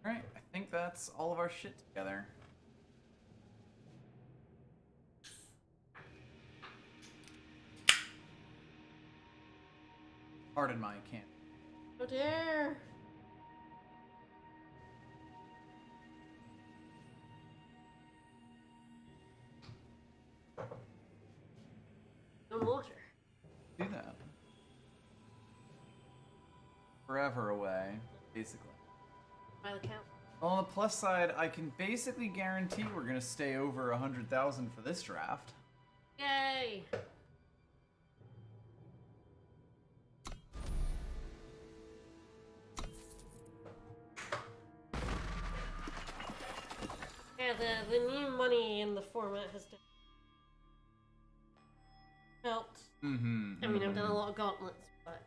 Alright, I think that's all of our shit together. Pardon my can. Oh dear. No water. Do that. Forever away, basically. By the count. Well, on the plus side, I can basically guarantee we're gonna stay over 100,000 for this draft. Yay! Yeah, the new money in the format has helped. Mm-hmm. I mean, I've done a lot of gauntlets, but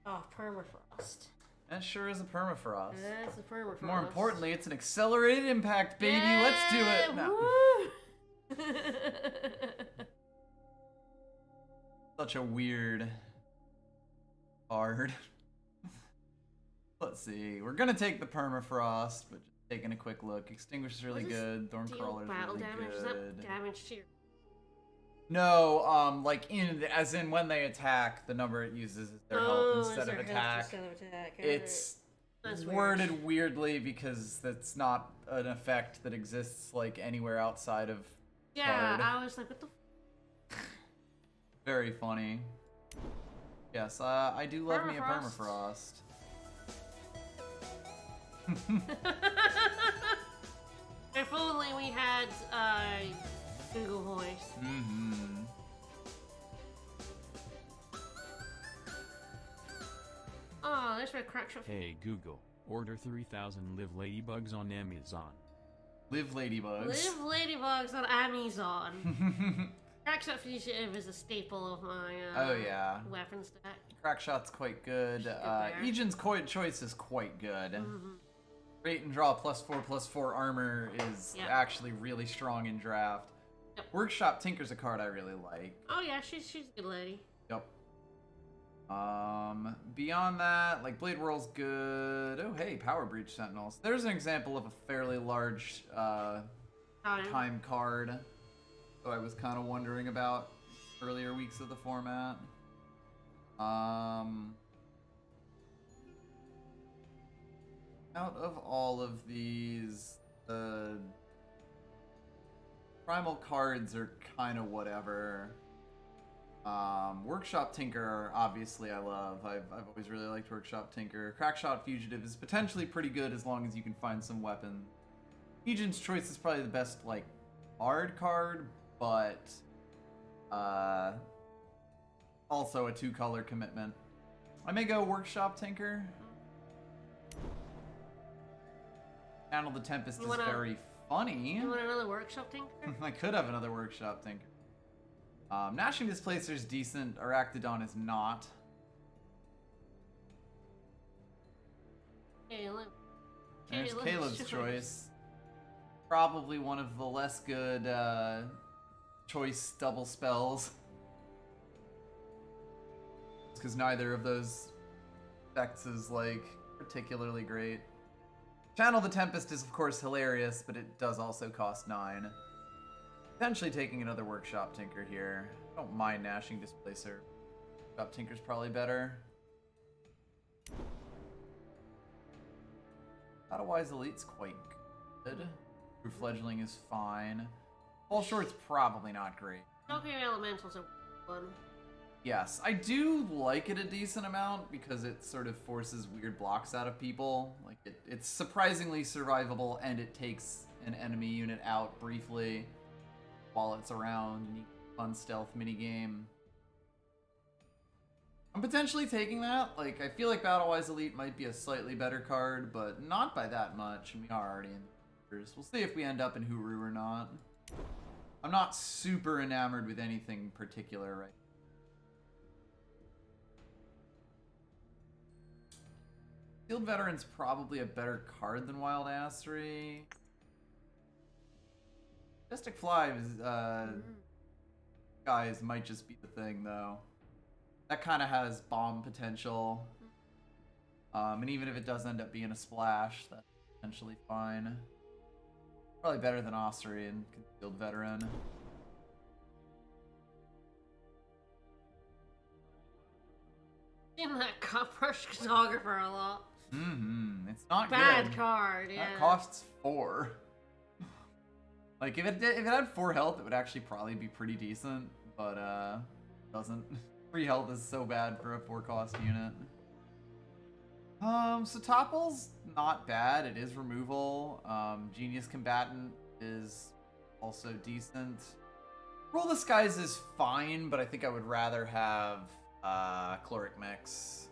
oh, permafrost. That sure is a permafrost. That's a permafrost. More importantly, it's an accelerated impact, baby. Yeah, Let's do it. No. woo! Such a weird card. Let's see. We're gonna take the permafrost, but just taking a quick look. Extinguish is really What does good. Deal Thorncrawler's battle really damage. Is good. that damage to your? No, like as in when they attack, the number it uses is their health instead of attack. It's That's worded weird. weirdly because that's not an effect that exists like anywhere outside of Yeah, card. I was like, what the? Very funny. Yes, I do love me a Permafrost. permafrost. If only we had Google Voice. Mm-hmm. Oh, there's my crack shot. Hey Google, order 3,000 live ladybugs on Amazon. Live ladybugs. Live ladybugs on Amazon. Crackshot Fugitive is a staple of my Oh, yeah. weapon stack. Crackshot's quite good. there. Egan's choice is quite good. Mm-hmm. Rate and draw +4/+4 armor is Yep. actually really strong in draft. Yep. Workshop Tinker's a card I really like. Oh yeah, she's a good lady. Yep. Beyond that, like Blade Whirl's good. Oh hey, Power Breach Sentinels. There's an example of a fairly large time card that I was kind of wondering about earlier weeks of the format. Out of all of these, the primal cards are kind of whatever. Workshop Tinker, obviously, I love. I've always really liked Workshop Tinker. Crackshot Fugitive is potentially pretty good as long as you can find some weapon. Agent's Choice is probably the best, like, hard card, but also a 2-color commitment. I may go Workshop Tinker. Channel the Tempest is very funny. You want another workshop tinker? I could have another Workshop Tinker. Gnashing Displacer is decent. Arachnodon is not. Caleb. There's Caleb's choice. Probably one of the less good choice double spells. Because neither of those effects is, like, particularly great. Channel the Tempest is, of course, hilarious, but it does also cost 9. Potentially taking another Workshop Tinker here. I don't mind Gnashing Displacer. Workshop Tinker's probably better. Battle-wise, Elite's quite good. True Fledgling is fine. Fall Short's probably not great. Tokyo Elementals are fun. Yes, I do like it a decent amount because it sort of forces weird blocks out of people. Like, it's surprisingly survivable and it takes an enemy unit out briefly while it's around. Neat, fun stealth minigame. I'm potentially taking that. Like, I feel like Battle-wise Elite might be a slightly better card, but not by that much. We are already in the years. We'll see if we end up in Huru or not. I'm not super enamored with anything particular right now. Field Veteran's probably a better card than Wild Assery. Majestic Fly guys might just be the thing, though. That kind of has bomb potential. And even if it does end up being a splash, that's potentially fine. Probably better than Ossuary and Concealed Veteran. In that Brush Cartographer a lot. It's not Bad good. card, yeah. That costs 4. Like, if it had 4 health, it would actually probably be pretty decent, but, doesn't. 3 health is so bad for a 4-cost unit. So Topple's not bad. It is removal. Genius Combatant is also decent. Rule the Skies is fine, but I think I would rather have, Chloric Mix.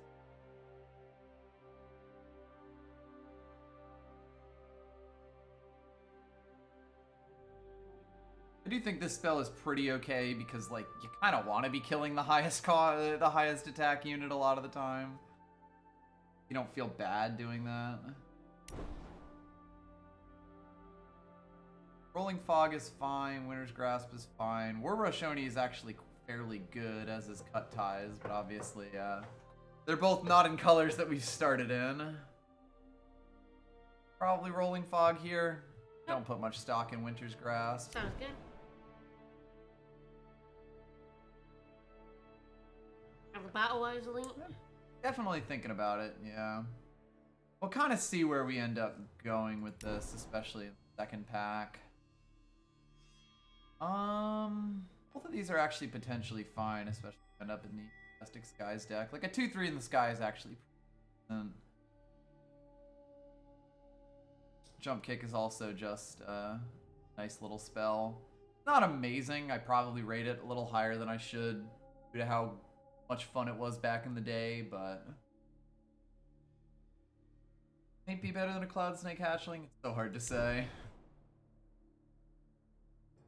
I do think this spell is pretty okay because, like, you kind of want to be killing the highest attack unit a lot of the time. You don't feel bad doing that. Rolling Fog is fine. Winter's Grasp is fine. War Roshoni is actually fairly good, as is Cut Ties, but obviously, they're both not in colors that we've started in. Probably Rolling Fog here. Don't put much stock in Winter's Grasp. Sounds good. Have a Battle-Wise Elite? Definitely thinking about it, yeah. We'll kind of see where we end up going with this, especially in the second pack. Both of these are actually potentially fine, especially if we end up in the Majestic Skies deck. Like, a 2-3 in the sky is actually pretty decent. Jump Kick is also just a nice little spell. Not amazing. I probably rate it a little higher than I should due to how much fun it was back in the day, but might be better than a Cloud Snake Hatchling. It's so hard to say.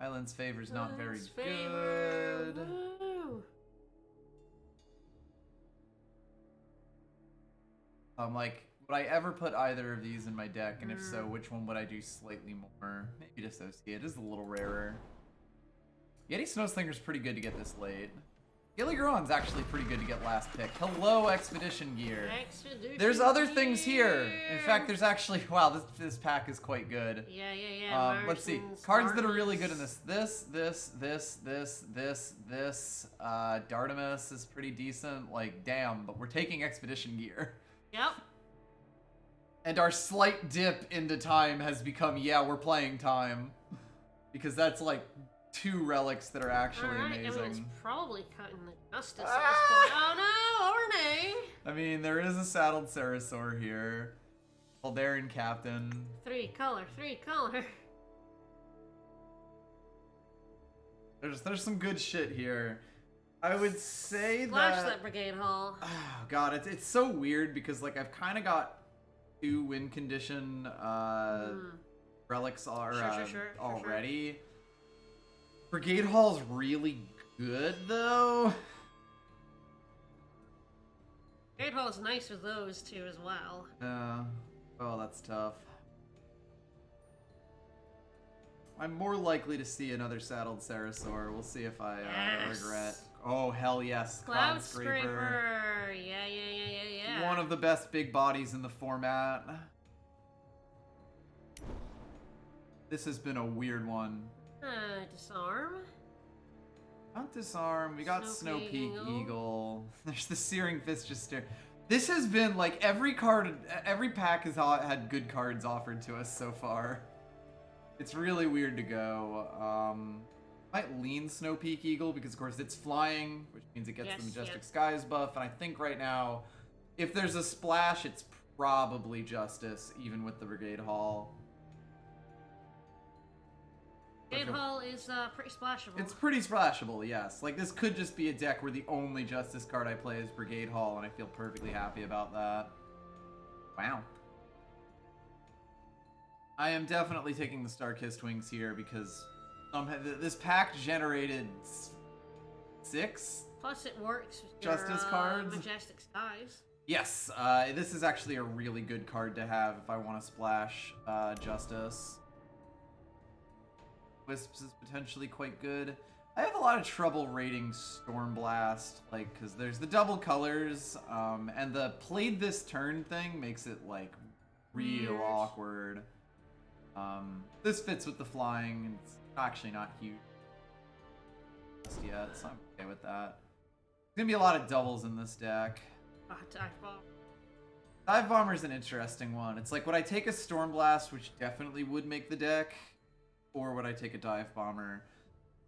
Island's Favor's not very good. Woo. Like, would I ever put either of these in my deck? And if so, which one would I do slightly more? Maybe Dissociate is a little rarer. Yeti Snowslinger's pretty good to get this late. Gilligaron's actually pretty good to get last pick. Hello, Expedition Gear. There's other things here. In fact, there's actually... Wow, this pack is quite good. Yeah. Let's see. Cards that are really good in this. This. Dardamus is pretty decent. Like, damn, but we're taking Expedition Gear. Yep. And our slight dip into time has become, yeah, we're playing time. Because that's like 2 relics that are actually amazing. I mean, it's probably cutting the justice at this point. Oh no, Orne! I mean, there is a saddled Ceresaur here. Aldarian Captain. 3 color. There's some good shit here. I would say Flash that Brigade Hall. Oh god, it's so weird because like I've kind of got 2 win condition relics already. Sure. Brigade Hall's really good though. Brigade Hall is nice with those 2 as well. Oh, that's tough. I'm more likely to see another saddled Ceresaur. We'll see if I regret. Oh, hell yes. Cloud Scraper. Yeah. One of the best big bodies in the format. This has been a weird one. Disarm. Not Disarm. We got Snow Peak Eagle. There's the Searing Fist just there. This has been like every pack has had good cards offered to us so far. It's really weird to go. Might lean Snow Peak Eagle because of course it's flying, which means it gets the Majestic Skies buff, and I think right now, if there's a splash, it's probably Justice, even with the Brigade Hall. Brigade Hall is pretty splashable. It's pretty splashable, yes. Like, this could just be a deck where the only Justice card I play is Brigade Hall, and I feel perfectly happy about that. Wow. I am definitely taking the Star-Kissed Wings here because this pack generated 6? Plus it works with Justice your, cards. Majestic Skies. Yes, this is actually a really good card to have if I want to splash Justice. Wisps is potentially quite good. I have a lot of trouble rating Stormblast, like, because there's the double colors, and the played this turn thing makes it, like, real Weird. awkward. This fits with the flying, it's actually not huge just yet, so I'm okay with that. There's gonna be a lot of doubles in this deck. Oh, Dive Bomb. Dive Bomber's an interesting one. It's like, would I take a Stormblast, which definitely would make the deck, or would I take a Dive Bomber?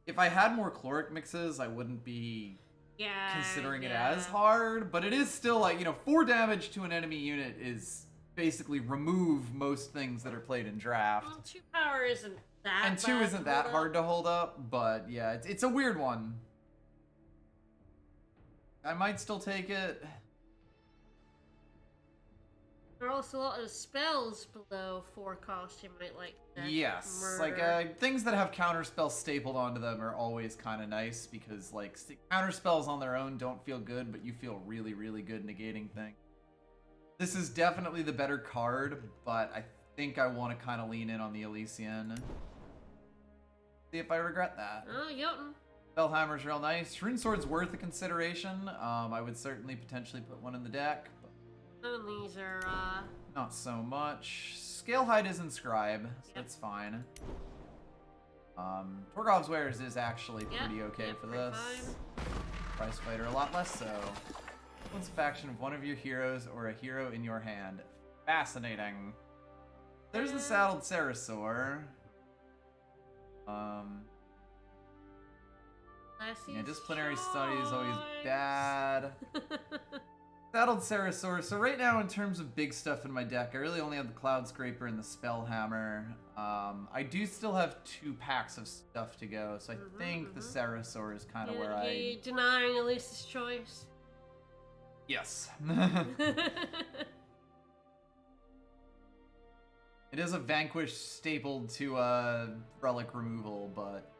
If I had more Chloric mixes, I wouldn't be Yeah. considering it yeah. as hard, but it is still like, 4 damage to an enemy unit is basically remove most things that are played in draft. Well, 2 power isn't that And 2 bad isn't to that hold hard up. to hold up, but yeah, it's a weird one. I might still take it. There are also a lot of spells below 4 cost you might like. to Yes, murder. like things that have counterspells stapled onto them are always kind of nice because like counterspells on their own don't feel good, but you feel really, really good negating things. This is definitely the better card, but I think I want to kind of lean in on the Elysian. See if I regret that. Oh, Jotun. Spellhammer's real nice. Rune Sword's worth a consideration. I would certainly potentially put one in the deck, but None of these are, not so much. Scalehide is Inscribe, so Yep. that's fine. Torgov's Wares is actually Yep, pretty okay yep, for pretty this. Price Fighter a lot less so. What's a faction of one of your heroes or a hero in your hand? Fascinating. There's the Saddled Sarasaur. Yeah, Disciplinary Study is always bad. Saddled Sarasaur. So right now, in terms of big stuff in my deck, I really only have the Cloud Scraper and the Spellhammer. I do still have 2 packs of stuff to go, so I think the Sarasaur is kind of where I... Denying Elise's choice. Yes. It is a Vanquish stapled to Relic removal, but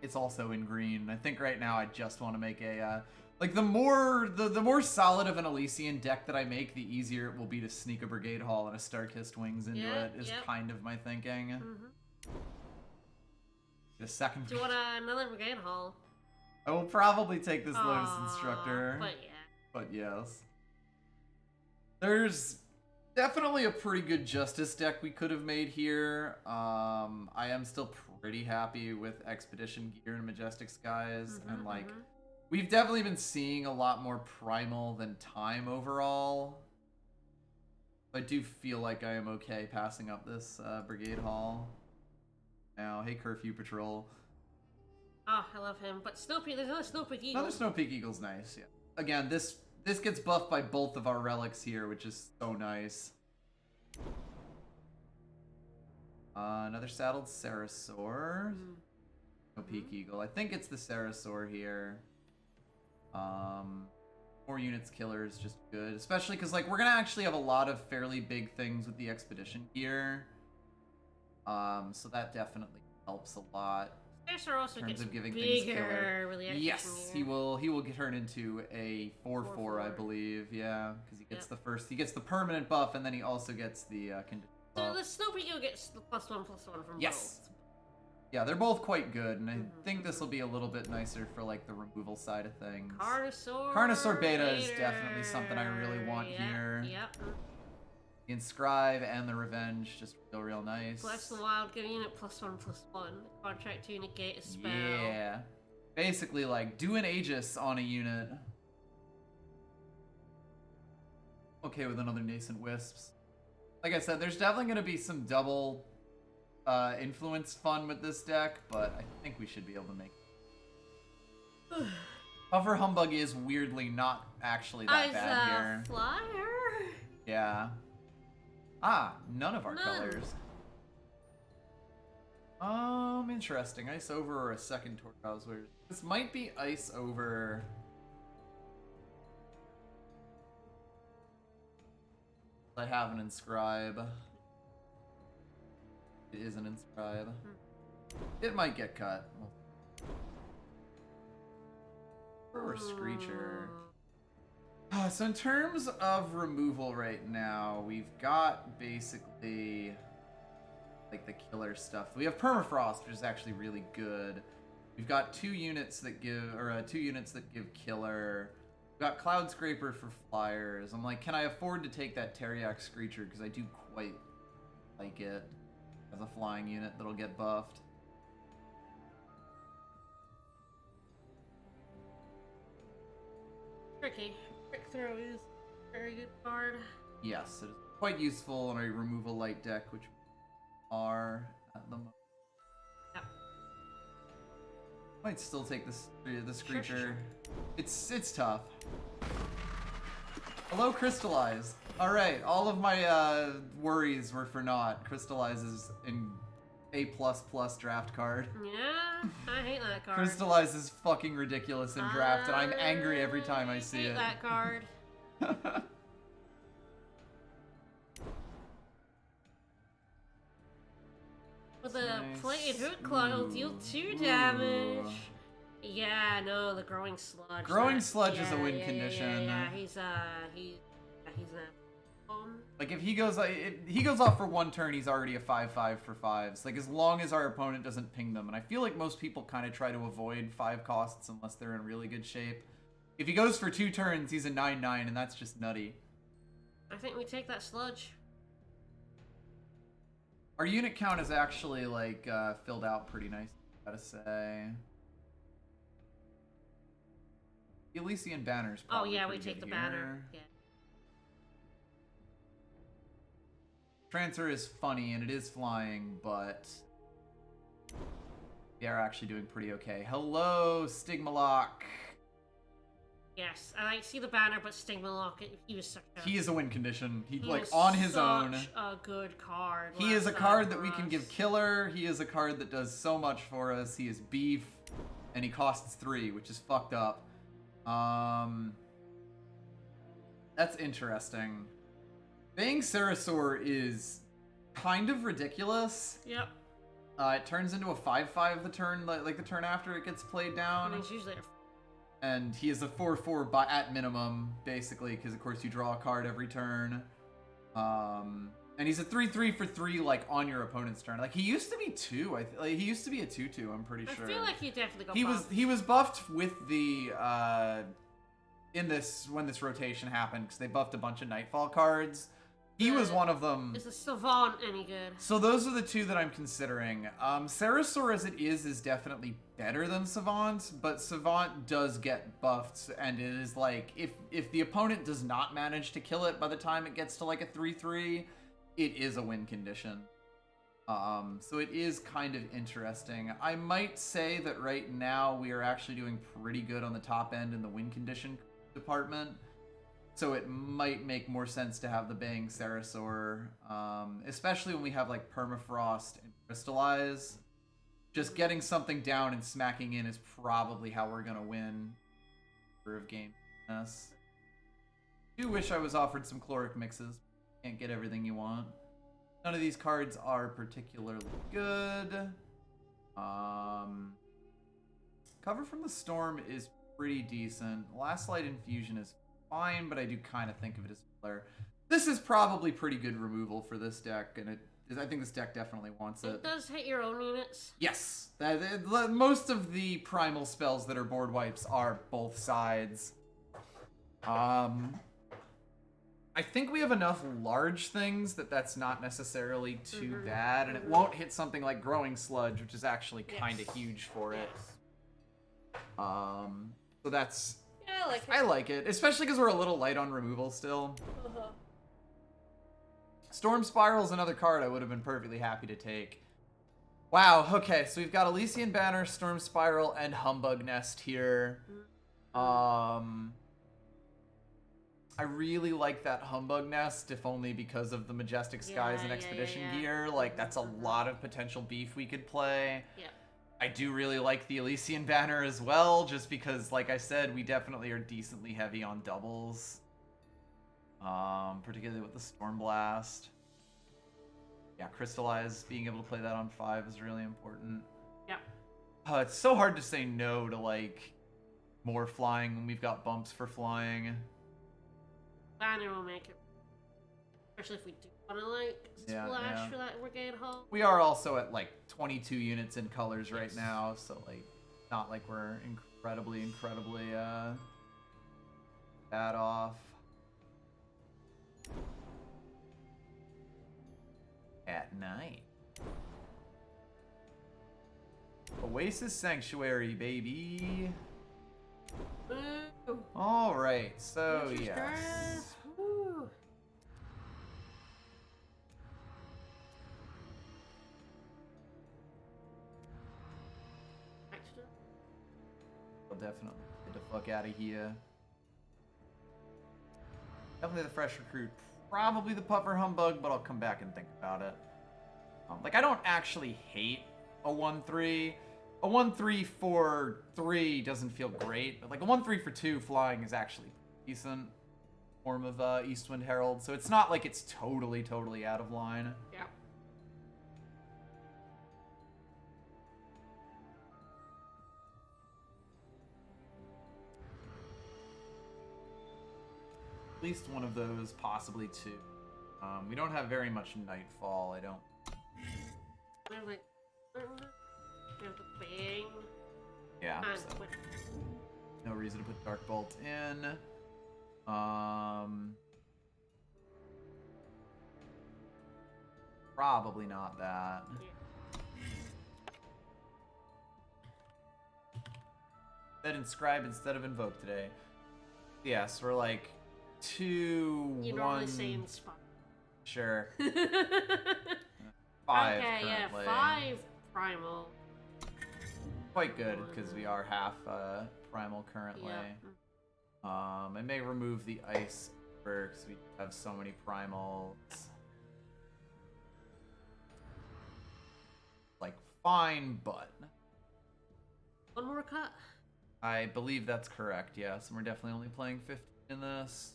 it's also in green. I think right now I just want to make a... like, the more solid of an Elysian deck that I make, the easier it will be to sneak a Brigade Hall and a Starkist Wings into Yep, it, is yep. kind of my thinking. Get a second... Do you want another Brigade Hall? I will probably take this Lotus Instructor. But yeah. But yes. There's definitely a pretty good Justice deck we could have made here. I am still pretty happy with Expedition Gear and Majestic Skies. And like, we've definitely been seeing a lot more Primal than Time overall. I do feel like I am okay passing up this Brigade Hall. Now, hey Curfew Patrol. Oh, I love him. But Snowpeak, there's another Snowpeak Eagle. Another Snowpeak Eagle's nice, yeah. Again, this gets buffed by both of our relics here, which is so nice. Another Saddled Sarasaur. Snowpeak Eagle. I think it's the Sarasaur here. More units killer is just good, especially because like we're gonna actually have a lot of fairly big things with the Expedition gear. So that definitely helps a lot. Sarasaur also in terms gets of giving things killer. bigger with the Yes, Expedition he Gear. will get turned into a 4/4, I 4/4. believe. Yeah, because he gets Yep. he gets the permanent buff, and then he also gets the conditional So buff. the Snowpeak Eagle gets the +1/+1 from Yes. both. Yeah, they're both quite good, and I think this will be a little bit nicer for like the removal side of things. Carnosaur Beta is definitely something I really want here. Yep. The Inscribe and the Revenge just feel real nice. Bless the Wild, give a unit +1/+1. Contract to negate a spell. Yeah. Basically, like, do an Aegis on a unit. Okay with another Nascent Wisps. Like I said, there's definitely going to be some double influence fun with this deck, but I think we should be able to make it. Hover Humbug is weirdly not actually that bad here. Flyer. Yeah. Ah, none of our None. colors. Interesting. Ice over or a second Torghouser. This might be ice over. I have an Inscribe. It is an Inscribe. It might get cut. Or Screecher. So in terms of removal right now, we've got basically like the killer stuff. We have Permafrost, which is actually really good. We've got 2 units that give, or 2 units that give killer. We've got Cloud Scraper for flyers. I'm like, can I afford to take that Teriak Screecher? Because I do quite like it as a flying unit that'll get buffed. Tricky. Quick Throw is a very good card. Yes, it is quite useful on a removal light deck, which we are at the moment. Yep. Might still take the Screecher. Sure. It's tough. Hello, Crystallize. All right, all of my worries were for naught. Crystallize is an A++ draft card. Yeah, I hate that card. Crystallize is fucking ridiculous in draft, and I'm angry every time I see hate it. that card. With a Nice. plated Hoot Claw, he'll deal 2 damage. Yeah, no, the Growing Sludge. Growing Sludge is a win condition. Yeah, he's a Like if he goes off for 1 turn, he's already a 5/5 for 5s. Like as long as our opponent doesn't ping them, and I feel like most people kind of try to avoid 5 costs unless they're in really good shape. If he goes for 2 turns, he's a 9/9, and that's just nutty. I think we take that Sludge. Our unit count is actually like filled out pretty nice, gotta say. The Elysian Banner's Oh probably yeah, we pretty take good the here. banner. Yeah. Transfer is funny and it is flying, but they are actually doing pretty okay. Hello, Stigmalock. Yes, I see the banner, but Stigmalock, he was such a... He is a win condition. He like was on his own. such a good card. He is a last card time that we for can us. give killer. He is a card that does so much for us. He is beef, and he costs 3, which is fucked up. That's interesting. Baying Sarasaur is kind of ridiculous. Yep. It turns into a 5/5 the turn, like the turn after it gets played I down. mean, it's usually And he is a 4/4 at minimum, basically, because of course you draw a card every turn. And he's a 3/3 for 3, like on your opponent's turn. Like he used to be 2. He used to be a 2/2. I'm pretty sure. I feel like he definitely got he buffed. was buffed with the when this rotation happened because they buffed a bunch of Nightfall cards. He was one of them. Is the Savant any good? So those are the 2 that I'm considering. Sarasaur as it is definitely better than Savant, but Savant does get buffed, and it is like, if the opponent does not manage to kill it by the time it gets to like a 3/3, it is a win condition. So it is kind of interesting. I might say that right now we are actually doing pretty good on the top end in the win condition department. So it might make more sense to have the Baying Sarasaur, especially when we have like Permafrost and Crystallize. Just getting something down and smacking in is probably how we're gonna win. Of game. Yes. I do wish I was offered some Chloric mixes. Can't get everything you want. None of these cards are particularly good. Cover from the Storm is pretty decent. Last Light Infusion is fine, but I do kind of think of it as filler. This is probably pretty good removal for this deck, and I think this deck definitely wants it. It does hit your own units. Yes, most of the primal spells that are board wipes are both sides. I think we have enough large things that's not necessarily too bad, and it won't hit something like Growing Sludge, which is actually kind of huge for it. So that's... Yeah, I like it. I like it, especially because we're a little light on removal still. Storm Spiral is another card I would have been perfectly happy to take. Wow, okay, so we've got Elysian Banner, Storm Spiral, and Humbug Nest here. I really like that Humbug Nest, if only because of the Majestic Skies and Expedition gear. Like, that's a lot of potential beef we could play. Yeah. I do really like the Elysian Banner as well, just because, like I said, we definitely are decently heavy on doubles. Particularly with the Storm Blast. Yeah, Crystallize, being able to play that on 5 is really important. Yeah. It's so hard to say no to, like, more flying when we've got bumps for flying. Banner will make it. Especially if we do want to, like, splash for that Brigade Hull. We are also at, like, 22 units in colors right now, so, like, not like we're incredibly bad off. At night. Oasis Sanctuary, baby. Ooh. All right, so Nature's yes. Grass. Ooh. Actually, I'll definitely get the fuck out of here. Definitely the fresh recruit. Probably the puffer humbug, but I'll come back and think about it. Like, I don't actually hate a 1-3. A 1-3 for 3 doesn't feel great, but like a 1-3 for 2 flying is actually decent form of Eastwind Herald, so it's not like it's totally out of line. yeah. At least one of those, possibly 2. We don't have very much Nightfall, I don't. We have like, we have the bang. Yeah, And so what- no reason to put Dark Bolt in. Probably not that. Said Inscribe instead of Invoke today. Yes, we're like 2, You 1. normally say inspire. Sure. 5 Okay, yeah, currently. 5 primal. Quite good because we are half primal currently. Yeah. I may remove the ice because we have so many primals. Like, fine, but One more cut. I believe that's correct, yes. And we're definitely only playing 15 in this.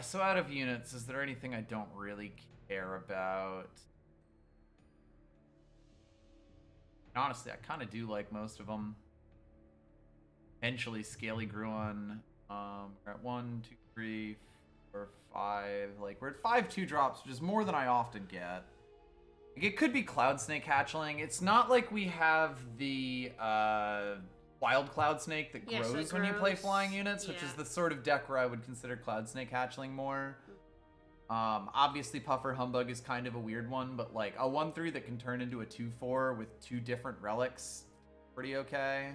So out of units, is there anything I don't really care about? Honestly, I kind of do like most of them. Potentially Scaly Gruon. We're at 1, 2, 3, 4, 5. Like, we're at 5 2-drops, which is more than I often get. Like, it could be Cloud Snake Hatchling. It's not like we have the Wild Cloud Snake that Yes, grows it when you play grows. flying units, which is Yeah. the sort of deck where I would consider Cloud Snake Hatchling more. Obviously Puffer Humbug is kind of a weird one, but like a 1-3 that can turn into a 2-4 with 2 different relics, pretty okay.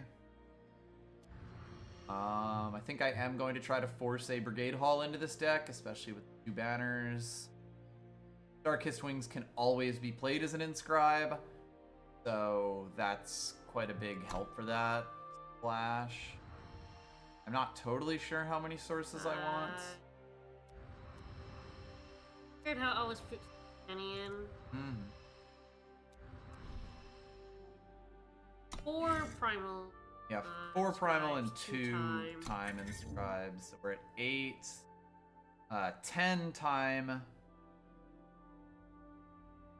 I think I am going to try to force a Brigade Hall into this deck, especially with 2 banners. Darkest Wings can always be played as an Inscribe, so that's quite a big help for that. Splash. I'm not totally sure how many sources I want. Weird how I always put any in. Hmm. 4 primal. Yeah, 4 primal and Scribes, 2 two time Inscribes. So we're at 8. 10 time.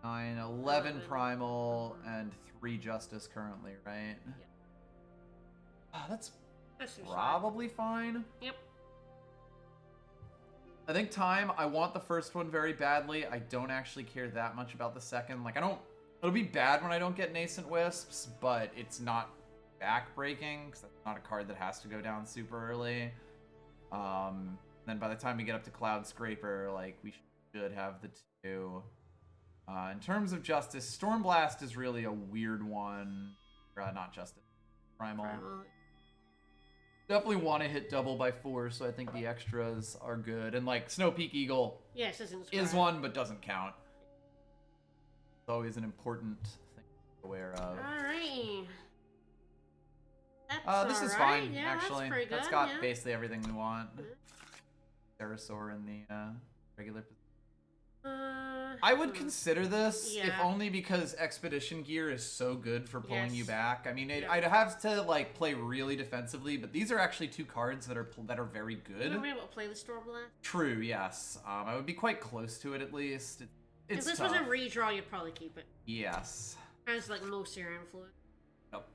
9, 11 11. primal, and 3 justice currently, right? That's That's your side. probably fine. Yep. I think time, I want the first one very badly. I don't actually care that much about the second. Like, I don't... It'll be bad when I don't get Nascent Wisps, but it's not backbreaking, because that's not a card that has to go down super early. Then by the time we get up to Cloud Scraper, like, we should have the 2. In terms of Justice, Stormblast is really a weird one. Not Justice. Primal. Definitely want to hit double by 4, so I think the extras are good. And like Snow Peak Eagle Yes, it's inscribed. is one, but doesn't count. It's always an important thing to be aware of. Alright. That's This is alright. fine, Yeah, actually. That's pretty good. That's got yeah. basically everything we want. Pterosaur in the regular position. I would consider this, if Yeah. only because Expedition Gear is so good for pulling you Yes. back. I mean, Yeah. I'd have to like play really defensively, but these are actually 2 cards that are very good. You remember to play the Stormblast? True, yes. I would be quite close to it at least. It's If this tough. was a redraw, you'd probably keep it. Yes. As like most of your influence. Yep.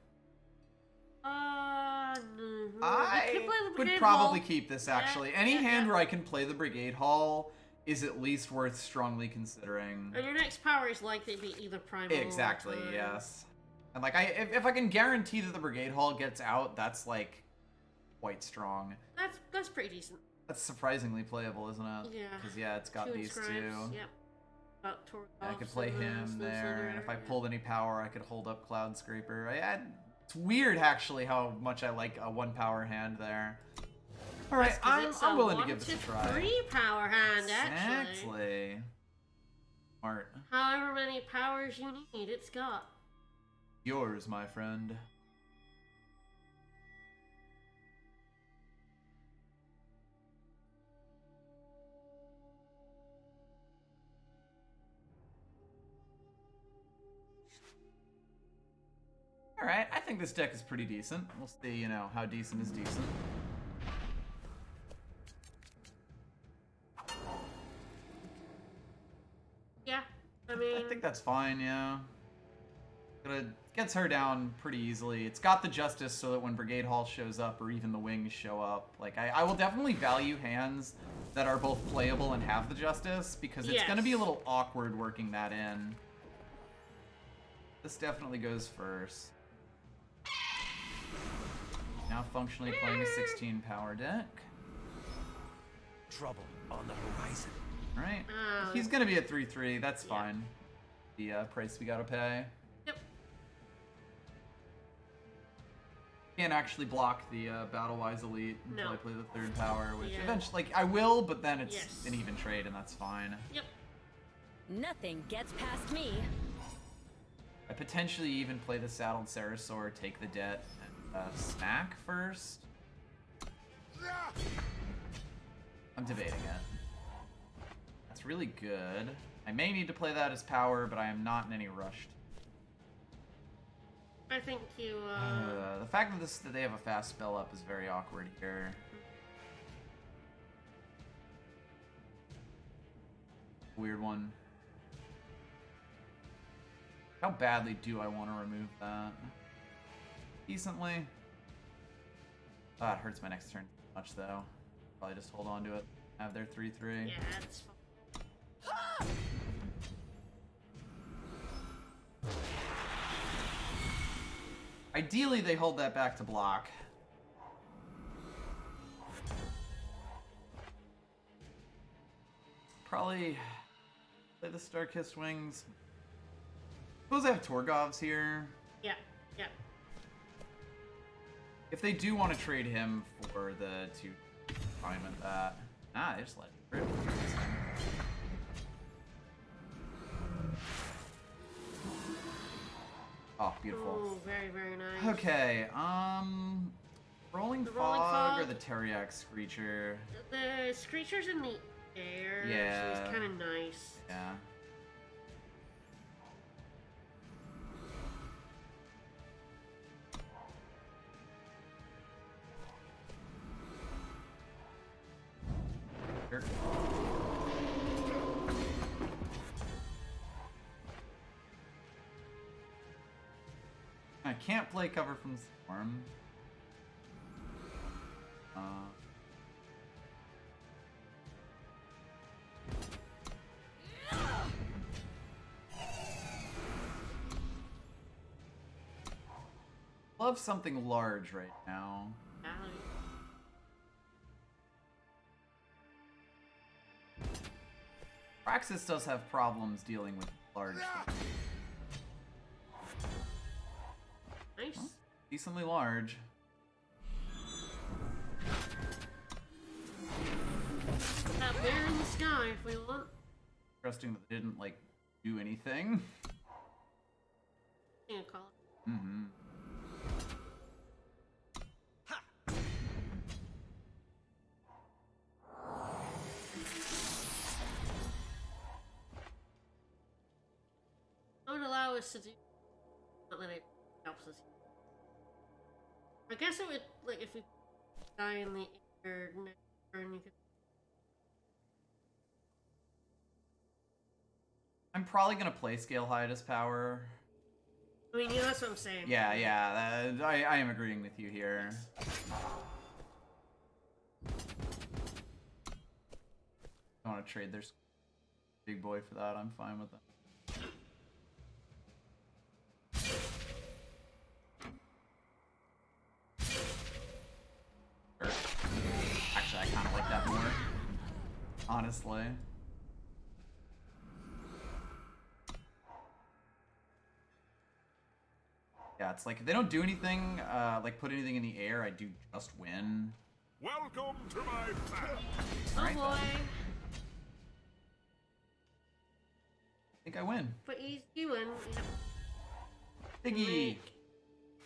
No. You I can play the would Brigade probably Hall. keep this actually. Any yeah, hand yeah. where I can play the Brigade Hall is at least worth strongly considering. And your next power is likely to be either primal Exactly, or... yes. And like, if I can guarantee that the Brigade Hall gets out, that's like quite strong. That's pretty decent. That's surprisingly playable, isn't it? Yeah. Because yeah, it's got Two these inscribes, two. Yep. Got Torgoth, I could play him there, and if I yeah. pulled any power, I could hold up Cloud Scraper. It's weird, actually, how much I like a 1-power hand there. All right, I'm willing to give this a try. 3-power hand, actually. Exactly. Smart. However many powers you need, it's got. Yours, my friend. Alright, I think this deck is pretty decent. We'll see, you know, how decent is decent. Yeah, I mean... I think that's fine, yeah. Gets her down pretty easily. It's got the Justice so that when Brigade Hall shows up or even the Wings show up, like, I will definitely value hands that are both playable and have the Justice, because it's gonna be a little awkward working that in. This definitely goes first. Now functionally playing a 16-power deck. Trouble on the horizon. Alright. He's gonna be at 3-3, that's fine. The price we gotta pay. Yep. Can't actually block the Battle-Wise Elite until No. I play the 3rd power, which Yeah. eventually, like, I will, but then it's Yes. an even trade, and that's fine. Yep. Nothing gets past me. I potentially even play the Saddled Cerasor, take the debt, and smack first. I'm debating it. That's really good. I may need to play that as power, but I am not in any rush. I think you, The fact that they have a fast spell up is very awkward here. Weird one. How badly do I want to remove that? Decently. Ah, it hurts my next turn much though. Probably just hold on to it. Have their 3-3. yeah, it's fine. Ideally, they hold that back to block. Probably play the Star-Kissed Wings. Suppose I have Torgovs here. Yeah, yeah. If they do want to trade him for the 2, fine with that. Nah, they just let it rip. Oh, beautiful. Ooh, very, very nice. Okay, Rolling The Fog, Rolling or Fog? the Teriak Screecher? The Screecher's in the air, so Yeah. it's kind of nice. Yeah. Sure. I can't play Cover from Storm. Love something large right now. Valley. Praxis does have problems dealing with large things. Nice. Decently large. That bear in the sky if we want. Trusting that they didn't, like, do anything. Yeah, call it. Mm-hmm. It would allow us to do. Not that it helps us. I guess it would, like, if we die in the air next turn, you could. I'm probably gonna play Scale Hiatus Power. I mean, yeah, that's what I'm saying. Yeah, yeah, I am agreeing with you here. I want to trade their big boy for that. I'm fine with that. honestly. Yeah, it's like if they don't do anything, like put anything in the air, I do just win. Welcome to my path. Oh Alright, boy. then. I think I win. But you win. Yep. Diggy!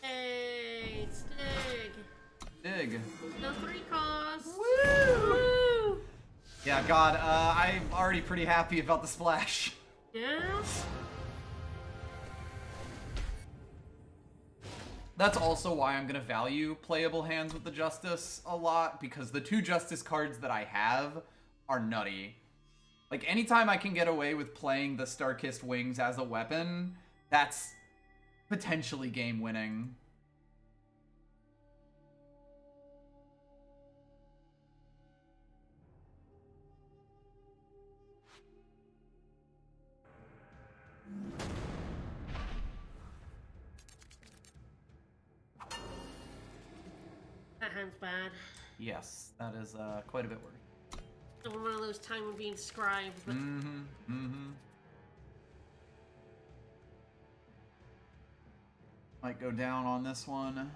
Hey, Stig. Dig. No 3 cost. Woo! Woo! Yeah, God, I'm already pretty happy about the splash. Yeah? That's also why I'm gonna value playable hands with the Justice a lot, because the 2 Justice cards that I have are nutty. Like, anytime I can get away with playing the Star-Kissed Wings as a weapon, that's potentially game-winning. That hand's bad. Yes, that is quite a bit worse. One of those time of being scribed, but Might go down on this one.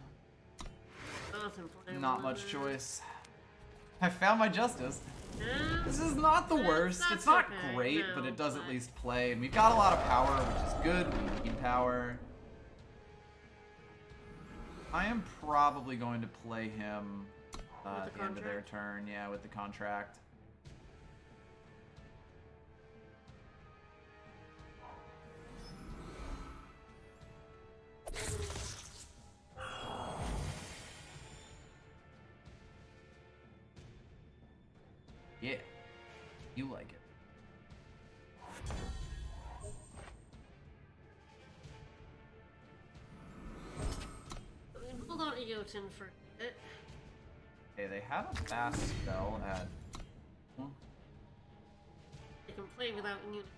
nothing playable. Not much choice. I found my Justice. Yeah? This is not the worst. that's It's not okay, great, no, but it does at but- least play. And we've got a lot of power, which is good. We need power. I am probably going to play him at the end of their turn. Yeah, with the contract. Yeah, you like it. Hold on to Jotun for a bit. Okay, they have a fast spell at. They can play without immunity.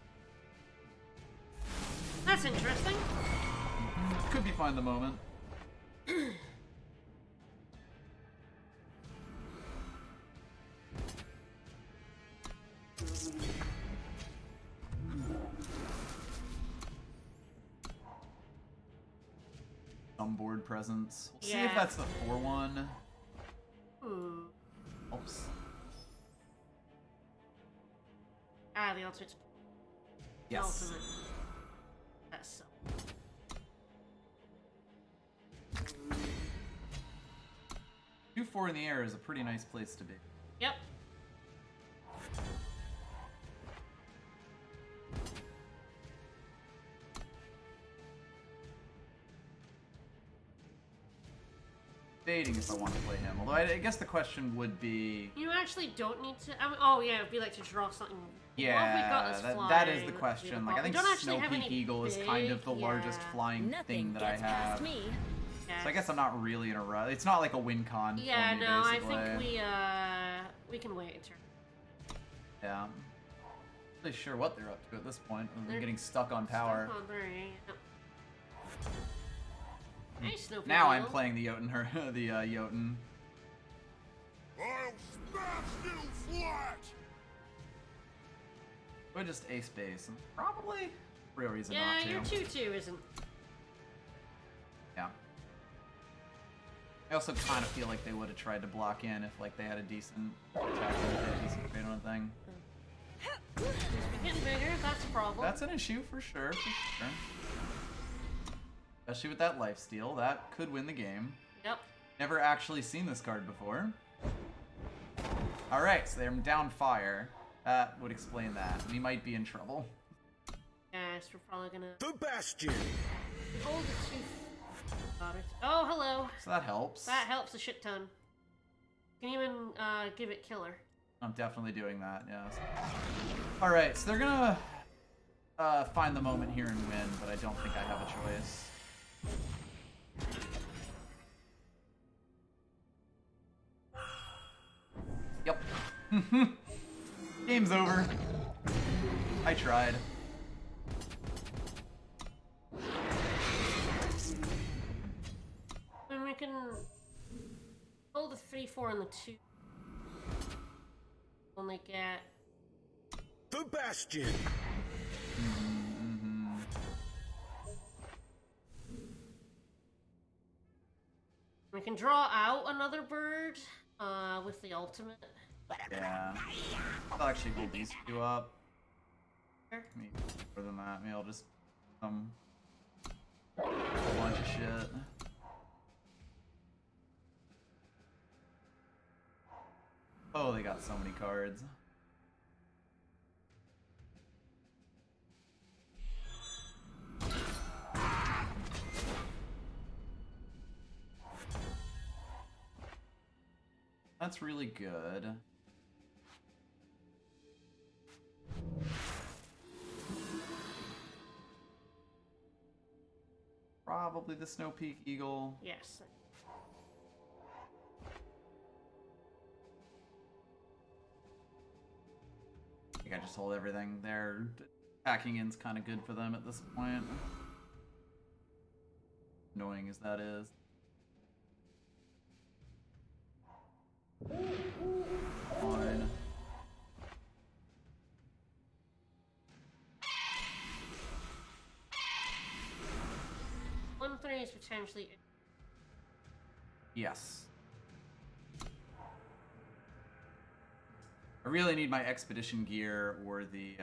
That's interesting. Could be fine the moment. Some board presence. We'll see if Yeah. that's the 4-1. Hmm. Oops. Ah, the ultimate. Yes. Ultimate. That's so. 2-4 in the air is a pretty nice place to be. Yep. Debating if I want to play him. Although I guess the question would be. You actually don't need to. I mean, oh yeah, it'd be like to draw something. Yeah, What have we got that's that is flying? the Let's do question. the Like, I ball. think We don't actually Snow have Peak any Eagle is kind of the big- largest yeah. flying Nothing thing that I gets past have. me. Yeah. So I guess I'm not really in a rush. It's not like a win con. Yeah, for me, no, basically. I think we can wait a turn. Yeah. I'm not really sure what they're up to at this point. Other than They're getting stuck on power. Stuck on three. Yep. Hey, Snow Now I'm Peak playing the Jotun. The Jotun. I'll smash you flat. Or just ace base. Probably. Real reason Yeah, not to. your 2/2 isn't. Yeah. I also kind of feel like they would have tried to block in if like they had a decent attack or a decent trade on thing. We're getting bigger. That's a problem. That's an issue for sure. For sure. Especially with that lifesteal, that could win the game. Yep. Never actually seen this card before. All right, so they're down fire. That would explain that. We might be in trouble. Yes, we're probably gonna The Bastion. hold the 2. Got it. Oh, hello. So that helps. That helps a shit ton. Can you even give it killer? I'm definitely doing that, yes. All right, so they're gonna find the moment here and win, but I don't think I have a choice. Yep. Game's over. I tried. And we can hold the 3/4 and the 2. When they get the Bastion. We can draw out another bird with the ultimate. Yeah. I'll actually hold these two up. Sure. Maybe more than that. Maybe I'll just a whole bunch of shit. Oh, they got so many cards. That's really good. Probably the Snow Peak Eagle. Yes. I think I just hold everything there. Packing in's kind of good for them at this point. Annoying as that is. Fine. One three is potentially. Yes. I really need my expedition gear or the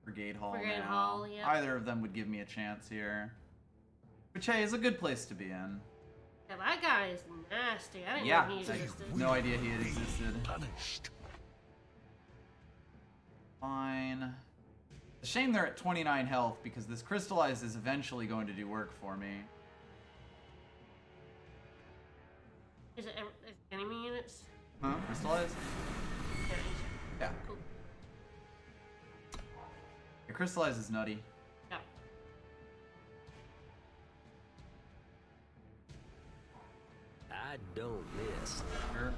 brigade hall Brigade now. Hall, yep. Either of them would give me a chance here. Which, hey, is a good place to be in. Yeah, that guy is nasty. I didn't Yeah, know he I existed. had no idea he had existed. Punished. Fine. It's a shame they're at 29 health because this crystallized is eventually going to do work for me. Is it enemy units? Huh? Crystallized? Yeah. Yeah. Cool. Yeah, crystallized is nutty. Yeah. I don't miss. Sure.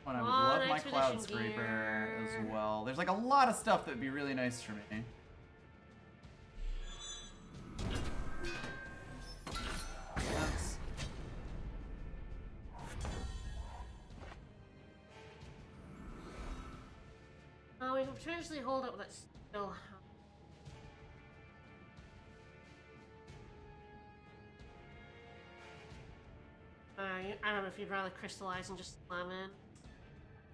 And I would Come on, love my expedition cloud scraper gear. as well. There's like a lot of stuff that would be really nice for me. That's... Oh, we can potentially hold up that still. I don't know if you'd rather crystallize and just slam in.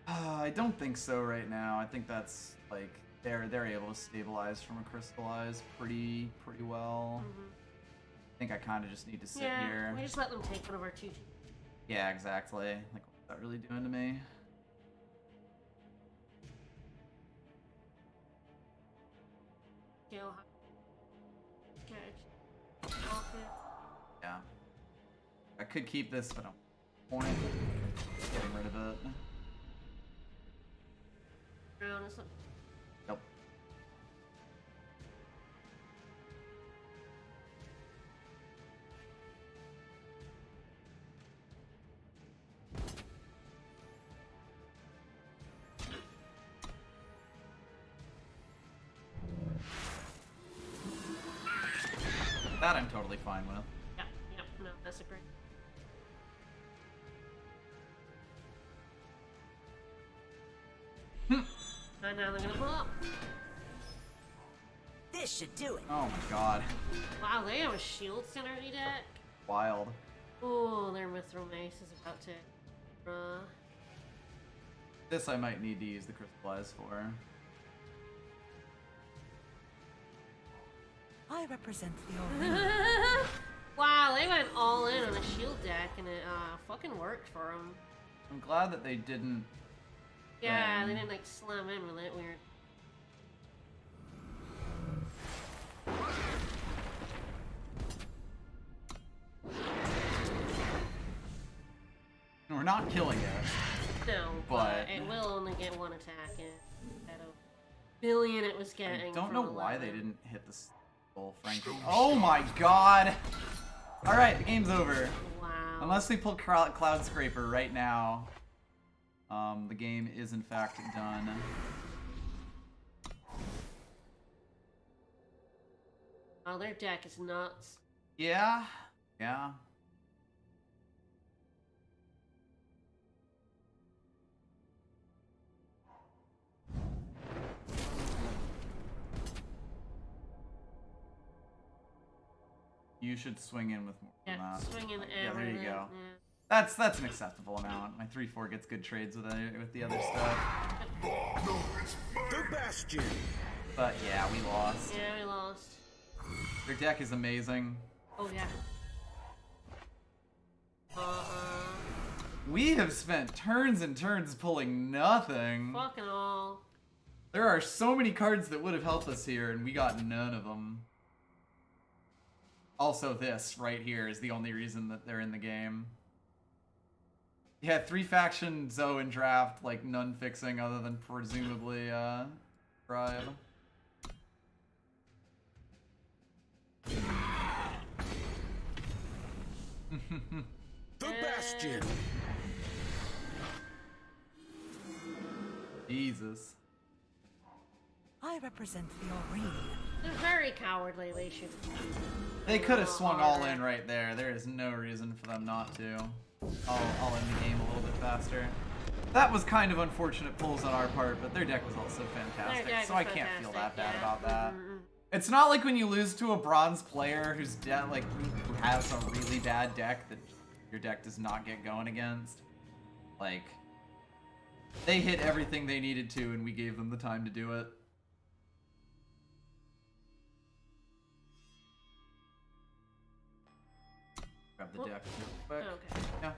I don't think so right now. I think that's like they're able to stabilize from a crystallize pretty well. I think I kind of just need to sit Yeah, here. we just let them take one of our 2-2. Yeah, exactly. Like, what's that really doing to me? Kill. Catch. Pocket. Yeah. I could keep this, but I'm point getting rid of it. Drown is not. Nope. That I'm totally fine with. Yeah, no, that's a great. And now they're gonna pull up. This should do it. Oh my god. Wow, they have a shield synergy deck. Wild. Oh, their Mithril Mace is about to. This I might need to use the crystallize for. I represent the Orient. Wow, they went all in on a shield deck and it fucking worked for them. I'm glad that they didn't. Yeah, they didn't like slam in with it. Weird. We're not killing it. No, But- but it will only get one attack instead of billion it was I getting. don't from know why they 11. didn't hit the skull, frankly. Oh my god! Alright, the game's over. Wow. Unless we pull Cloud Scraper right now, the game is in fact done. Oh, their deck is nuts. Yeah, yeah. You should swing in with more than Yeah, that. swinging Yeah, there you everything. go. Yeah. That's an acceptable amount. My 3/4 gets good trades with the other stuff. The Bastion. But yeah, we lost. Yeah, we lost. Their deck is amazing. Oh yeah. We have spent turns and turns pulling nothing. Fucking all. There are so many cards that would have helped us here, and we got none of them. Also, this right here is the only reason that they're in the game. Yeah, 3-faction Zoe in draft, like none fixing other than presumably Tribe. The Bastion. Jesus. I represent the Aurene. They're very cowardly. They should. They could have swung all in right there. There is no reason for them not to. I'll end the game a little bit faster. That was kind of unfortunate pulls on our part, but their deck was also fantastic, Their deck so was I can't feel that fantastic, bad yeah. about that. Mm-mm. It's not like when you lose to a bronze player who's who has a really bad deck that your deck does not get going against. Like, they hit everything they needed to, and we gave them the time to do it. Grab the deck real quick. Okay. Yeah.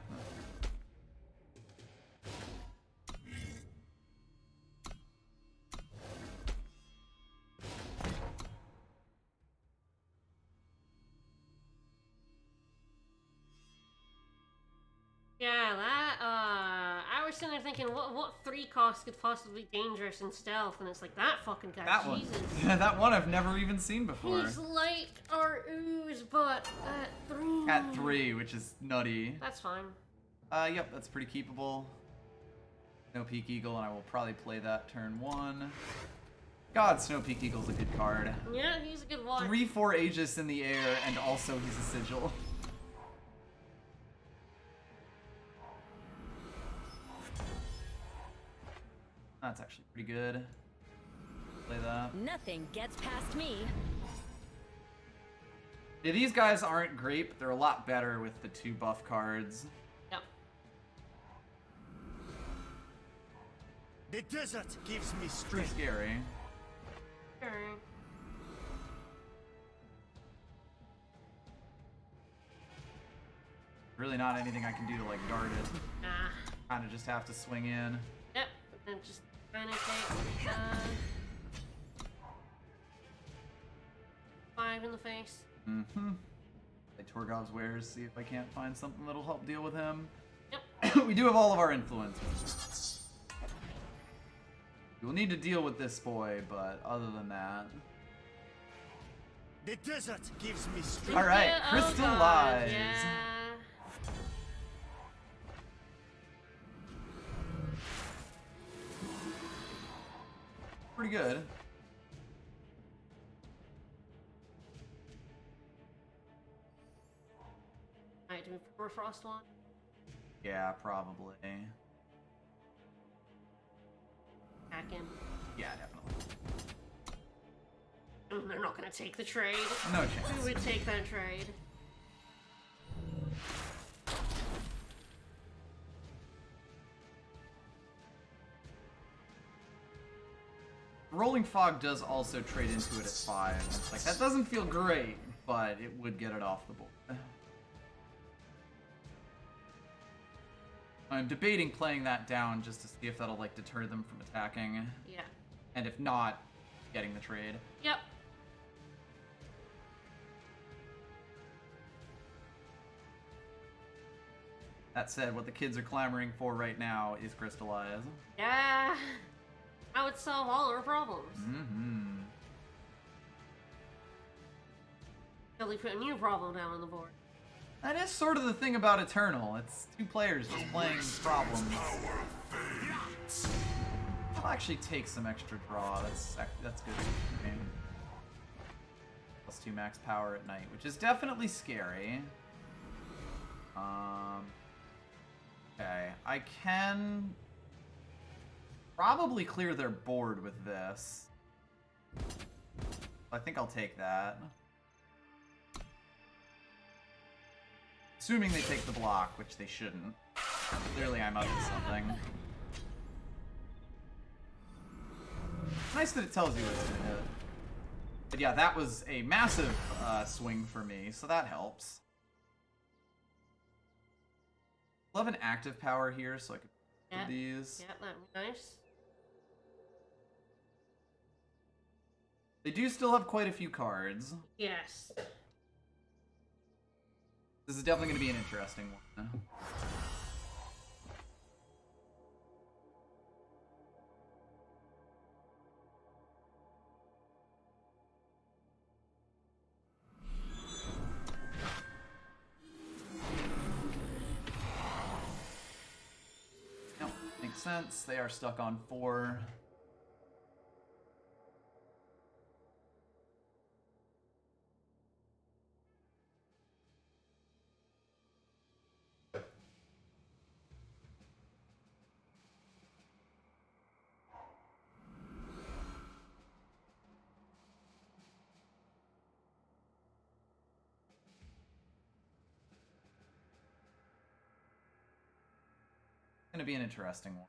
Yeah, that, I was sitting there thinking, what 3 cost could possibly be dangerous in stealth? And it's like, that fucking guy, That one. Jesus. Yeah, that one I've never even seen before. He's like our ooze, but at 3. At 3, which is nutty. That's fine. Yep, that's pretty keepable. Snow Peak Eagle, and I will probably play that turn 1. God, Snow Peak Eagle's a good card. Yeah, he's a good one. 3/4 Aegis in the air, and also he's a sigil. That's actually pretty good. Play that. Nothing gets past me. Yeah, these guys aren't great, but they're a lot better with the 2 buff cards. Yep. The desert gives me Pretty strength. scary. Sure. Really not anything I can do to like guard it. Nah. Kind of just have to swing in. Yep. And just kind of take, 5 in the face. Mm-hmm. Play Torgov's Wares, see if I can't find something that'll help deal with him. Yep. We do have all of our influence. We'll need to deal with this boy, but other than that... The desert gives me strength. Alright, Yeah, oh God, Crystallize! yeah. Pretty good. Alright, do we prefer Frost one? Yeah, probably. Back in. Yeah, definitely. They're not gonna take the trade. No Who chance. would take that trade? Rolling Fog does also trade into it at 5. It's like, that doesn't feel great, but it would get it off the board. I'm debating playing that down just to see if that'll like deter them from attacking, Yeah. and if not, getting the trade. Yep. That said, what the kids are clamoring for right now is Crystallize. Yeah. That would solve all our problems. Mm-hmm. Until we put a new problem down on the board. That is sort of the thing about Eternal. It's 2 players just playing problems. I'll actually take some extra draw. That's good for me. +2 max power at night, which is definitely scary. Okay, I can probably clear their board with this. I think I'll take that. Assuming they take the block, which they shouldn't. Clearly I'm up to something. Nice that it tells you it's gonna hit. But yeah, that was a massive swing for me, so that helps. Love an active power here, so I could do these. Yeah, that'd be nice. They do still have quite a few cards. Yes. This is definitely going to be an interesting one. Yep, makes sense. They are stuck on 4. Going to be an interesting one.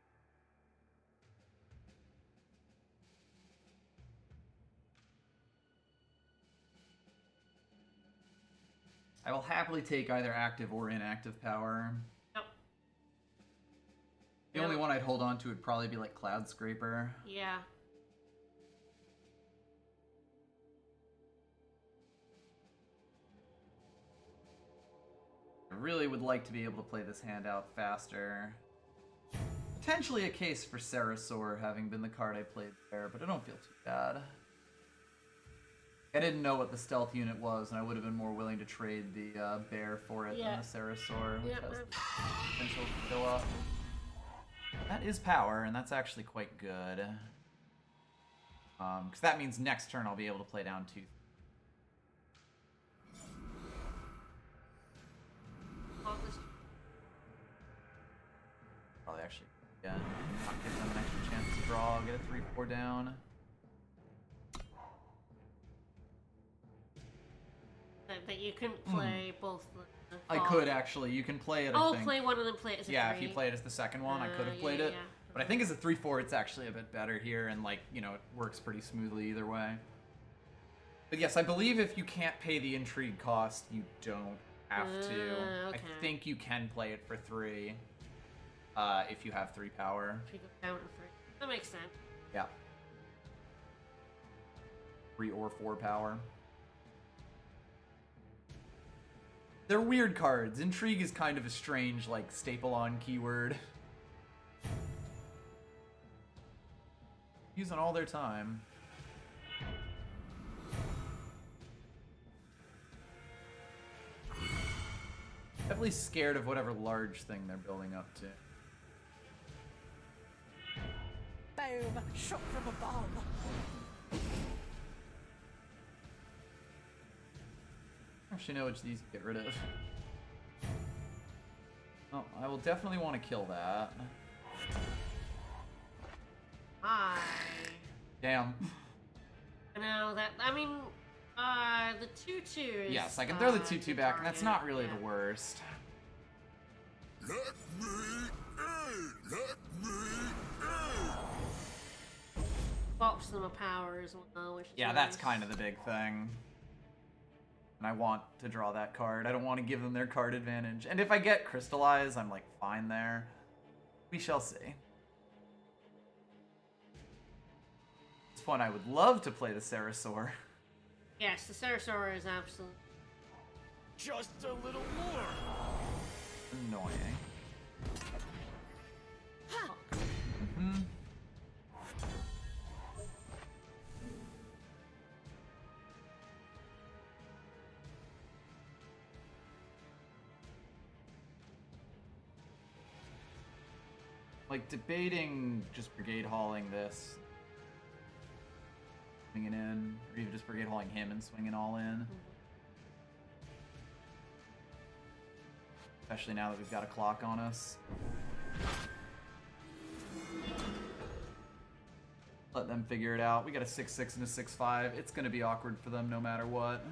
I will happily take either active or inactive power. Yep. The only one I'd hold on to would probably be like Cloud Scraper. Yeah. I really would like to be able to play this hand out faster. Potentially a case for Sarasaur having been the card I played there, but I don't feel too bad. I didn't know what the stealth unit was, and I would have been more willing to trade the bear for it than the Sarasaur, which has potential to fill up. That is power, and that's actually quite good. Because that means next turn I'll be able to play down 2. Probably actually, yeah, not give them an extra chance to draw, get a 3-4 down. But you couldn't play both. I could actually. You can play it. Oh, I think. play one and then play it as a Yeah, 3. if you play it as the second one, I could have played it. Yeah. But I think as a 3-4, it's actually a bit better here, and like it works pretty smoothly either way. But yes, I believe if you can't pay the intrigue cost, you don't have to. Okay. I think you can play it for 3 if you have 3 power. If you go down to 3. That makes sense. Yeah. 3 or 4 power. They're weird cards. Intrigue is kind of a strange, like, staple-on keyword. Using all their time. Definitely scared of whatever large thing they're building up to. Boom! Shot from above. Actually, know which these get rid of. Oh, I will definitely want to kill that. Hi. Damn. No, that, I mean, the 2/2 is... Yes, I can throw the 2/2 good back, and that's target, not really yeah. the worst. Let me in! Let me in! Box them a power as well, which is Yeah, nice. that's kind of the big thing. And I want to draw that card. I don't want to give them their card advantage. And if I get Crystallize, I'm like fine there. We shall see. At this point, I would love to play the Sarasaur. Yes, the Sarasaur is absolute. Just a little more! Annoying. Mm-hmm. Like, debating just brigade hauling this, swinging in, or even just brigade hauling him and swinging all in. Especially now that we've got a clock on us. Let them figure it out. We got a 6-6 and a 6-5. It's going to be awkward for them no matter what.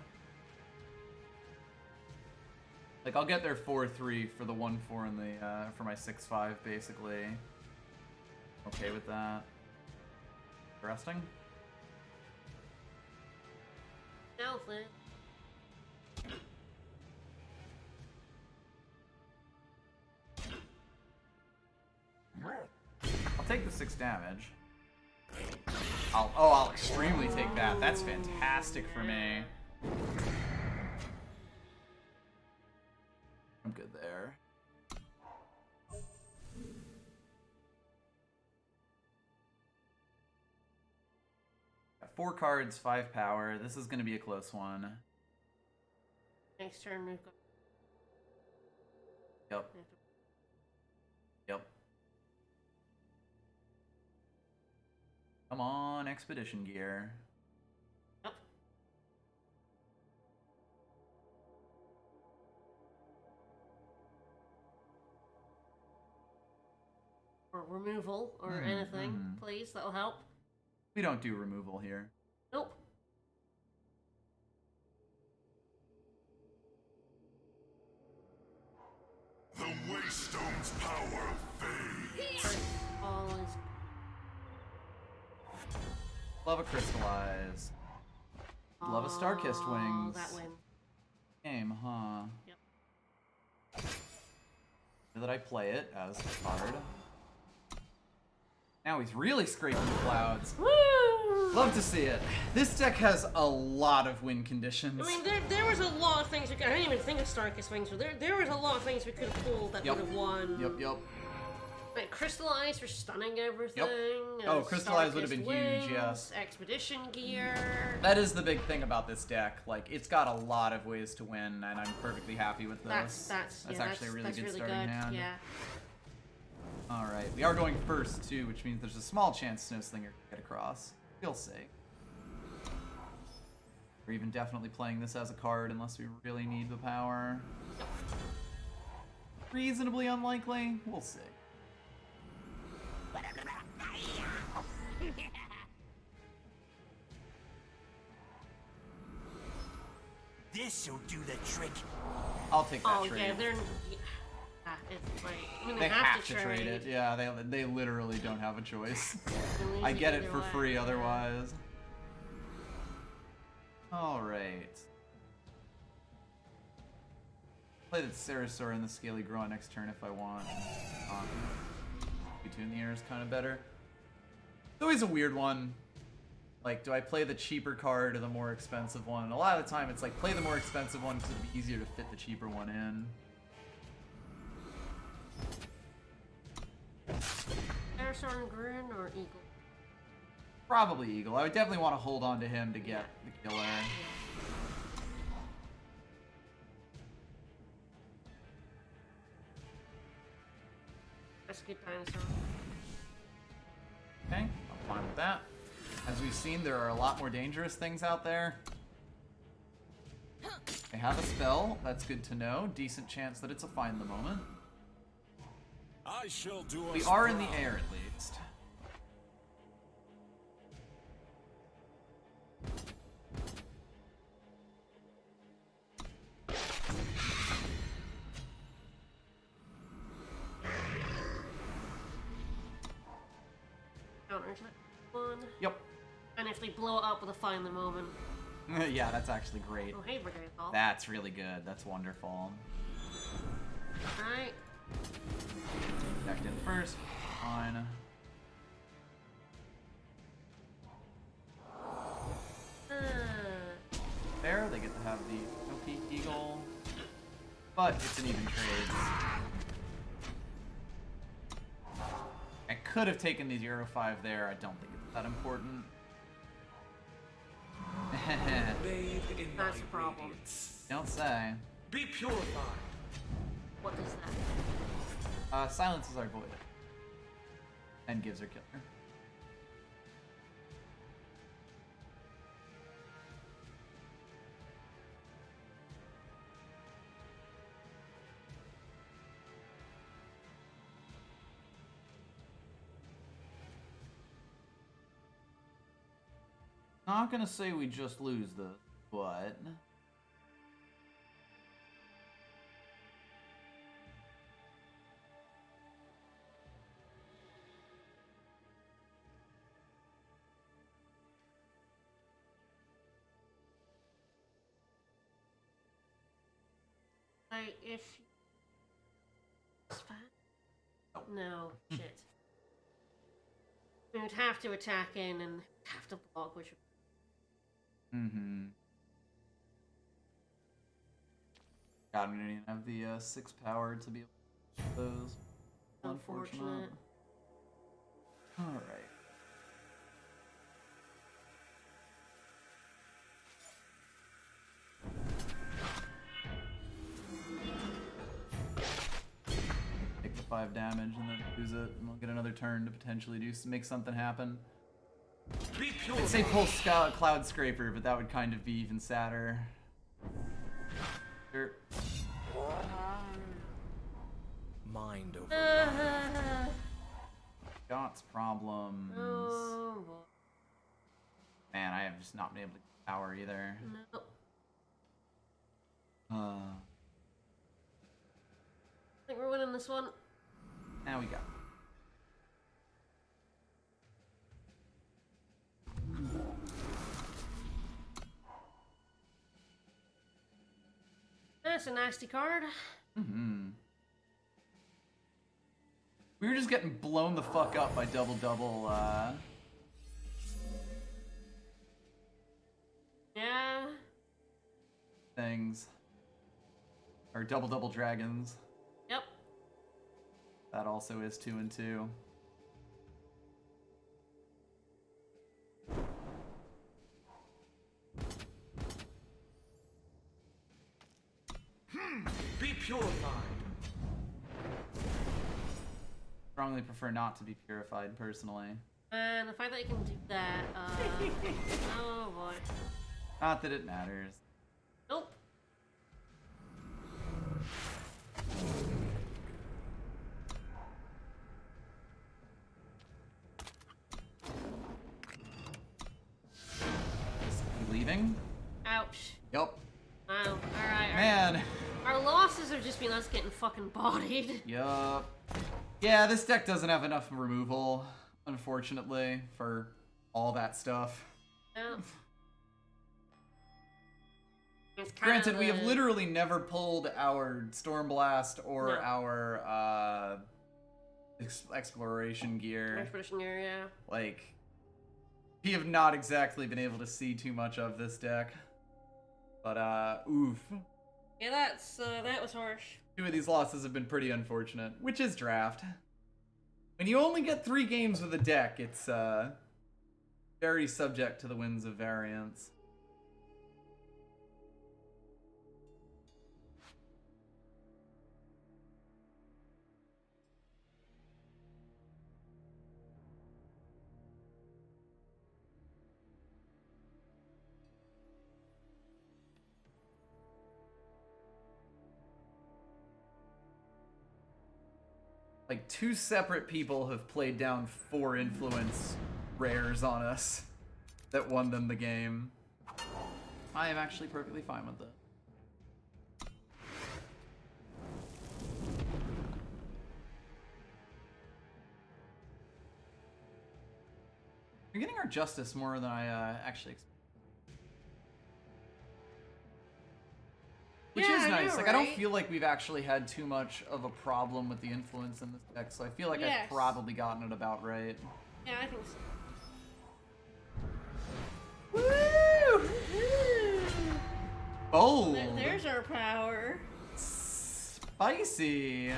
Like, I'll get their 4-3 for the 1-4 and the, for my 6-5, basically. Okay with that. Interesting. Stealthy. I'll take the 6 damage. I'll extremely take that. That's fantastic for me. I'm good there. Got 4 cards, 5 power. This is going to be a close one. Next turn we've got. Yep. Yep. Come on, expedition gear. Yep. Or removal or anything, please. That'll help. We don't do removal here. Nope. The Waystone's power fades. All is. Love a crystallize. Love a star-kissed Oh, wings. that wins. Game, huh? Yep. That I play it as a card. Now he's really scraping the clouds. Woo! Love to see it. This deck has a lot of win conditions. I mean, there was a lot of things we could. I didn't even think of Starkist Wings, but there was a lot of things we could have pulled that Yep. would have won. Yep. Like Crystallize for stunning everything. Oh, Crystallize would have been Starkist huge, yes. Expedition Gear. That is the big thing about this deck. Like, it's got a lot of ways to win, and I'm perfectly happy with this. That's actually a really good starting hand. Yeah. Alright, we are going first, too, which means there's a small chance Snowslinger can get across. We'll see. We're even definitely playing this as a card unless we really need the power. Reasonably unlikely. We'll see. This'll do the trick. I'll take that Oh trade. yeah, they're. Yeah, it's like I mean, They have to trade it. Yeah, they literally don't have a choice. I get it for free otherwise. Alright. Play the Cerasor and the Scaly Groin next turn if I want. Two in the air is kind of better. It's always a weird one. Like, do I play the cheaper card or the more expensive one? And a lot of the time it's like, play the more expensive one because it'd be easier to fit the cheaper one in. Cerasor Grin or Eagle? Probably Eagle. I would definitely want to hold on to him to get the killer. That's a good dinosaur. Okay, I'm fine with that. As we've seen, there are a lot more dangerous things out there. They have a spell. That's good to know. Decent chance that it's a find the moment. I shall do We us are in the proud. air at least. Counterattack one. Yep. And if they blow it up with a find the moment. Yeah, that's actually great. Oh hey, Brigade Ball. That's really good. That's wonderful. Alright. Decked in first. Fine. There, they get to have the OP Eagle. But it's an even trade. I could have taken the 0-5 there. I don't think it's that important. Bathe in That's my a problem. radiance. Don't say. Be purified. What is that? Silences our void. And gives her killer. Not gonna say we just lose this, but if no shit. We would have to attack in and have to block, which Mm-hmm. God, I'm gonna need to have the 6 power to be able to do those. unfortunate. Alright. Take the 5 damage and then use it, and we'll get another turn to potentially make something happen. Be pure. I'd say pull Cloud Scraper, but that would kind of be even sadder. Sure. Mind over. Scott's problems. Oh boy. Man, I have just not been able to get power either. No. Uh, I think we're winning this one. now we go. That's a nasty card. Mm-hmm. We were just getting blown the fuck up by double Yeah. things. Or double dragons. Yep. That also is 2 and 2. Be purified. Strongly prefer not to be purified, personally. And the fact that you can do that, oh boy. Not that it matters. Nope. Leaving? Ouch. Yup. Wow. Alright. Man. Our losses have just been us getting fucking bodied. Yup. Yeah, this deck doesn't have enough removal, unfortunately, for all that stuff. Yeah. It's Granted, we have kinda- literally never pulled our Stormblast or No. our exploration gear. Expedition gear, yeah. Like, we have not exactly been able to see too much of this deck. But, oof. Yeah, that was harsh. 2 of these losses have been pretty unfortunate, which is draft. When you only get 3 games with a deck, it's, very subject to the winds of variance. Like, 2 separate people have played down 4 influence rares on us that won them the game. I am actually perfectly fine with it. We're getting our justice more than I actually expected. Which Yeah, is I nice. know, Like, I don't right? feel like we've actually had too much of a problem with the influence in this deck, so I feel like Yes. I've probably gotten it about right. Yeah, I think so. Woo! Bold! There's our power. Spicy!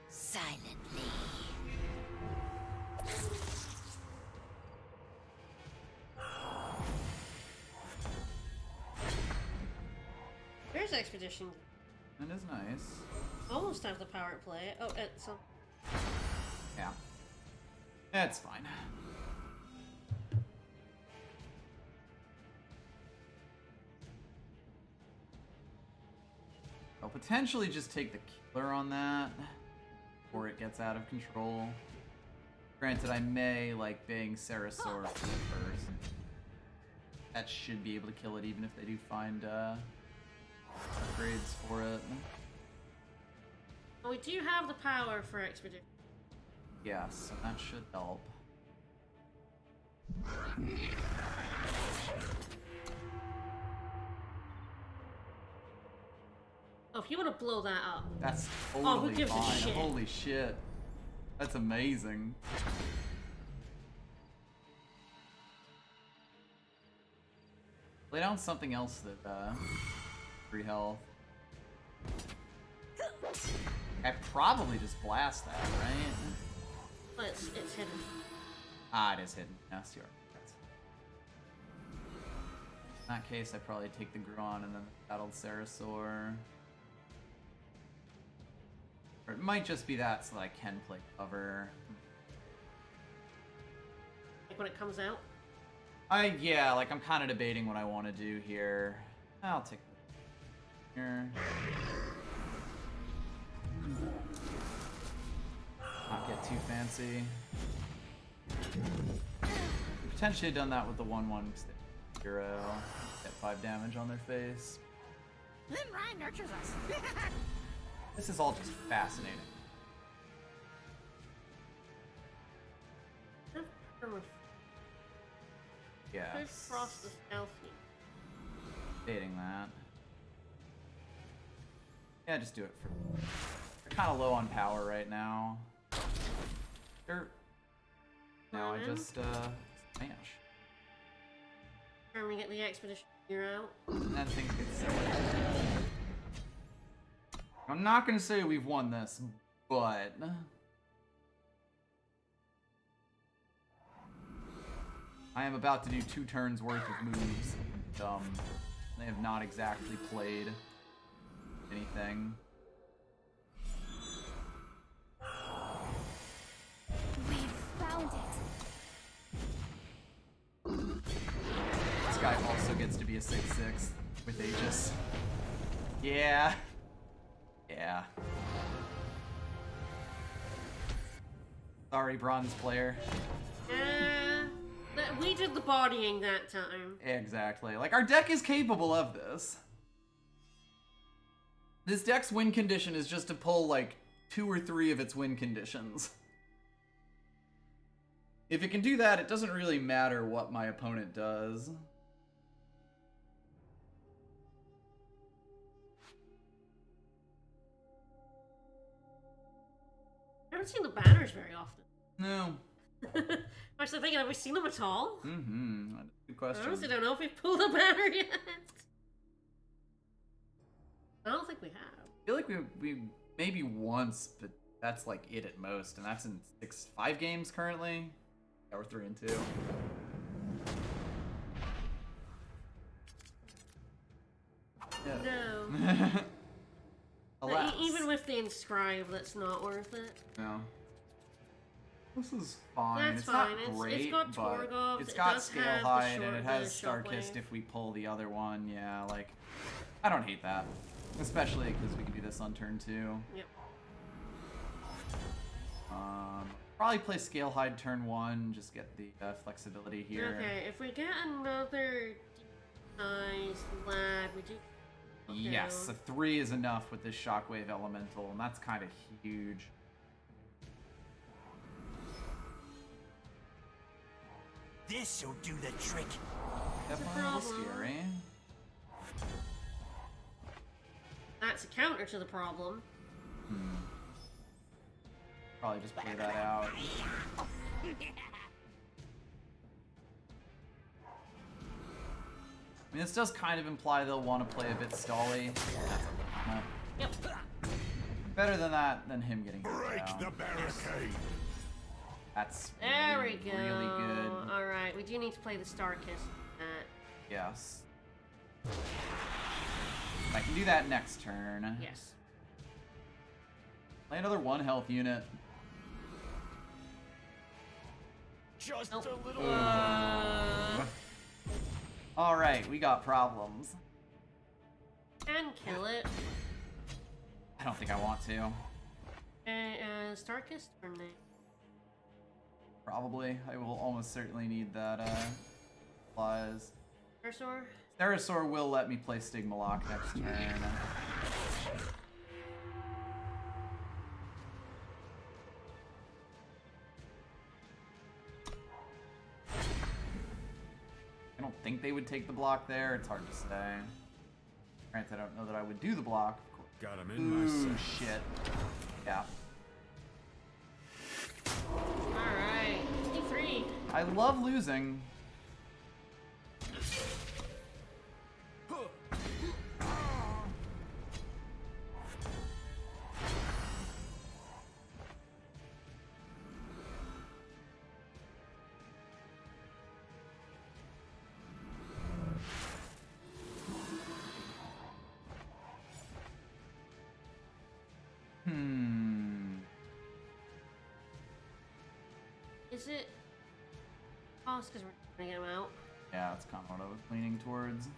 Silently. There's expedition. That is nice. Almost have the power to play it. Oh, it's Yeah. That's fine. I'll potentially just take the killer on that before it gets out of control. Granted, I may like Bang Sarasaur first. That should be able to kill it even if they do find upgrades for it. we do have the power for expedition. Yes, and that should help. Oh, if you want to blow that up. That's who totally gives a fine. shit? Holy shit. That's amazing. Lay down something else that, free health. I probably just blast that, right? But it's hidden. Ah, it is hidden. Yes, you are. In that case, I probably take the Gruon and then the battled Sarasaur. Or it might just be that so that I can play cover. Like when it comes out. Yeah, like I'm kind of debating what I want to do here. I'll take the here. Not get too fancy. Potentially done that with the 1/1 hero. Get 5 damage on their face. Then Ryan nurtures us. This is all just fascinating. Could Yes. Frost the stealthy. Debating that. Yeah, just do it for. They're kind of low on power right now. Sure. Now I just smash. And we get the expedition gear out. And then things get silly. I'm not gonna say we've won this, but I am about to do 2 turns worth of moves. They have not exactly played anything. We've found it. This guy also gets to be a 6/6 with Aegis. Yeah. Yeah. Sorry, bronze player. We did the bodying that time. Exactly. Like, our deck is capable of this. This deck's win condition is just to pull, like, 2 or 3 of its win conditions. If it can do that, it doesn't really matter what my opponent does. I haven't seen the banners very often. No. I'm actually thinking, have we seen them at all? Mm-hmm. Good I question. honestly don't know if we've pulled a banner yet. I don't think we have. I feel like we maybe once, but that's like it at most, and that's in 5 games currently. Yeah, we're 3 and 2. Yeah. No. Alas. Even with the inscribe, that's not worth it. No. This is fine. That's it's fine. not It's great, got but Torgoth, it's it got does Scale have the Hide, and short- it has the Starkist shockwave. if we pull the other one. Yeah, like, I don't hate that. Especially because we can do this on turn 2. Yep. Probably play Scale Hide turn 1, just get the flexibility here. Okay, if we get another size lag, we do. Okay. Yes, a 3 is enough with this Shockwave Elemental, and that's kind of huge. This'll do the trick. Definitely a little problem. scary. That's a counter to the problem. Probably just play that out. I mean, this does kind of imply they'll want to play a bit stally. Yep. Better than that, than him getting hit Break down. the barricade. That's There really, we go. really good. Alright, we do need to play the Starkist. Yes. I can do that next turn. Yes. Play another 1 health unit. Just Nope. a little. Alright, we got problems. And kill it. I don't think I want to. Starkist or no? Probably. I will almost certainly need that, supplies. Ursaur? Sarasaur will let me play Stigma Lock next turn. I don't think they would take the block there. It's hard to say. Granted, I don't know that I would do the block. Of course, Got him in my Ooh, sight. shit. Yeah. Alright, 53. I love losing. Is it cost because we're trying to get him out? Yeah, that's kind of what I was leaning towards.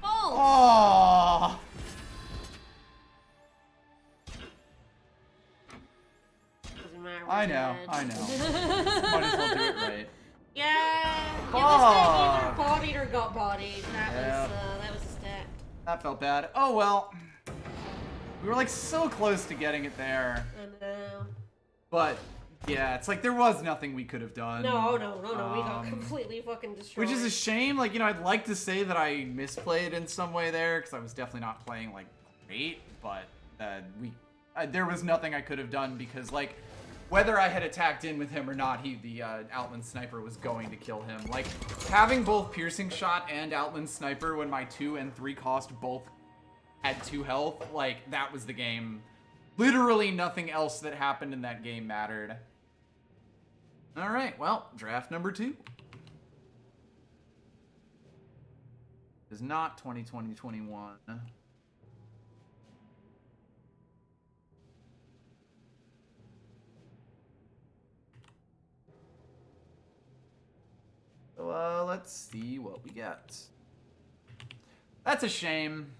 Oh! Oh! Doesn't matter. I we're know, dead. I know. Might as well do it right. Yeah. Fuck. Yeah, this guy either bodied or got bodied. Yeah. That was a stat. That felt bad. Oh well. We were like so close to getting it there. I know. But yeah, it's like there was nothing we could have done. No. We got Um, completely fucking destroyed. Which is a shame. Like, you know, I'd like to say that I misplayed in some way there, because I was definitely not playing, like, great, but there was nothing I could have done, because, like, whether I had attacked in with him or not, the Outland Sniper was going to kill him. Like, having both Piercing Shot and Outland Sniper when my 2 and 3 cost both had 2 health, like, that was the game. Literally nothing else that happened in that game mattered. Alright, well, draft number 2. Is not 2020-21. So, let's see what we get. That's a shame.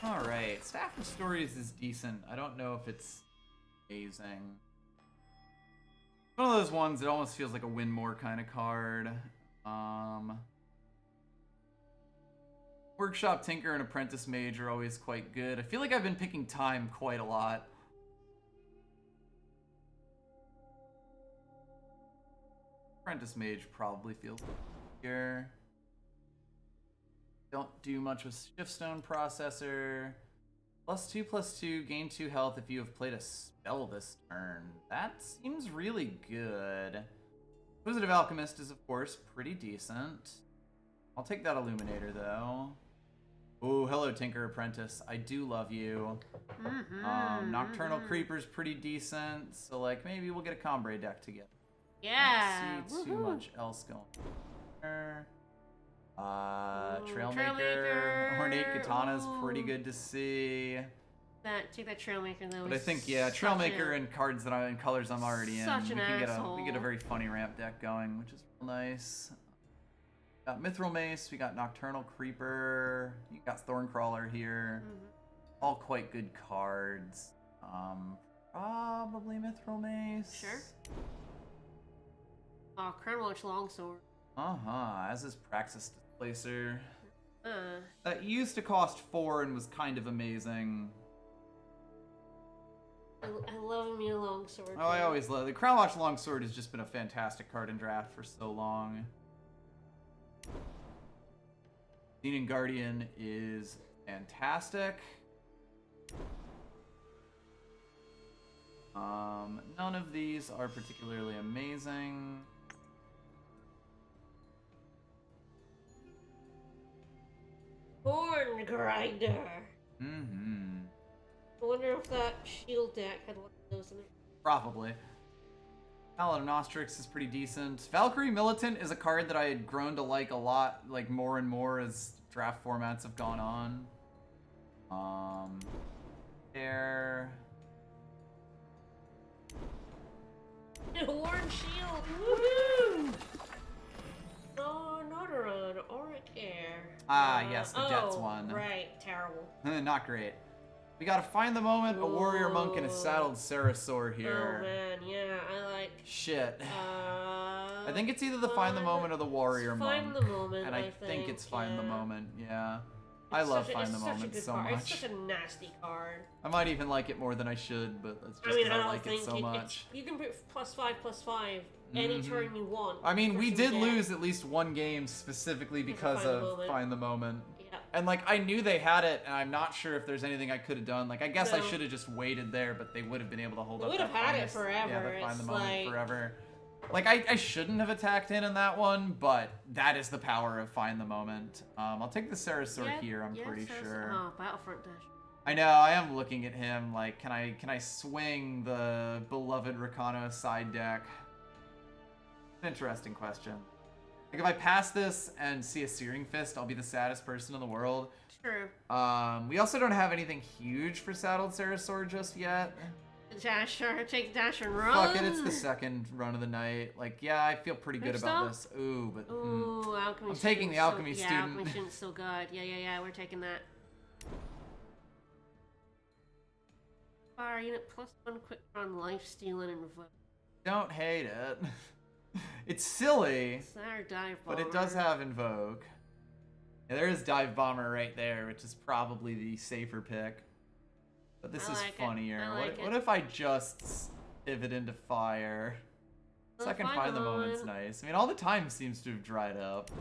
Alright, Staff of Stories is decent. I don't know if it's amazing. One of those ones that almost feels like a win more kind of card. Workshop Tinker and Apprentice Mage are always quite good. I feel like I've been picking Time quite a lot. Apprentice Mage probably feels here. Don't do much with Shiftstone Processor. +2/+2, gain 2 health if you have played a spell this turn. That seems really good. Inquisitive Alchemist is, of course, pretty decent. I'll take that Illuminator, though. Oh, hello, Tinker Apprentice. I do love you. Nocturnal Creeper's pretty decent, so, like, maybe we'll get a Combrei deck together. Yeah. Don't see too woohoo. much else going on. Ooh, Trailmaker. Ornate Katana's pretty Ooh. good to see. Take that Trailmaker though. But I think, yeah, Trailmaker and cards that and colors I'm already in, such we an can get asshole. a very funny ramp deck going, which is real nice. Got Mithril Mace, we got Nocturnal Creeper, you got Thorncrawler here. All quite good cards. Probably Mithril Mace. Sure. Oh, Crownwatch Longsword. As is Praxis Displacer. Uh, That used to cost 4 and was kind of amazing. I love me a longsword. Oh, I always love the Crownwatch Longsword has just been a fantastic card in draft for so long. Xenon Guardian is fantastic. None of these are particularly amazing. Horn Grinder. Mm-hmm. I wonder if that shield deck had one of those in it. Probably. Paladin Ostrix is pretty decent. Valkyrie Militant is a card that I had grown to like a lot, like more and more as draft formats have gone on. There. Horn Shield. Woohoo! Oh, Nodoron, Auric Air. Yes, the Jets one. Right, terrible. Not great. We gotta find the moment, a warrior monk and a saddled Sarasaur here. Oh man, yeah, I like Shit. I I think it's either the Find the Moment or the Warrior Find Monk. the Moment, And I think it's Find the yeah. Moment, yeah. I love Find the It's such a Moment good so card. much. It's such a nasty card. I might even like it more than I should, but that's just I mean, because I I don't like think it so much. you can put +5/+5 any turn you want. I mean, we did Yeah. lose at least one game specifically because Find the of Moment. Find the Moment. Yeah. And like, I knew they had it, and I'm not sure if there's anything I could have done. Like, I guess I No. should have just waited there, but they would have been able to hold They up. would have that had it Find the- Yeah, forever. the Find the It's Moment like- forever. Like, I shouldn't have attacked in that one, but that is the power of Find the Moment. I'll take the Sarasaur here, I'm pretty sure. Oh, Battlefront Dash. I know, I am looking at him, like, can I swing the beloved Rakano side deck? Interesting question. Like, if I pass this and see a Searing Fist, I'll be the saddest person in the world. True. We also don't have anything huge for Saddled Sarasaur just yet. Dasher, take the Dasher and run. Fuck it, it's the second run of the night. Like, yeah, I feel pretty good Next about up? this. Ooh, but... Ooh, Alchemy I'm taking the Student's Alchemy Yeah, Student. Alchemy Student's so good. Yeah, we're taking that. Fire unit +1 quick run, life stealing, and revoke. Don't hate it. It's silly, It's our dive bomber. but it does have Invoke. Yeah, there is Dive Bomber right there, which is probably the safer pick. But this I is like it. funnier. I like What it. if I just pivot into fire? Well, Second Find Find the the Moment's Moment. nice. I mean, all the time seems to have dried up.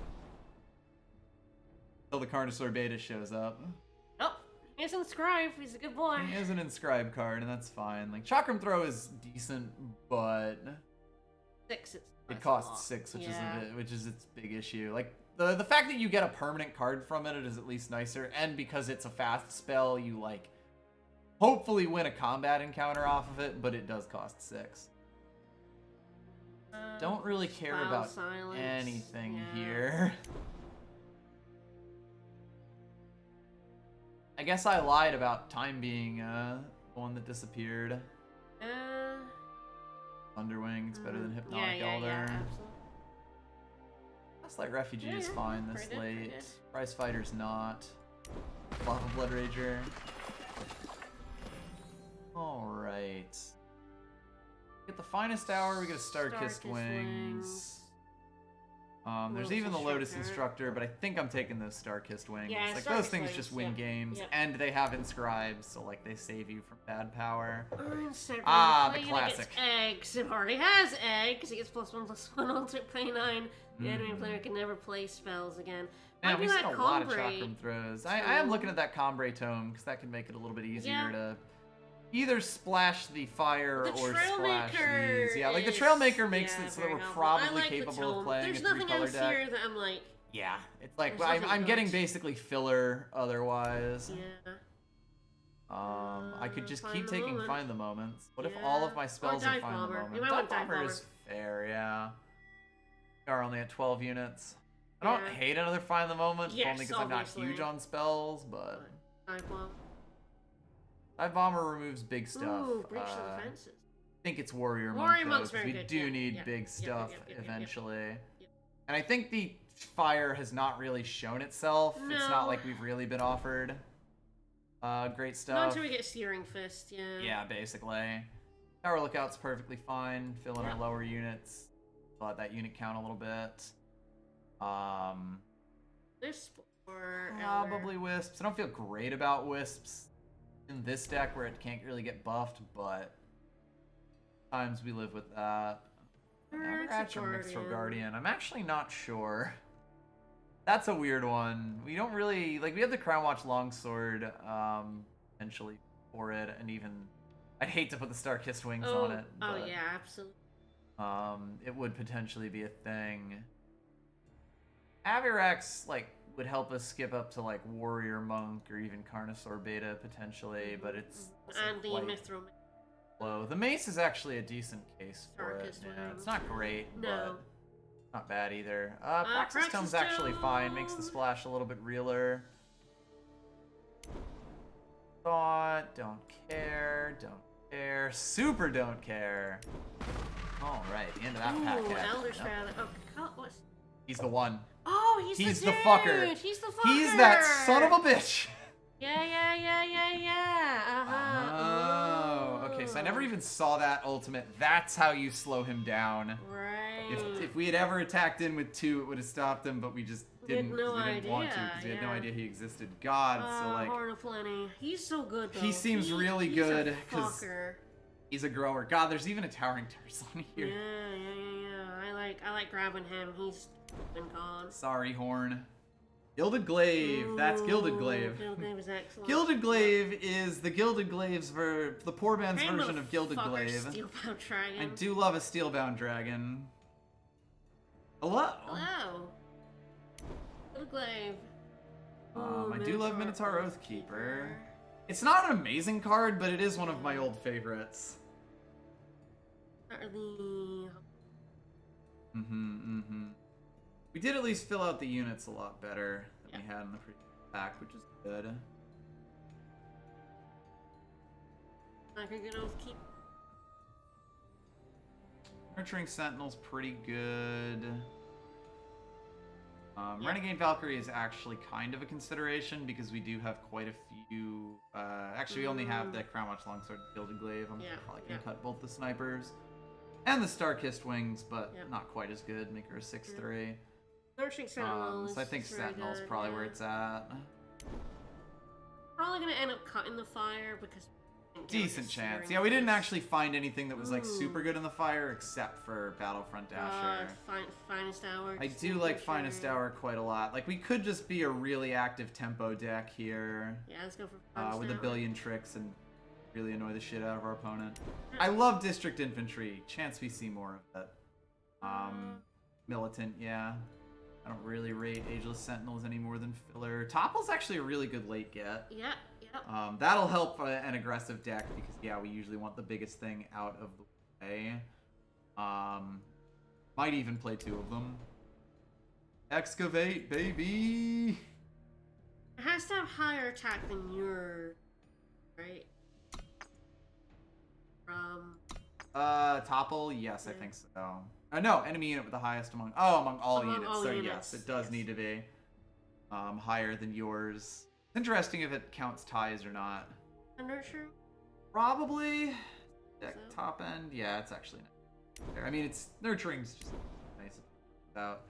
Until the Carnosaur Beta shows up. Oh, he's inscribed. He's a good boy. He is an inscribed card, and that's fine. Like, Chakram Throw is decent, but 6. it that's a costs lot. 6, Yeah. which is its big issue. Like, the fact that you get a permanent card from it is at least nicer, and because it's a fast spell, you, like, hopefully win a combat encounter off of it, but it does cost 6. Don't really care Wild about Silence. anything Yeah. here. I guess I lied about time being the one that disappeared. Thunderwing, it's better than Hypnotic Elder. Yeah, absolutely. Gaslight Refugee Yeah, is yeah, fine this pretty good, pretty late. good. Prize Fighter's not. Lava Blood Rager. Alright. Get the Finest Hour, we get a Star-Kissed Wings. There's Lotus even the Lotus Instructor. Instructor, but I think I'm taking those Star-Kissed Wings. Yeah, Like, those Star-Kissed things Wings, just win yep, games, yep. and they have Inscribes, so, like, they save you from bad power. Ah, the classic. Gets eggs. It already has eggs. It gets +1/+1 alternate play 9. The enemy player can never play spells again. Man, Might we be see that a lot of Combray. Chakram Throws. I am Tome. looking at that Combray Tome, because that can make it a little bit easier Yeah. to either splash the fire The or splash Trailmaker these. Yeah, like the is- Trailmaker makes yeah, it so that very we're helpful. I probably like the capable of Tome. playing There's a nothing 3-color else deck. here that I'm like, Yeah, it's like There's nothing I'm getting good. basically filler otherwise. yeah. I could just Find keep the taking Moment. Find the Moments. What if all of Yeah. my Or spells are Dive Find the Bomber. Moment? You might want Dive Bomber Bomber. is fair, yeah. We are only at 12 units. I don't Yeah. hate another Find the Moment, Yes, only because I'm not obviously. huge on spells, but Dive Bomb. Dive Bomber removes big stuff. Ooh, breach the I defenses. think it's Warrior Monk, Warrior though, Monk's 'cause very we good, do yeah, need yeah, big yep, stuff yep, eventually. Yep. And I think the fire has not really shown itself. It's No. not like we've really been offered great Not stuff. until we get Searing Fist, yeah. Yeah, basically. Tower Lookout's perfectly fine. Fill in our Yeah. lower units. Fill out that unit count a little bit. This or Probably Wisps. I don't feel great about Wisps in this deck where it can't really get buffed, but times we live with that. Average or Mixed Guardian. I'm actually not sure. That's a weird one. We don't really like. We have the Crown Watch Longsword potentially for it, and even I'd hate to put the Star-Kissed Wings Oh, on it. oh But, yeah, absolutely. it would potentially be a thing. Avirex like would help us skip up to like Warrior Monk or even Carnosaur Beta potentially, but it's also And the quite Mithril. low. The Mace is actually a decent case for it. Darkest Yeah, Wings. it's not great, No. but not bad either. Praxis Praxis Tome's actually fine. Makes the Tome. splash a little bit realer. Thought, don't care, super don't care. All right, the end of that pack. Ooh, cat. Elder Yep. Straddler. Oh, what's... He's the one. Oh, he's He's the the dude. fucker. He's the fucker. He's that son of a bitch. Yeah. Uh-huh. Oh, okay. nice. I never even saw that ultimate. That's how you slow him down. Right. If we had ever attacked in with 2, it would have stopped him, but we just didn't, We had no we didn't want to idea, because we had no yeah. idea he existed. God, so like Horn of Plenty. He's so good though. he seems really he's good a 'cause fucker. he's a grower. God, there's even a Towering Tarzan Yeah, here. I like grabbing him. He's been gone. Sorry, Horn. Gilded Glaive. That's Gilded Glaive. Gilded Glaive is excellent. Gilded Glaive is the Gilded Glaive's the poor man's Hey, version of Gilded motherfucker, Glaive. Steelbound Dragon. I do love a Steelbound Dragon. Hello. Hello. Gilded Glaive. I do love Minotaur Oathkeeper. It's not an amazing card, but it is one of my old favorites. Not really. We did at least fill out the units a lot better than we had in the previous pack, which is good. Like a good Oathkeeper. Nurturing Sentinel's pretty good. Renegade Valkyrie is actually kind of a consideration because we do have quite a few. Actually, we only have the Crown Watch Longsword Gilded Glaive. I'm probably gonna cut both the snipers and the Star-Kissed Wings, but not quite as good. Make her a 6/3. Nurturing Sentinel So I think is very Sentinel's good, probably where it's at. Probably gonna end up cutting the fire because Decent chance. Yeah, we didn't actually find anything that was like super good in the fire except for Battlefront Dasher. Finest Hour. I do like Finest Hour quite a lot. Like we could just be a really active tempo deck here. Yeah, let's go for Finest with a Hour. billion tricks and really annoy the shit out of our opponent. I love District Infantry. Chance we see more of it. Militant, yeah. I don't really rate Ageless Sentinels any more than filler. Topple's actually a really good late get. Yeah. That'll help an aggressive deck because, yeah, we usually want the biggest thing out of the way. Might even play 2 of them. Excavate, baby! It has to have higher attack than your, right? Topple? Yes, I think so. No, enemy unit with the highest among all units. All So units, yes, it does need to be higher than yours. It's interesting if it counts ties or not. A nurturing? Probably. Deck top end. Yeah, it's actually not there. I mean, it's nurturing's just nice about.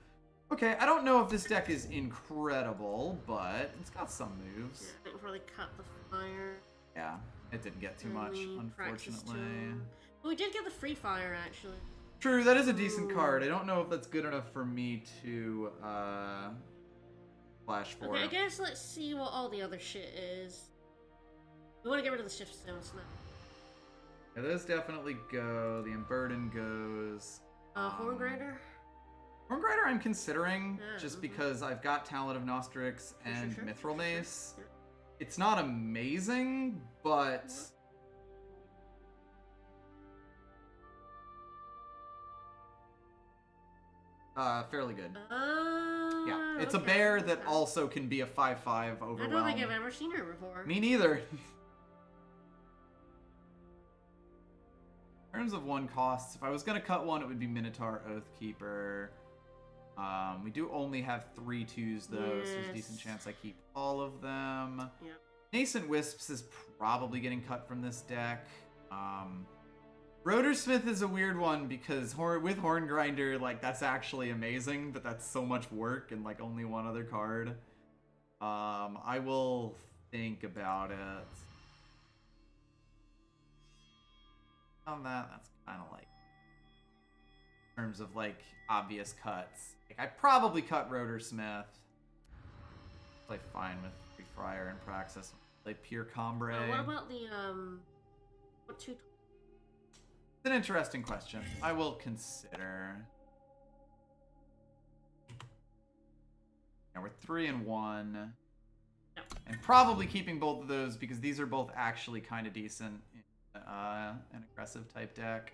Okay, I don't know if this deck is incredible, but it's got some moves. Yeah, I didn't really cut the fire. Yeah, it didn't get too much, unfortunately. Well, we did get the free fire actually. True, that is a decent card. I don't know if that's good enough for me to flash for. Okay, I guess let's see what all the other shit is. We want to get rid of the shift stones now. Yeah, those definitely go. The Unburden goes. Horngrinder? Horngrinder I'm considering, just because I've got Talent of Nostrix and Mithril Mace. It's not amazing, but... fairly good. Yeah, it's a bear that also can be a 5/5 overwhelm. I don't think I've ever seen her before. Me neither. In terms of one costs, if I was going to cut one, it would be Minotaur Oathkeeper. We do only have 3 2s though, so there's a decent chance I keep all of them. Yep. Nascent Wisps is probably getting cut from this deck. Rotorsmith is a weird one because with Horngrinder, like, that's actually amazing, but that's so much work and, like, only one other card. I will think about it. On that's kind of like, in terms of, like, obvious cuts. Like, I probably cut Rotorsmith. Play fine with Free Friar and Praxis. Play Pure Combre. What about the, what 2... It's an interesting question. I will consider. Yeah, we're 3 and 1. Yep. And probably keeping both of those because these are both actually kind of decent in an aggressive type deck.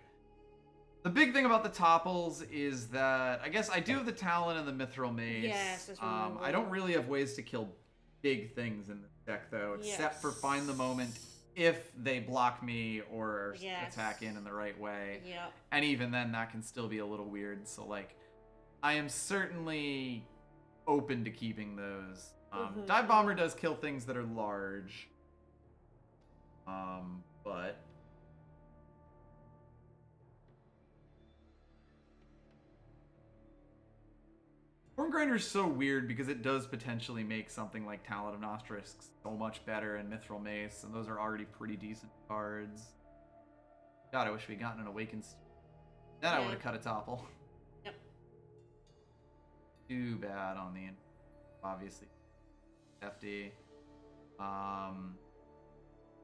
The big thing about the topples is that I guess I do have the Talon and the Mithril Mace. Yes, that's I don't really have ways to kill big things in this deck though, except for Find the Moment if they block me or attack in the right way. Yep. And even then, that can still be a little weird. So, like, I am certainly open to keeping those. Dive Bomber does kill things that are large. But Horn Grinder's so weird because it does potentially make something like Talon of Nostrisk so much better and Mithril Mace, and those are already pretty decent cards. God, I wish we'd gotten an Awakened. Then I would have cut a Topple. Yep. Too bad on the, obviously, FD.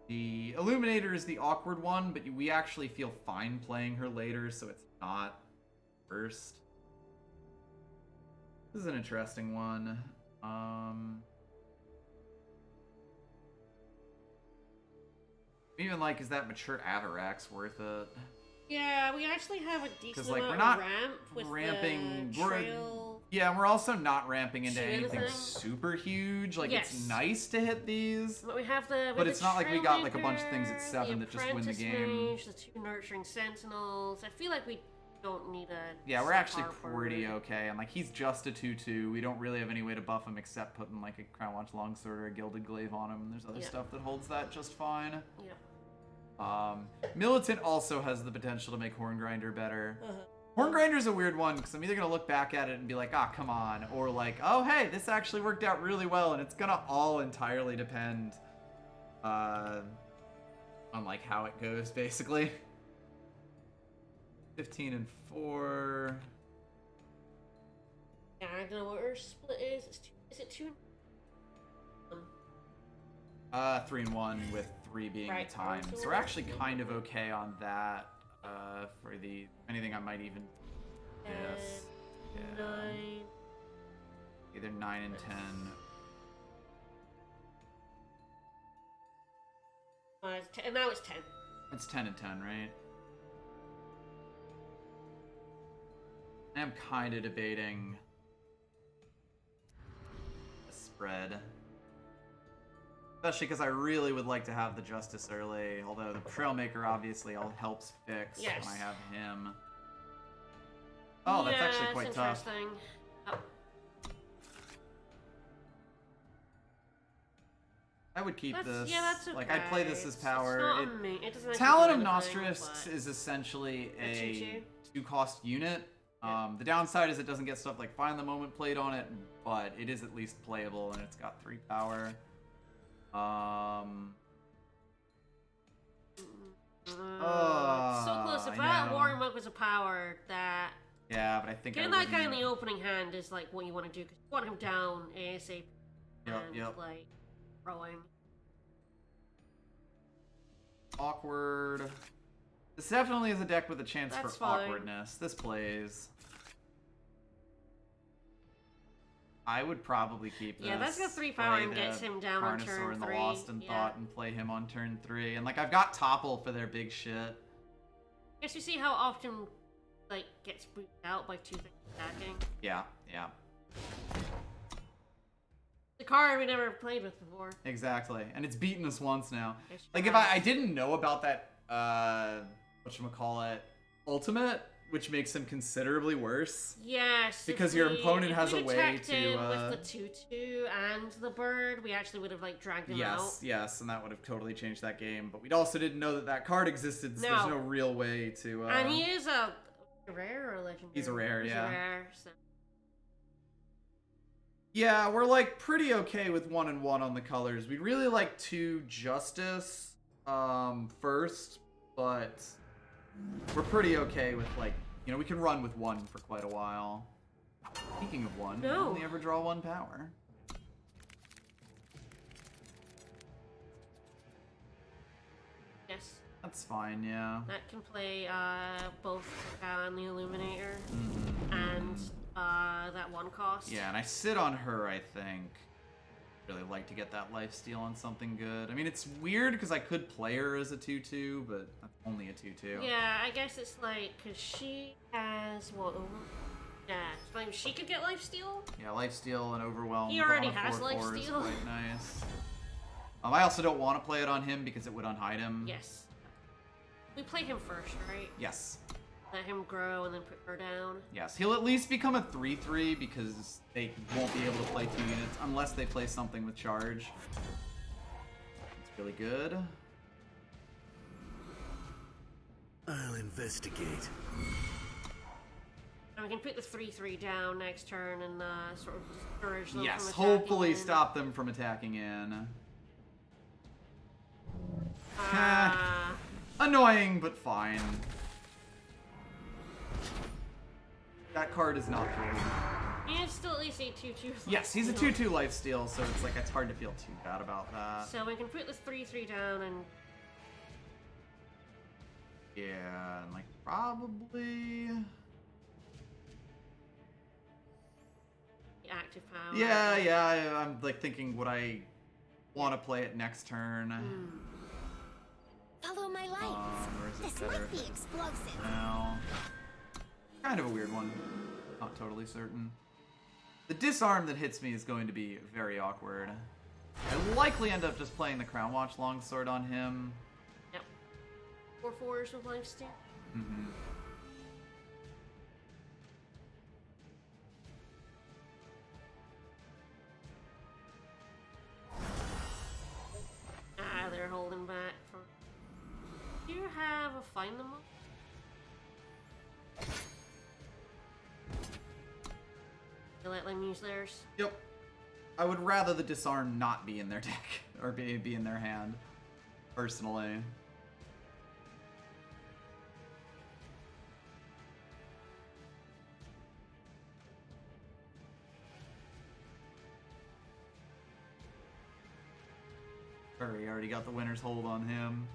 The Illuminator is the awkward one, but we actually feel fine playing her later, so it's not first. This is an interesting one. Even like, is that Mature Avarax worth it? Yeah, we actually have a decent like, amount we're not of ramp with ramping. the trail. Yeah, we're also not ramping into Shoot anything anything? super huge. Like, Yes. it's nice to hit these. But we have the. But it's not like we got, like, a bunch of things at 7 that just win the Apprentice game. Mage, the 2 Nurturing Sentinels. I feel like we don't need a. Yeah, we're actually subpar pretty bird. okay. And, like, he's just a 2/2. We don't really have any way to buff him except putting, like, a Crown Watch Longsword or a Gilded Glaive on him. There's other Yeah. stuff that holds that just fine. Yeah. Militant also has the potential to make Horn Grinder better. Uh-huh. Horn Grinder's a weird one because I'm either going to look back at it and be like, ah, come on, or like, oh, hey, this actually worked out really well, and it's going to all entirely depend on like how it goes, basically. 15 and 4. Yeah, I don't know what our split is. Is it 2? 3 and 1 with 3 being Right, the time. So we're actually kind of okay on that. For the anything I might even yes. Yeah. 9. Either 9 and 10. And now it's 10. It's 10 and 10, right? I am kind of debating a spread. Especially because I really would like to have the Justice early, although the Trailmaker obviously helps fix Yes. when I have him. Oh, that's Yeah, actually it's quite tough. interesting. Oh, I would keep this. Yeah, that's okay. Like, I'd play this as power. It's not it doesn't actually Talon do of anything, Nostrisks but- is essentially A a 2/2? 2-cost unit. Yeah. The downside is it doesn't get stuff like Find the Moment played on it, but it is at least playable and it's got 3 power. So close. If I that know. Warring Monk was a power, that Yeah, but I think getting I that guy in wouldn't- the opening hand is like what you want to do because you want him down ASAP and Yep. like throwing. Awkward. This definitely is a deck with a chance That's for fine. awkwardness. This plays. I would probably keep this. Yeah, that's got 3 power play and gets the him down on Carnosaur turn and the 3. Lost in Yeah. Thought and play him on turn 3. And like I've got Topple for their big shit. Guess you see how often like gets booted out by 2 things attacking. Yeah. The card we never played with before. Exactly. And it's beaten us once now. Yes, Like you if have. I didn't know about that whatchamacallit ultimate, which makes him considerably worse. Yes, if Because your opponent if has we'd a way attacked to, him with the 2/2 and the bird, we actually would have like dragged him out. Yes, and that would have totally changed that game. But we also didn't know that that card existed, so there's No. no real way to. And he is a rare or a legendary? He's a rare, He's yeah. a rare, so. Yeah, we're like pretty okay with 1 and 1 on the colors. We'd really like 2 Justice first, but we're pretty okay with like, we can run with 1 for quite a while. Speaking of 1, we No. only ever draw 1 power. Yes. That's fine, yeah. That can play both Gal and the Illuminator Mhm. and that 1 cost. Yeah, and I sit on her, I think. Really like to get that lifesteal on something good. I mean, it's weird because I could play her as a 2/2, but that's only a 2/2. Yeah, I guess it's like, because she has what? Yeah, like she could get lifesteal. Yeah, lifesteal and overwhelm. He with already on a has 4/4 is lifesteal. quite nice. I also don't want to play it on him because it would unhide him. Yes. We play him first, right? Yes. Let him grow and then put her down. Yes. He'll at least become a 3/3 because they won't be able to play 2 units unless they play something with charge. It's really good. I'll investigate. And we can put the 3/3 down next turn and sort of discourage them Yes, from attacking hopefully in. stop them from attacking in. Ah. Annoying, but fine. That card is not good. He is still at least a 2/2. Yes, he's a 2/2 lifesteal, so it's like it's hard to feel too bad about that. So we can put the 3/3 down and Yeah, and like probably. the active power. Yeah. I'm like thinking, would I want to play it next turn? Follow my lights. Or is it This better might be if it's explosive. now? Kind of a weird one. Not totally certain. The disarm that hits me is going to be very awkward. I likely end up just playing the Crown Watch Longsword on him. Yep. 4/4s with lifesteal. Mm-hmm. Ah, they're holding back from. Do you have a find them all? You let them use theirs. Yep. I would rather the disarm not be in their deck or be in their hand, personally. Hurry, already got the winner's hold on him.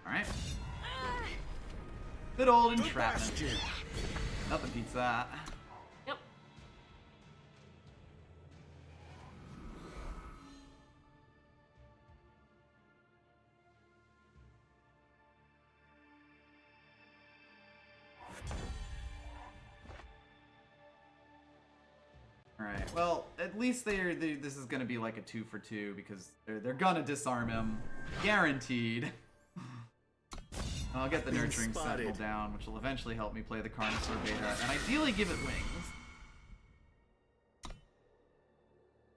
Alright. Good old entrapment. Nothing beats that. Yep. Alright, well, at least this is gonna be like a 2 for 2 because they're gonna disarm him. Guaranteed. I'll get the Nurturing Sentinel down, which will eventually help me play the Carnosaur Beta, and ideally give it wings.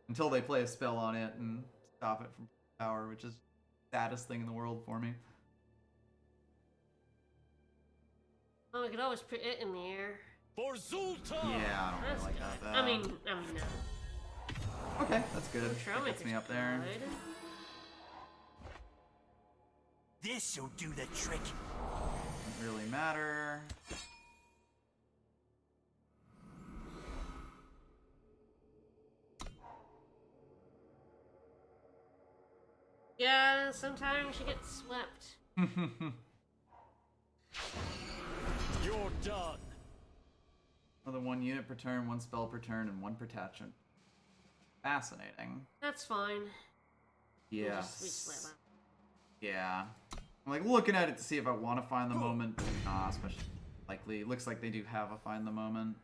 Until they play a spell on it and stop it from power, which is the saddest thing in the world for me. Well, we could always put it in the air. For Zulta! Yeah, I don't That's really like good. that. I mean, no. Okay, that's good. That Trailmaker's gets me up there. good. This'll do the trick. Doesn't really matter. Yeah, sometimes she gets swept. You're done. Another 1 unit per turn, 1 spell per turn, and 1 protection. Fascinating. That's fine. We Yes. just let that. Yeah. I'm like looking at it to see if I want to find the moment, but nah, especially likely. It looks like they do have a find the moment.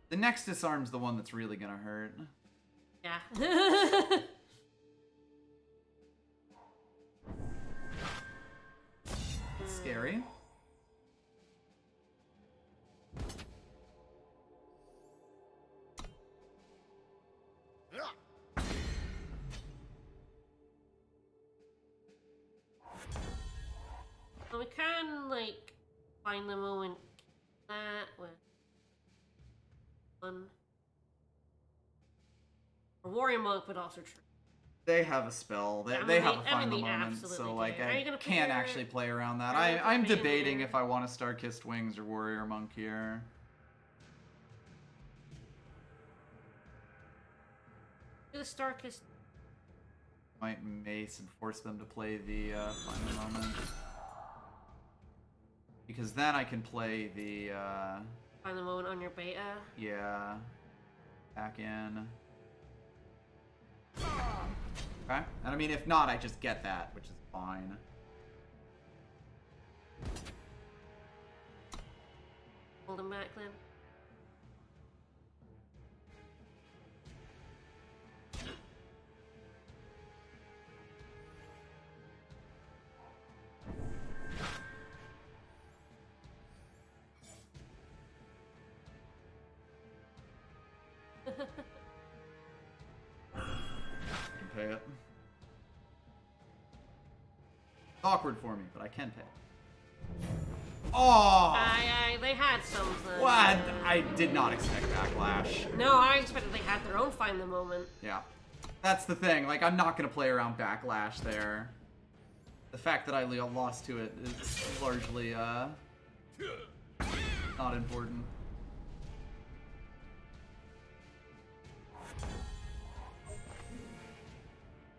The next disarm's the one that's really gonna hurt. Yeah. It's scary. Well, we can, like, find the moment that with one. Or Warrior Monk would also true. They have a spell. They, I mean, they have a I find mean, the they moment, absolutely so like do. Are you I gonna put can't your- actually play around that. are you gonna I'm put it in debating there? if I want to Star-Kissed Wings or Warrior Monk here. Do the Starkist. Might mace and force them to play the find the moment. Because then I can play the Find the moment on your beta. yeah, back in. Okay, and I mean if not, I just get that, which is fine. Hold him back then. I can pay it. It's awkward for me, but I can pay it. Oh! They had something. What? I did not expect Backlash. No, I expected they had their own Find the Moment. Yeah. That's the thing. Like, I'm not going to play around Backlash there. The fact that I lost to it is largely, not important.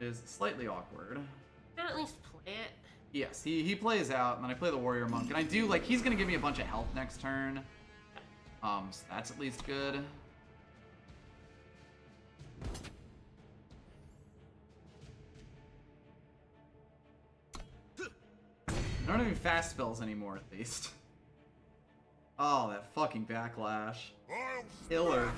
It is slightly awkward. Can at least play it. Yes, he plays out, and then I play the Warrior Monk, and I do, like, he's gonna give me a bunch of health next turn. So that's at least good. I don't have any fast spells anymore, at least. Oh, that fucking Backlash. Killer.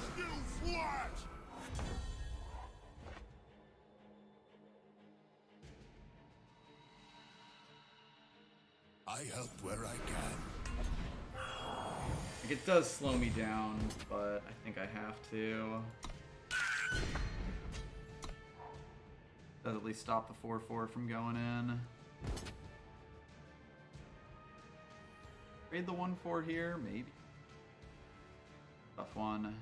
I help where I can. Like, it does slow me down, but I think I have to. Does at least stop the 4/4 from going in. Trade the 1/4 here, maybe. Tough one.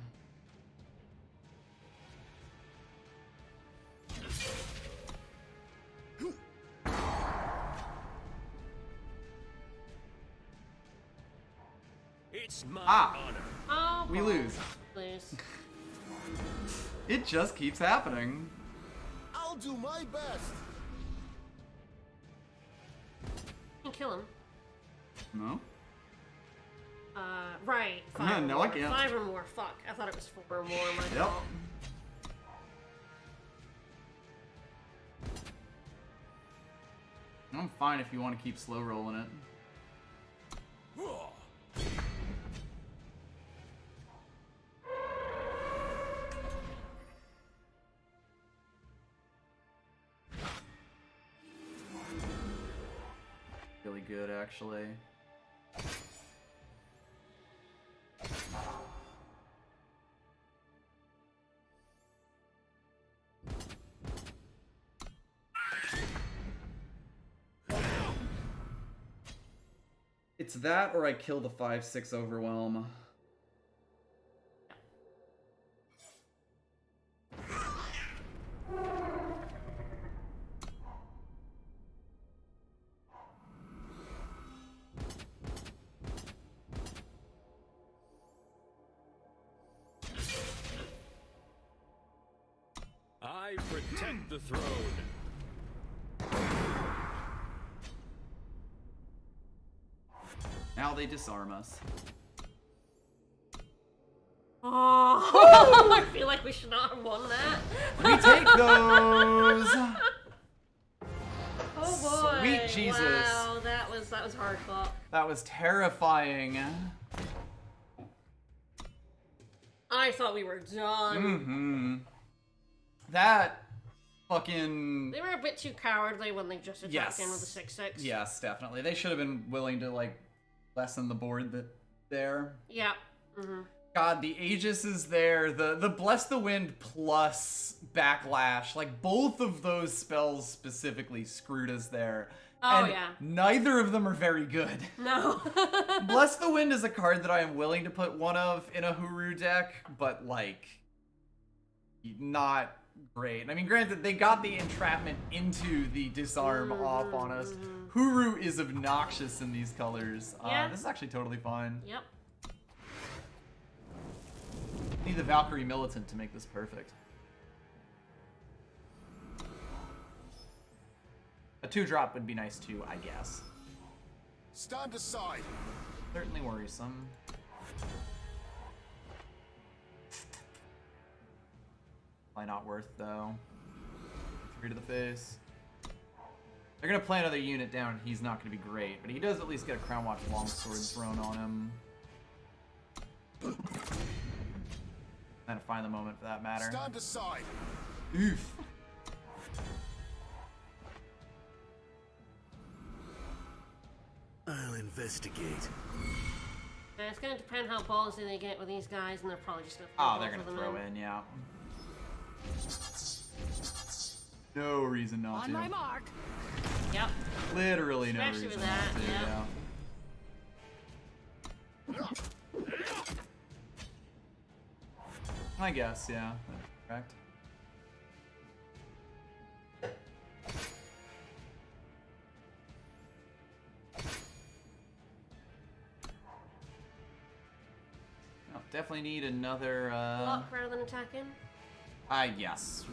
It's my honor. Oh, We lose. Please. It just keeps happening. I'll do my best. You can kill him. No? Right. 5 or No, more. I can't. 5 or more. Fuck. I thought it was 4 or more. My Yep. fault. I'm fine if you want to keep slow rolling it. Really good, actually. It's that or I kill the 5/6 overwhelm. I protect the throne. Now they disarm us. Oh, I feel like we should not have won that. We take those! Oh boy. Sweet Jesus. Wow, that was hard fought. That was terrifying. I thought we were done. Mm-hmm. That fucking... They were a bit too cowardly when they just attacked in with a 6/6. Yes, definitely. They should have been willing to, like, lessen the board there. Yeah. Mm-hmm. God, the Aegis is there. The Bless the Wind plus Backlash. Like, both of those spells specifically screwed us there. Oh, and yeah. neither of them are very good. No. Bless the Wind is a card that I am willing to put one of in a Huru deck, but, like, not great. I mean, granted, they got the entrapment into the disarm off on us. Huru is obnoxious in these colors. Yeah. This is actually totally fine. Yep. Need the Valkyrie Militant to make this perfect. A 2-drop would be nice too, I guess. Stand aside. Certainly worrisome. Probably not worth though. 3 to the face. They're gonna play another unit down. He's not gonna be great, but he does at least get a Crown Watch Longsword thrown on him. And find the moment for that matter. Stand aside. Oof. I'll investigate. It's gonna depend how ballsy they get with these guys, and they're probably just gonna Oh, throw they're both gonna of them throw in, yeah. No reason not On to. my mark. Yep. Literally no Especially reason with that, not to, yeah. I guess, yeah. That's correct. Oh, definitely need another, Block rather than attacking. yes.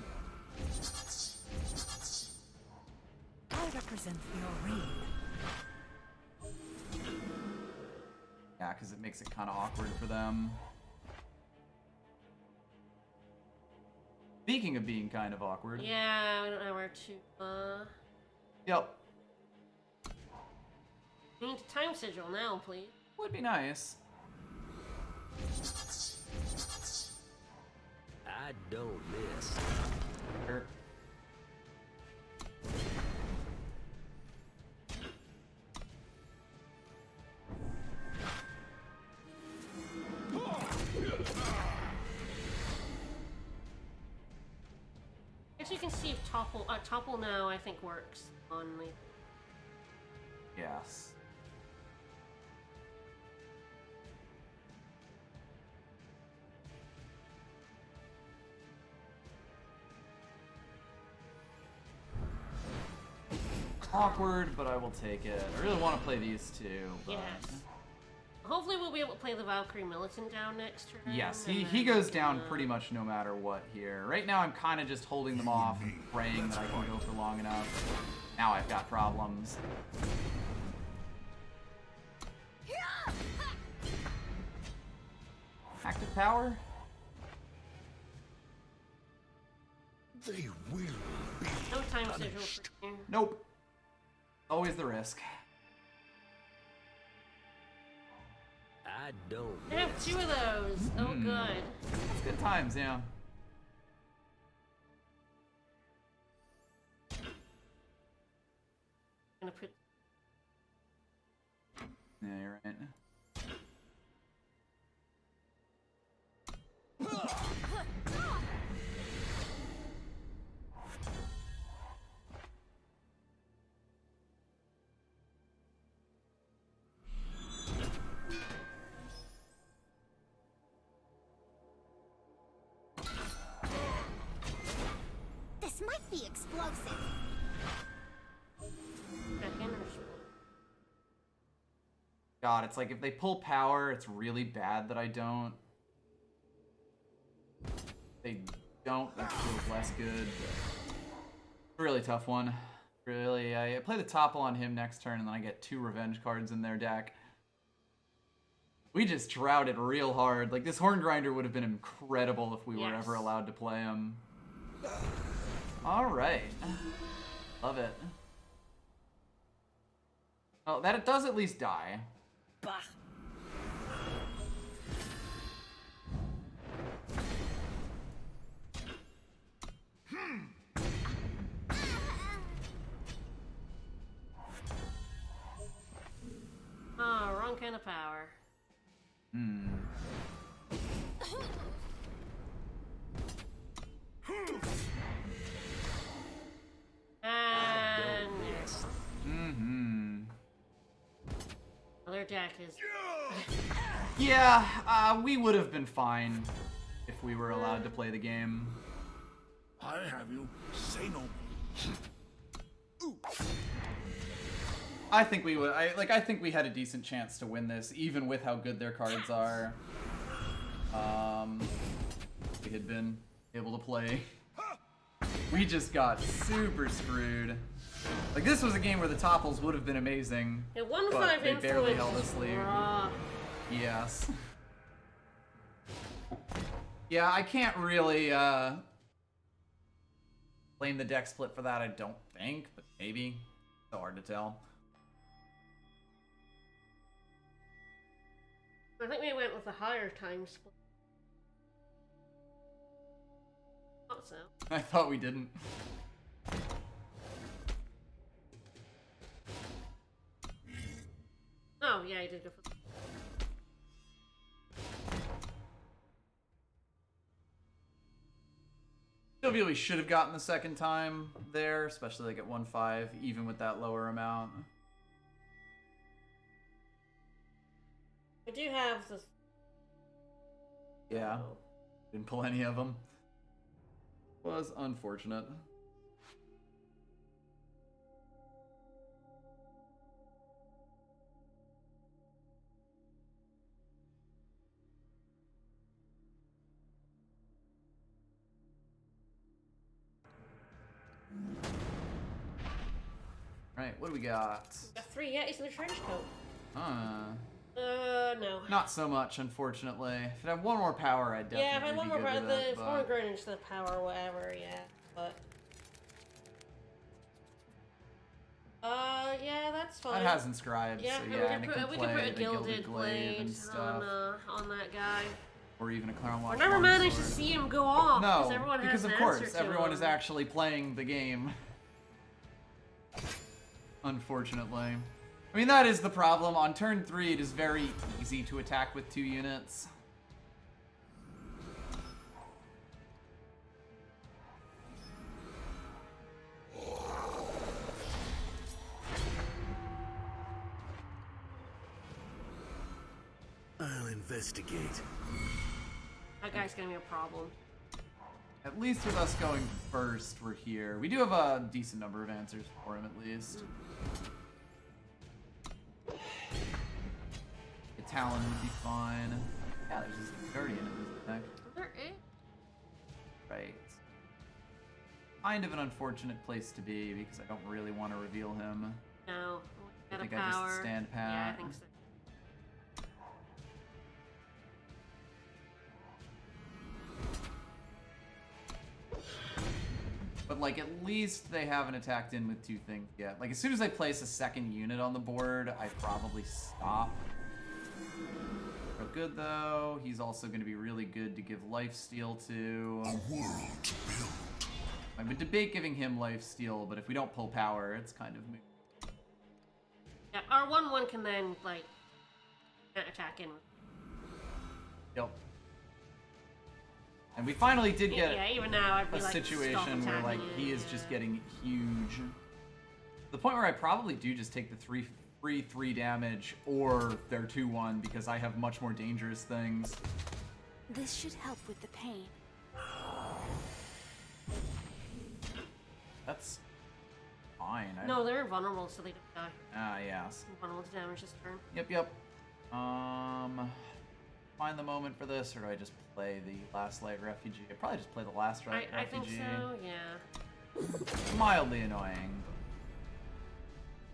I represent the arena. Yeah, because it makes it kind of awkward for them. Speaking of being kind of awkward. Yeah, we don't know where to, Yep. We need to time sigil now, please. Would be nice. I don't miss. Sure. Guess you can see if topple now I think works on the. Yes. Awkward, but I will take it. I really want to play these two. But... Yes. Hopefully we'll be able to play the Valkyrie Militant down next turn. Yes, and he then, goes down pretty much no matter what here. Right now I'm kind of just holding them off and praying that I can go for long enough. Now I've got problems. Active power? They will be No time sigil punished. for here. Nope. Always the risk. I don't I have 2 of those. Oh, good. It's good times, yeah. I'm gonna put. Yeah, you're right. This might be explosive. Back in or split? God, it's like if they pull power, it's really bad that I don't. They don't, that feels less good. But really tough one. Really, I play the topple on him next turn, and then I get 2 revenge cards in their deck. We just droughted real hard. Like, this Horn Grinder would have been incredible if we were Yes. ever allowed to play him. Alright. Love it. Oh, that it does at least die. Bah. Oh, wrong kind of power. And yes. Other deck is. Yeah, we would have been fine if we were allowed to play the game. I have you. Say no more. I think we would. I think we had a decent chance to win this, even with how good their cards are. We had been able to play. We just got super screwed. Like, this was a game where the topples would have been amazing. Yeah, 1-5 but they barely influence held is us lead. raw. Yes. Yeah, I can't really blame the deck split for that, I don't think, but maybe. So hard to tell. I think we went with a higher time split. Thought so. I thought we didn't. Oh, yeah, I did go for. Still feel we should have gotten the second time there, especially like at 1-5, even with that lower amount. We do have the. Yeah. Didn't pull any of them. Was unfortunate. Right, what do we got? Got 3 Yetis in the trench coat. No. Not so much, unfortunately. If I had one more power, I'd definitely Yeah, if I had one be more good power, with the it, foreign but grown into the power, whatever, yeah. But. Yeah, that's fine. that has inscribed, Yeah, so and yeah, and it can we play could put a the gilded blade and stuff, on that guy. or even a Clown Watch I never managed to Longsword. see him go off. No, everyone because has of an course, answer to everyone him. is actually playing the game. Unfortunately. I mean, that is the problem. On turn 3, it is very easy to attack with 2 units. I'll investigate. That guy's gonna be a problem. At least with us going first, we're here. We do have a decent number of answers for him, at least. A Talon would be fine. Yeah, there's this Guardian in this deck. There is. Right. Kind of an unfortunate place to be, because I don't really want to reveal him. No. I Got a think I power. just stand pat. Yeah, I think so. But, like, at least they haven't attacked in with 2 things yet. Like, as soon as I place a second unit on the board, I probably stop. Real good, though. He's also going to be really good to give lifesteal to. A world to build. I would debate giving him lifesteal, but if we don't pull power, it's kind of moot. Yeah, our 1/1 can then, like, attack in. Yep. And we finally did get Yeah, even now I'd be a like, situation stop where, like, attacking he it, is just yeah. getting huge. The point where I probably do just take the free 3 damage or their 2/1 because I have much more dangerous things. This should help with the pain. That's fine. No, they're vulnerable, so they don't die. Ah, yes. Vulnerable to damage this turn. Yep. Find the moment for this, or do I just play the Last Light Refugee? I'd probably just play the Last Light I think Refugee. so, yeah. Mildly annoying,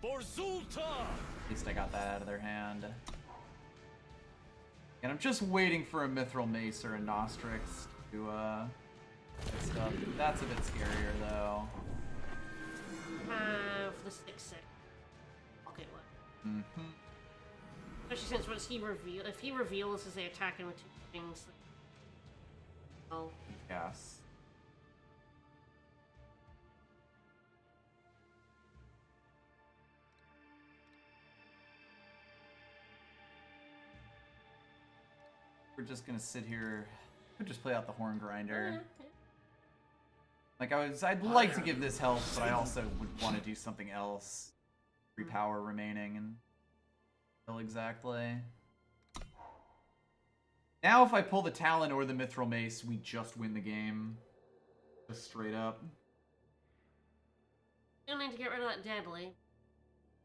but For Zulta! at least I got that out of their hand. And I'm just waiting for a Mithril Mace or a Nostrix to, get stuff. That's a bit scarier, though. Have the 6/6. Okay, what? Mm-hmm. Especially since once if he reveals as they attack him with 2 things. Oh. Yes. We're just gonna sit here. We'll just play out the Horn Grinder. Like I'd like to give this help, but I also would want to do something else. 3 power remaining and kill exactly. Now if I pull the Talon or the Mithril Mace, we just win the game. Just straight up. You'll need to get rid of that deadly.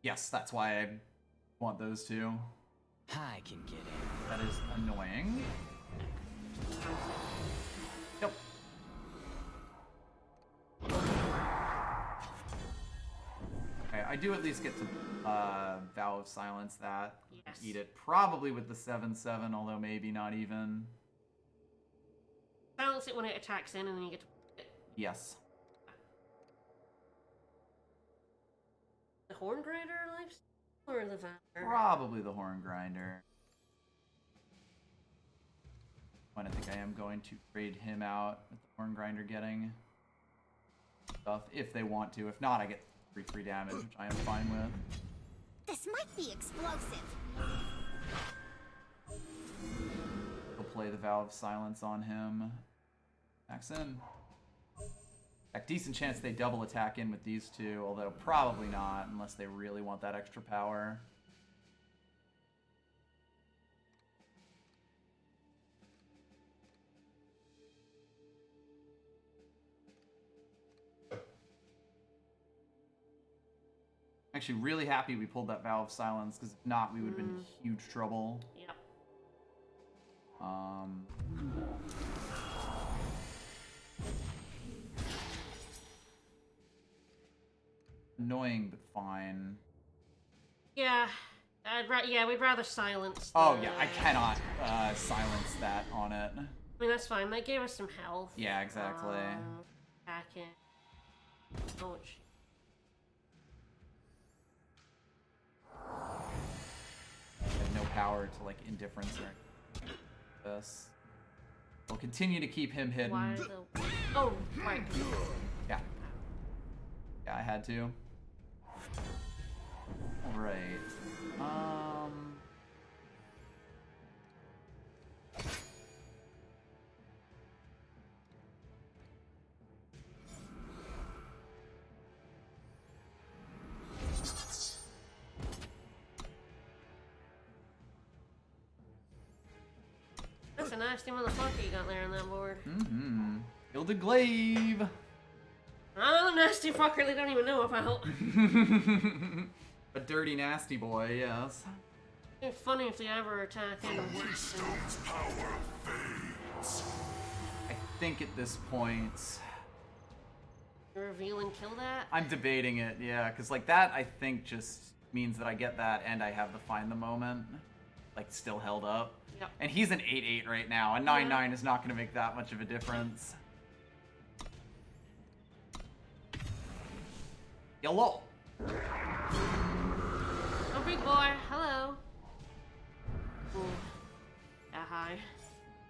Yes, that's why I want those 2. I can get it. That is annoying. Yep. Okay, I do at least get to Vow of Silence that. Yes. Eat it. Probably with the 7/7, although maybe not even. Balance it when it attacks in, and then you get to put it. Yes. The Horn Grinder lifesteal or the Valor? Probably the Horn Grinder. I think I am going to trade him out with the Horn Grinder getting stuff if they want to. If not, I get 3 free damage, which I am fine with. This might be explosive. He'll play the Vow of Silence on him. Max in. A decent chance they double attack in with these two, although probably not, unless they really want that extra power. Actually, really happy we pulled that Vow of Silence, because if not, we would have been in huge trouble. Yep. Annoying, but fine. Yeah. Yeah, we'd rather silence. Oh, the- yeah, I cannot silence that on it. I mean, that's fine. That gave us some health. Yeah, exactly. Attacking. Ouch. I have no power to, like, indifference or this. We'll continue to keep him hidden. Why the... Oh, right. Yeah. Yeah, I had to. Alright. That's a nasty motherfucker you got there on that board. Mm-hmm. Gilded Glaive! Another nasty fucker they don't even know about. A dirty, nasty boy, yes. It'd be funny if they ever attack in I think at this point... reveal and kill that. I'm debating it, yeah, because, like, that, I think, just means that I get that and I have the Find the Moment, like, still held up. Yep. And he's an 8-8 right now. A 9-9 is not going to make that much of a difference. Hello. Oh, big boy. Hello. Ooh. Yeah, hi.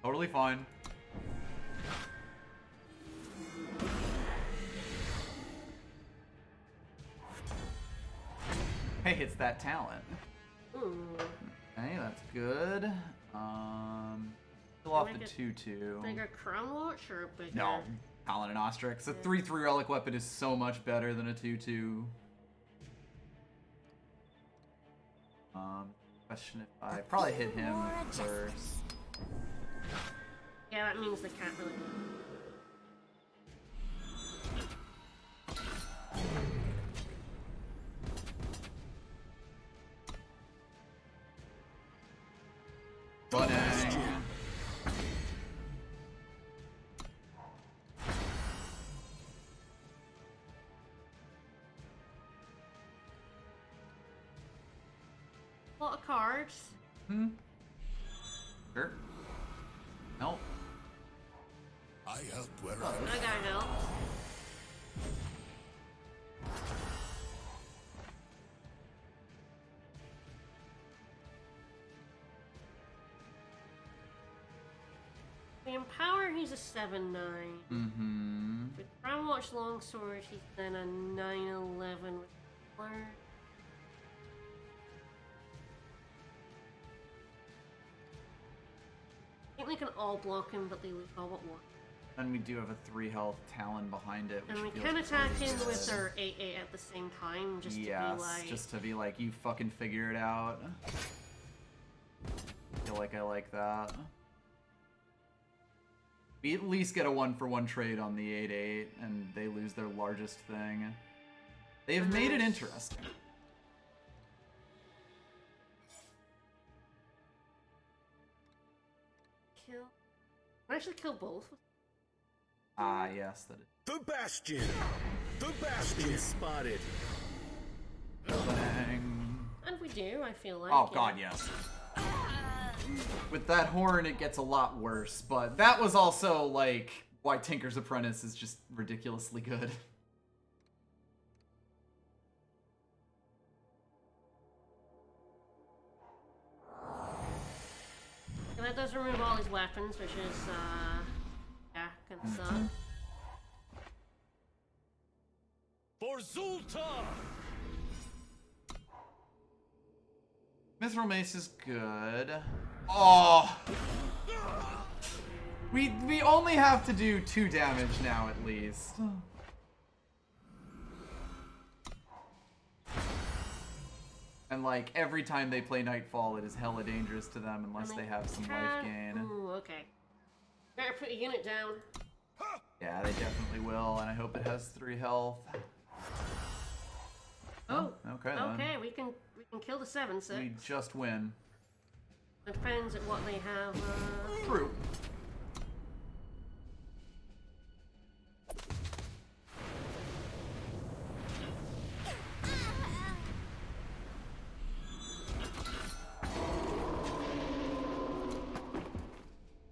Totally fine. Hey, it's that talent. Ooh. Okay, that's good. Still off Can the I get 2-2. Bigger Crown Watch or bigger? No, Paladin Ostrix. A 3-3 relic weapon is so much better than a 2-2. Question if I probably hit him first. Yeah, that means they can't really. Bunny. A lot of cards. Sure. Nope. I help where I gotta help. The Empower, he's a 7-9. Mm-hmm. With Crown Watch Longsword, he's then a 9-11 with Flare. I think they can all block him, but they lose all but one. And we do have a 3 health Talon behind it. Which And we feels can attack pretty him good. with our 8-8 at the same time, just to be like... just to be like, you fucking figure it out. Feel like I like that. We at least get a 1-for-1 trade on the 8-8, and they lose their largest thing. They've made it interesting. Kill... Can I actually kill both? Ah, yes, that is. The Bastion! The Bastion spotted! Bang. And we do, I feel like. Oh yeah. god, yes. With that horn, it gets a lot worse, but that was also, like, why Tinker's Apprentice is just ridiculously good. And that does remove all his weapons, which is, yeah, can suck. For Zulta! Mithril Mace is good. Oh! We only have to do 2 damage now, at least. And like every time they play Nightfall, it is hella dangerous to them unless And they have some life can't- gain. Ooh, okay. Better put a unit down. Yeah, they definitely will, and I hope it has 3 health. Oh, okay then. okay, we can kill the 7/6. We just win. Depends at what they have. True.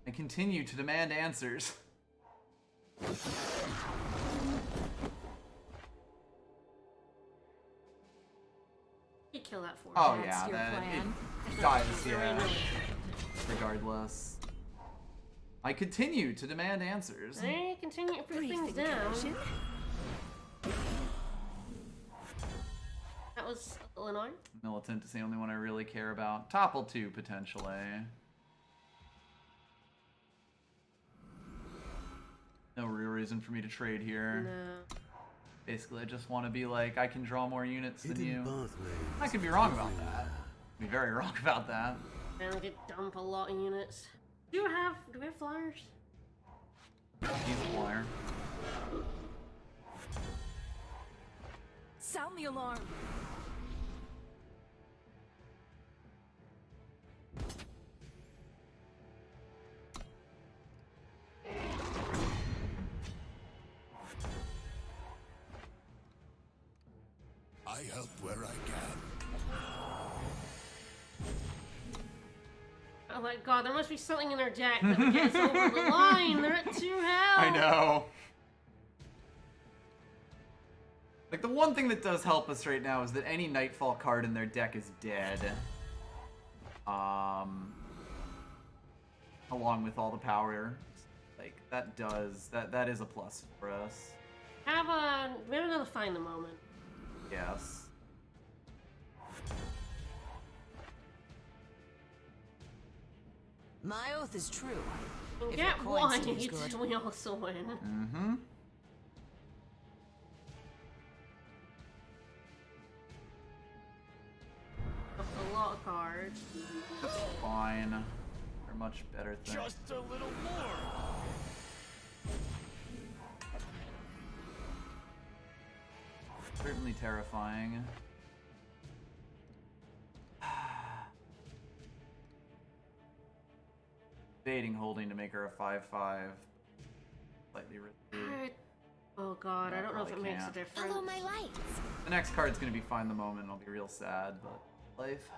I continue to demand answers. You kill that for Oh us. yeah, your then plan. it dies, Very yeah. annoying. Regardless. I continue to demand answers. Hey, continue to put things Briefing down. commission. That was a little annoying. Militant is the only one I really care about. Topple 2, potentially. No real reason for me to trade here. No. Basically, I just want to be like, I can draw more units than you. pathways. I could be wrong about that. Be very wrong about that. And we did dump a lot of units. Do we have flyers? He's a flyer. Sound the alarm. I help where I can. Oh my god, there must be something in their deck that gets over the line. They're at 2 health. I know. Like, the one thing that does help us right now is that any Nightfall card in their deck is dead. Along with all the power. Like, that is a plus for us. We have another find the moment. Yes. My oath is true. We If get your coin one, stays you good. we also win. Mm-hmm. A lot of cards. That's fine. They're much better things. Just a little more. Certainly terrifying. Debating holding to make her a 5/5. Slightly risky. Oh god, Yeah, I don't know if it probably makes a can't. difference. Follow my lights. The next card's gonna be Find the Moment, and I'll be real sad, but life.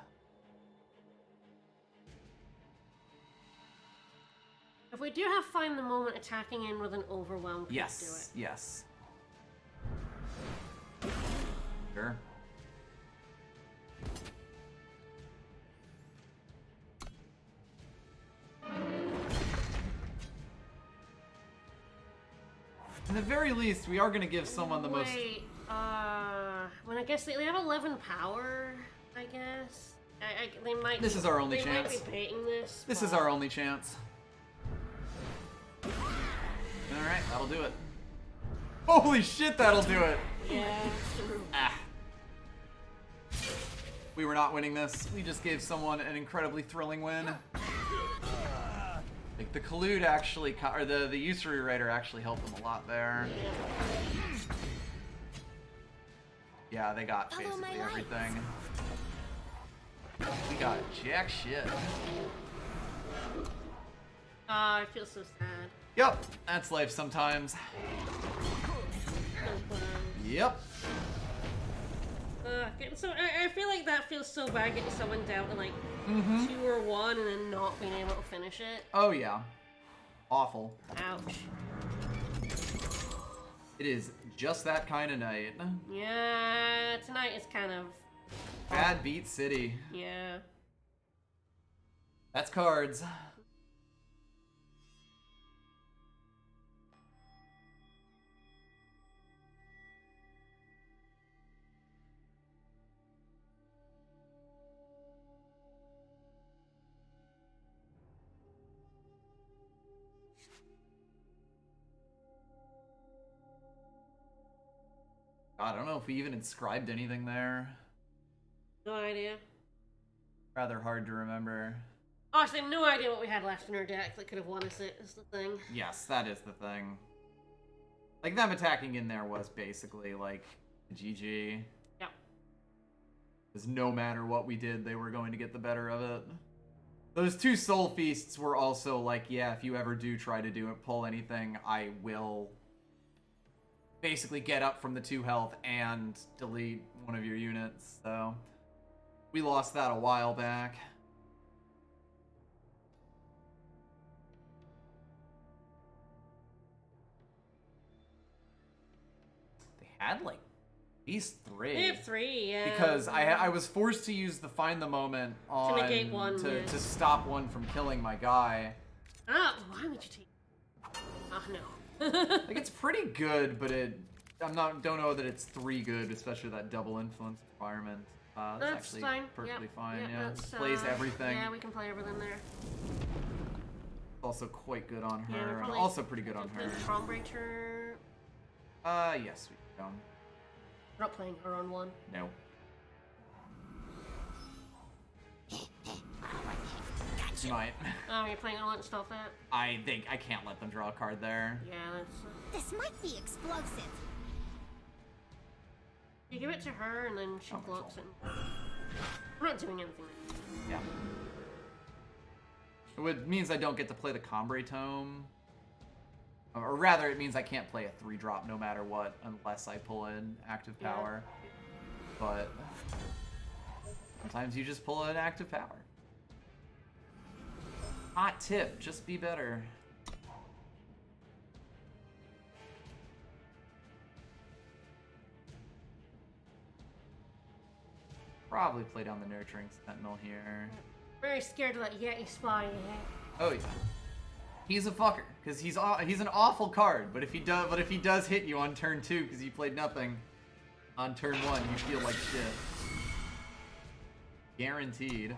If we do have find the moment attacking in with an overwhelm, please Yes, yes. Sure. In the very least, we are going to give someone the do it. most... Wait, when I guess they have 11 power, I guess. They might. This is our only they chance. might be baiting this. This is but- our only chance. Alright, that'll do it. Holy shit, that'll do it! Yeah, true. Ah. We were not winning this. We just gave someone an incredibly thrilling win. Like, the Collude actually, or the Usury Rider actually helped them a lot there. Yeah, they got Follow my basically lights. everything. We got jack shit. I feel so sad. Yep, that's life sometimes. Yep. So I feel like that feels so bad getting someone down to like 2 or 1 and then not being able to finish it. Oh yeah. Awful. Ouch. It is just that kind of night. Yeah, tonight is kind of Bad Beat City. yeah. That's cards. God, I don't know if we even inscribed anything there. No idea. Rather hard to remember. Honestly, no idea what we had left in our deck that could have won us it, is the thing. Yes, that is the thing. Like, them attacking in there was basically, like, GG. Yep. Because no matter what we did, they were going to get the better of it. Those 2 Soul Feasts were also like, yeah, if you ever do try to pull anything, I will basically get up from the 2 health and delete one of your units. So, we lost that a while back. They had, like, these 3. We have 3, yeah. Because I was forced to use the Find the Moment on negate one, yeah. to stop one from killing my guy. Ah, why would you take? Ah, no. Like, it's pretty good, but don't know that it's 3 good, especially that double influence requirement. That's actually fine. perfectly Yep. fine. Yep, Yeah, that's, plays everything. Yeah, we can play everything there. Also quite good on Yeah, we're her, and probably- also pretty good on Play her. Stormbreaker. Yes, we can. We're not playing her on 1. No. You might. Oh, you're playing on 1 stuff that? I think I can't let them draw a card there. Yeah, that's. This might be explosive. You give it to her, and then she Oh, blocks it. We're not doing anything. Yeah. It means I don't get to play the Combre Tome. Or rather, it means I can't play a 3-drop no matter what, unless I pull in Active Yeah. Power. But sometimes you just pull in Active Power. Hot tip, just be better. Probably play down the Nurturing Sentinel here. Very scared of that Yeti spy. Oh yeah. He's a fucker, because he's an awful card, but if he does hit you on turn 2 because you played nothing, on turn 1 you feel like shit. Guaranteed.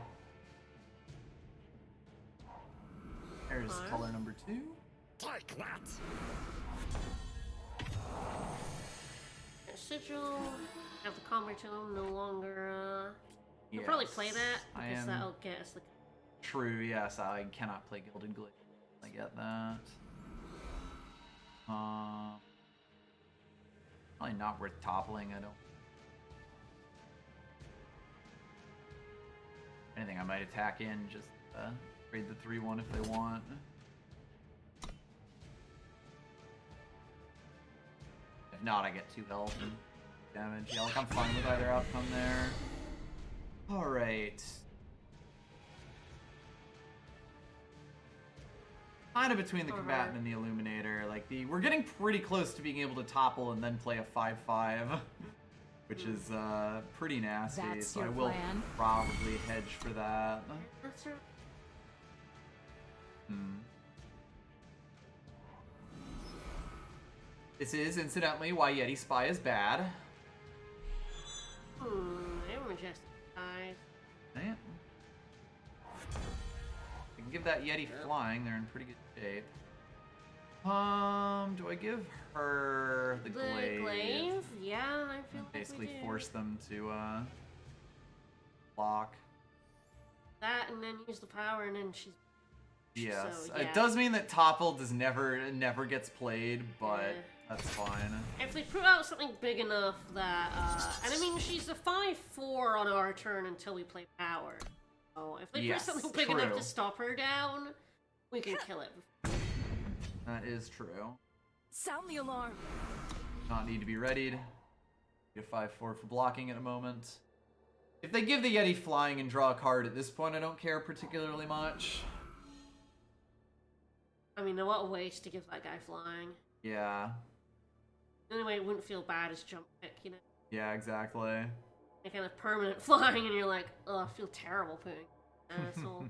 There's color number 2. Take that! Sigil. Have the Combat Tome no longer. We'll Yes. probably play that I because am that'll get us the. true. Yes, I cannot play Gilded Glaive. I get that. Probably not worth toppling. I don't. Anything I might attack in, just trade the 3/1 if they want. If not, I get 2 health and damage. Yeah, like I'm fine with either outcome there. Alright. Kind of between the Combatant and the Illuminator. Like, we're getting pretty close to being able to topple and then play a 5/5. Which is pretty nasty, That's so your I will plan? probably hedge for that. That's right. This is, incidentally, why Yeti Spy is bad. They were majestic eyes. Yeah. I can give that Yeti flying, they're in pretty good shape. Do I give her the glaive? Yeah, I feel like Basically we do. force them to block. That and then use the power and then she's. Yes, So, it yeah. does mean that topple never gets played, but Yeah. that's fine. If they put out something big enough that, and I mean, she's a 5/4 on our turn until we play power. So if they Yes, put something big enough true. to stop her down, we can kill it. That is true. Sound the alarm. Not need to be readied. Get a 5/4 for blocking at a moment. If they give the Yeti flying and draw a card at this point, I don't care particularly much. I mean, what a waste to give that guy flying. Yeah. Anyway, it wouldn't feel bad as jump pick, you know? Yeah, exactly. A kind of permanent flying, and you're like, oh, I feel terrible putting asshole.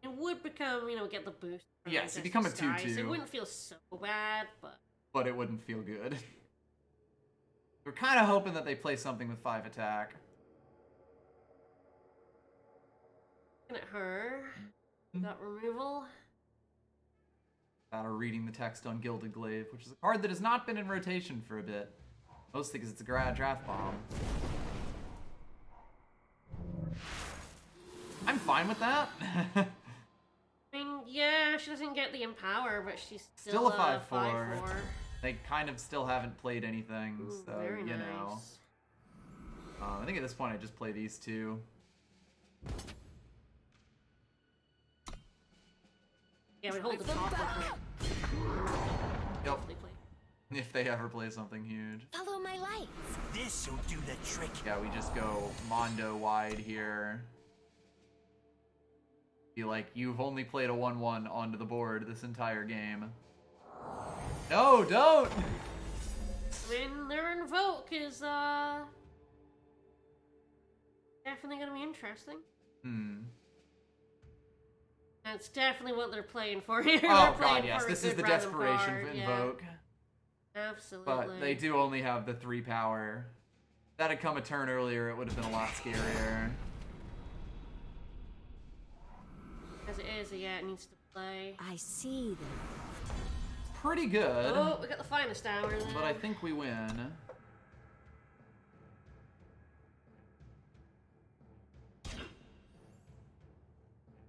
It would become, get the boost. from Yes, Ancestral it'd become a Skies. 2/2. It wouldn't feel so bad, but But it wouldn't feel good. We're kind of hoping that they play something with 5 attack. looking at her, got removal. About reading the text on Gilded Glaive, which is a card that has not been in rotation for a bit. Mostly because it's a draft bomb. I'm fine with that. I mean, yeah, she doesn't get the Empower, but she's Still a a 5/4. 5/4. They kind of still haven't played anything, Ooh, so very you know. nice. I think at this point I just play these two. Yeah, we hold the top with Yep. they play. If they ever play something huge. Follow my lights. This'll do the trick. Yeah, we just go Mondo wide here. Be like, you've only played a 1/1 onto the board this entire game. No, don't! I mean, their Invoke is, definitely gonna be interesting. Hmm. That's definitely what they're playing for here. Oh They're god, playing yes, for a this is good the random desperation card, for yeah. Invoke. Absolutely. But they do only have the 3 power. If that had come a turn earlier, it would have been a lot scarier. As it is, yeah, it needs to play. I see them. Pretty good, Oh, we got the finest hour then. but I think we win.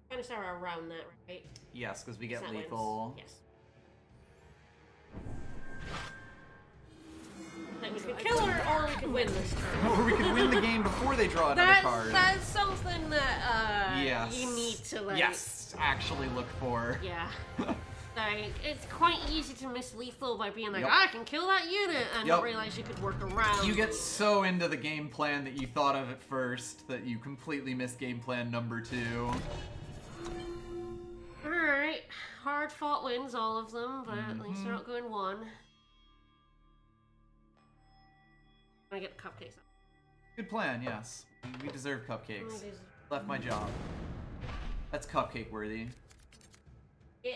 Finest hour around that, right? Yes, because we get That wins. lethal. Yes. Like we could kill her, or we could win this turn. Or we could win the game before they draw another card. That's something that Yes. you need to like. Yes, actually look for. Yeah. Like it's quite easy to miss lethal by being like, Yep. I can kill that unit, and Yep. not realize you could work around. You get so into the game plan that you thought of at first that you completely miss game plan number 2. All right, hard fought wins, all of them, but at least Mm-hmm. they're not going one. I get the cupcakes. Good plan, yes. We deserve cupcakes. Mm, these- Left my job. That's cupcake worthy. Yeah.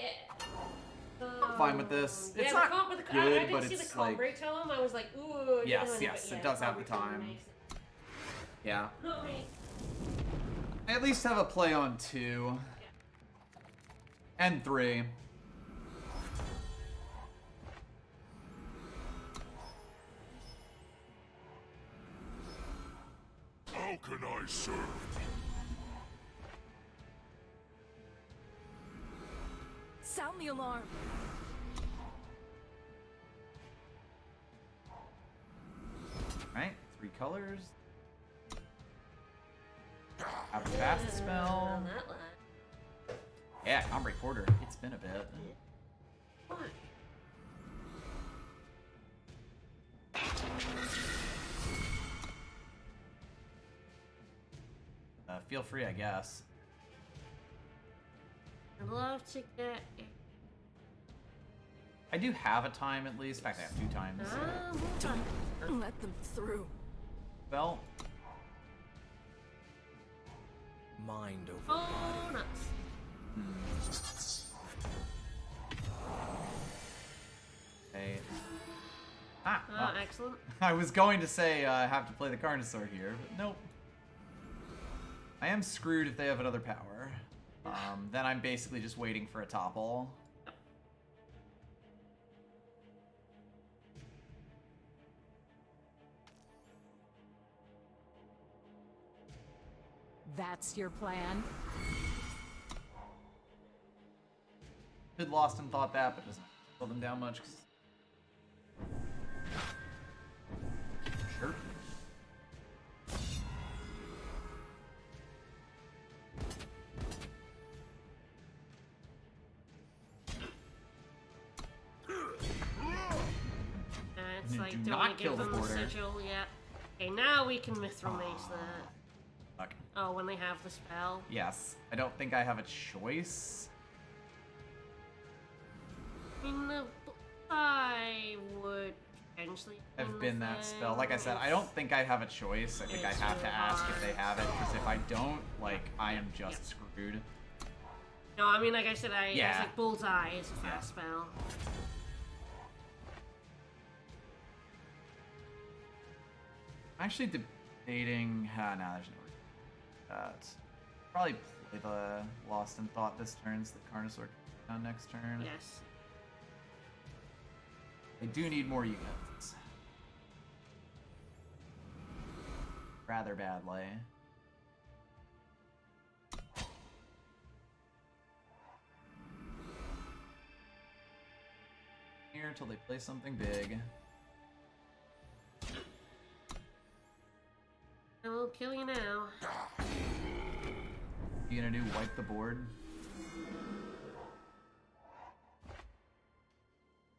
I'm fine with this. Yeah, It's the not comp, I good, didn't but see it's the comp like... break to him. I was like, ooh. Yes, but yes, yeah, it does have the comp break time. makes it- Yeah. Okay. I at least have a play on 2. And 3. How can I serve? Sound the alarm. Right? 3 colors. Have a fast spell. That line. Yeah, Ombre Quarter. It's been a bit. What? Feel free, I guess. I'd love to get. I do have a time at least. In fact, I have 2 times. Let them through. Well, Mind over Oh, nuts. okay. Ah, Oh, well. excellent. I was going to say I have to play the Carnosaur here, but nope. I am screwed if they have another power. Then I'm basically just waiting for a topple. That's your plan? Could lost and thought that, but doesn't slow them down much. Sure. It's Do like, not don't we kill give the them the border. sigil yet? Okay, now we can Mithril Mace that. Fuck. Oh, when they have the spell. Yes. I don't think I have a choice. I mean, the I would potentially. Have win been the that thing. spell. Like I said, I don't think I have a choice. I think I It's have to really ask if they hard. have it, because if I don't, like, I am just screwed. No, I mean, like I said, I was Yeah. like Bullseye is a Yeah. fast spell. I'm actually debating. No, there's no reason for that. Probably play the Lost in Thought this turn, so the Carnosaur comes down next turn. Yes. They do need more units. Rather badly. until they play something big. I will kill you now. You gonna do wipe the board?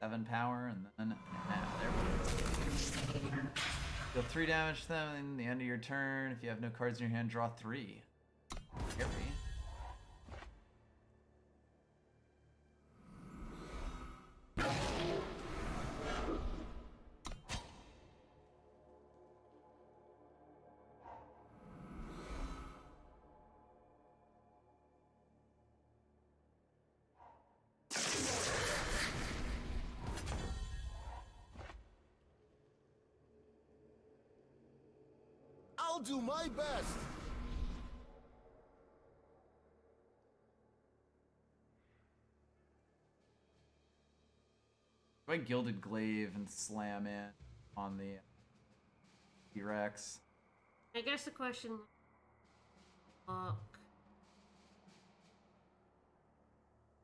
7 power and then there we go. Deal 3 damage to them in the end of your turn. If you have no cards in your hand, draw 3. Scary. I'll do my best. Do I Gilded Glaive and slam in on the T-Rex? I guess the question.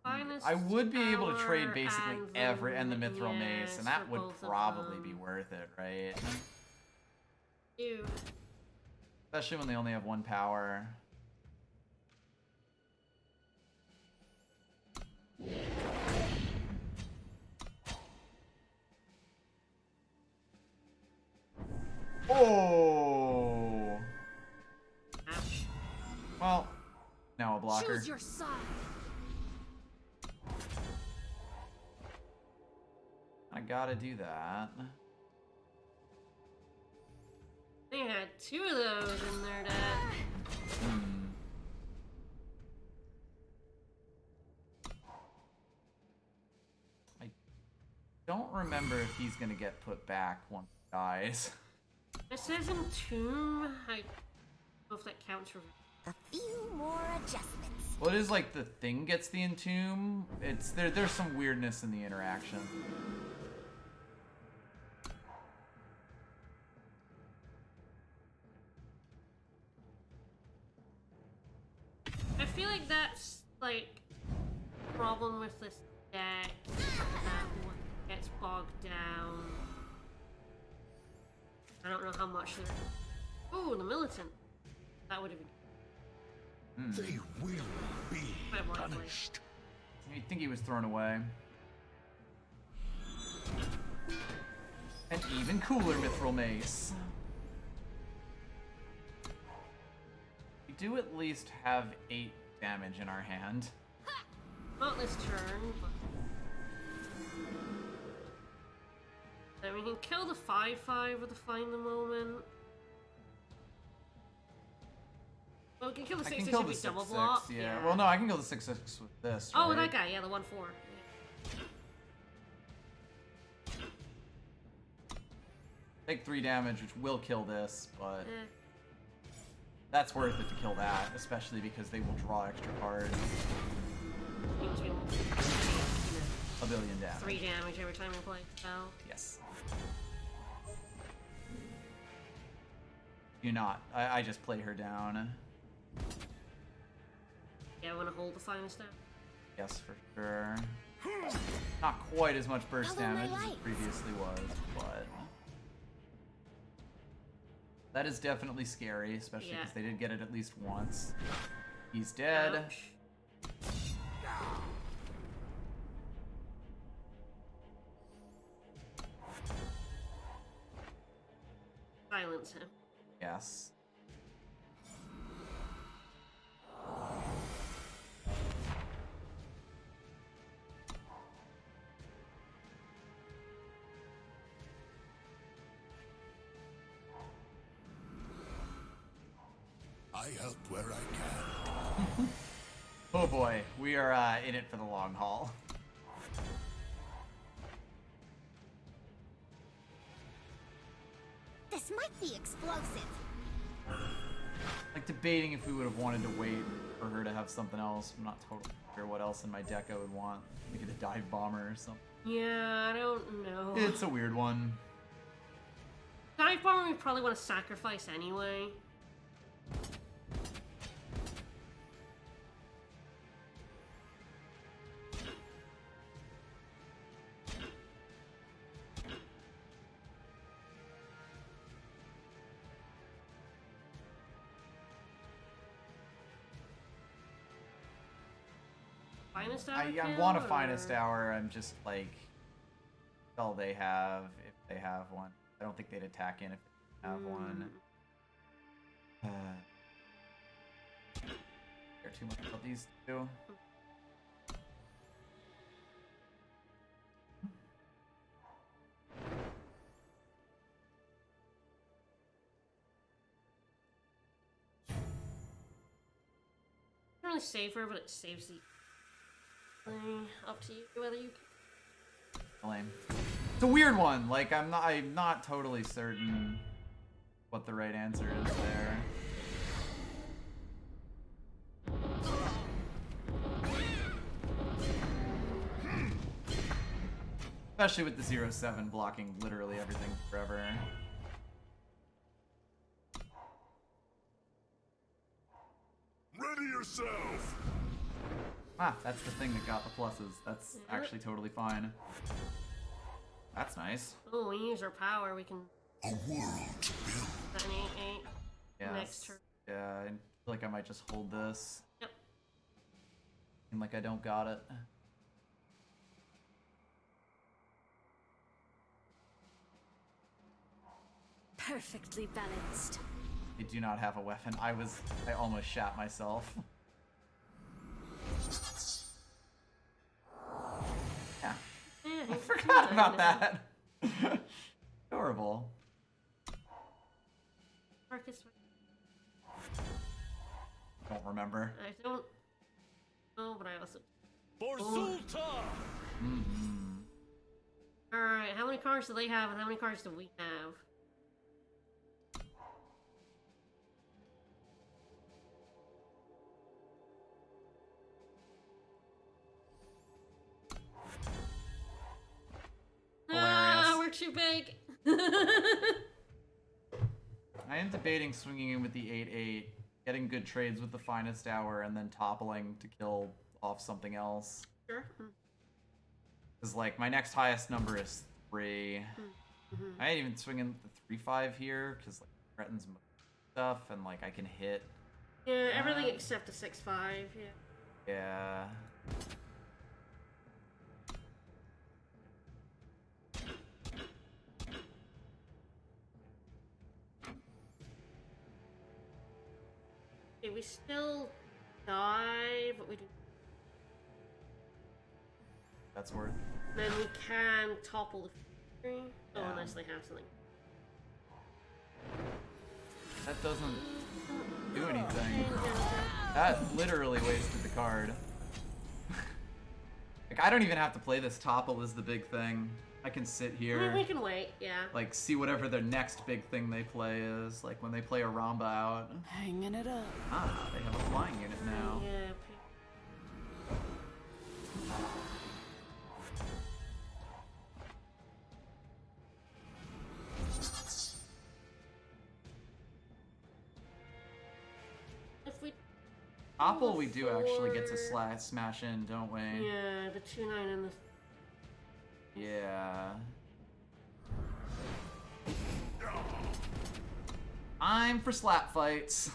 I would be able to trade power basically and the Mithril Mace, and that would probably be worth it, right? Ew. Especially when they only have 1 power. Oh! Ouch. Well, now a blocker. Choose your side. I gotta do that. They had 2 of those in their deck. I don't remember if he's gonna get put back once he dies. It says Entomb. I don't know if that counts for. A few more adjustments. Well, it is like the thing gets the Entomb. It's there's some weirdness in the interaction. I feel like that's like problem with this deck that one gets bogged down. I don't know how much there. Oh, the militant. That would have been. They will be Quite more likely. punished. I think he was thrown away. An even cooler Mithril Mace. We do at least have 8 damage in our hand. Not this turn, but. Then we can kill the 5/5 with the Find the Moment. Well, we can kill the I 6/6 can kill if the we double 6/6, block. yeah. Well, no, I can kill the 6/6 with this. Oh, right? that guy, yeah, the 1/4. Take 3 damage, which will kill this, but Eh. that's worth it to kill that, especially because they will draw extra cards. Means we will, A billion damage. 3 damage every time we play a spell. Yes. Do not. I just play her down. Yeah, I want to hold the finest down. Yes, for sure. Not quite as much burst Follow my damage as it lights. previously was, but that is definitely scary, especially Yeah. because they did get it at least once. He's dead. Ouch. Silence him. Yes. I help where I can. Oh boy, we are in it for the long haul. This might be explosive. Like debating if we would have wanted to wait for her to have something else. I'm not totally sure what else in my deck I would want. Maybe the dive bomber or something. Yeah, I don't know. It's a weird one. Dive bomber we probably want to sacrifice anyway. finest hour I kill, want a or- finest hour. I'm just like, all they have if they have one. I don't think they'd attack in if they have one. Care too much about these two. It's really safer, but it saves the. Up to you whether you. Lame. It's a weird one. Like I'm not totally certain what the right answer is there. Especially with the 0-7 blocking literally everything forever. Ready yourself! Ah, that's the thing that got the pluses. That's actually totally fine. That's nice. Oh, we use our power. We can. A world to build. Is that an 8/8? Yeah. Next turn. Yeah, I feel like I might just hold this. Yep. Seem like I don't got it. Perfectly balanced. I do not have a weapon. I almost shat myself. Yeah. Yeah, I he's forgot fine about now. that. Adorable. Marcus, Don't remember. I don't know, but I also. For Oh. Zulta! Alright, how many cards do they have, and how many cards do we have? Ah, Hilarious. we're too big. I am debating swinging in with the 8-8, getting good trades with the finest hour, and then toppling to kill off something else. Sure. Because, like, my next highest number is 3. I ain't even swing in with the 3-5 here, because, like, it threatens most stuff, and, like, I can hit. Yeah, everything except the 6/5. Yeah. Yeah. Okay, we still die, but we do. That's worth. Then we can topple the factory. Oh, Yeah. unless they have something. That doesn't do anything. That literally wasted the card. Like, I don't even have to play this. Topple is the big thing. I can sit here, We can wait. Yeah. like, see whatever their next big thing they play is. Like, when they play a Ramba out. Hanging it up. Ah, they have a flying unit now. Yeah. If we. Topple, we do actually get to smash in, don't we? Yeah, the 2/9 and the. Yeah. I'm for slap fights.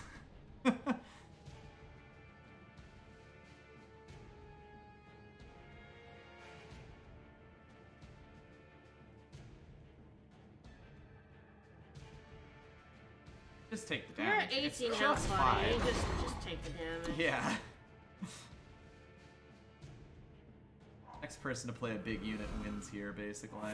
Just take the You're damage. at It's 18 just health, buddy. 5. Just take the damage. Yeah. Next person to play a big unit wins here, basically.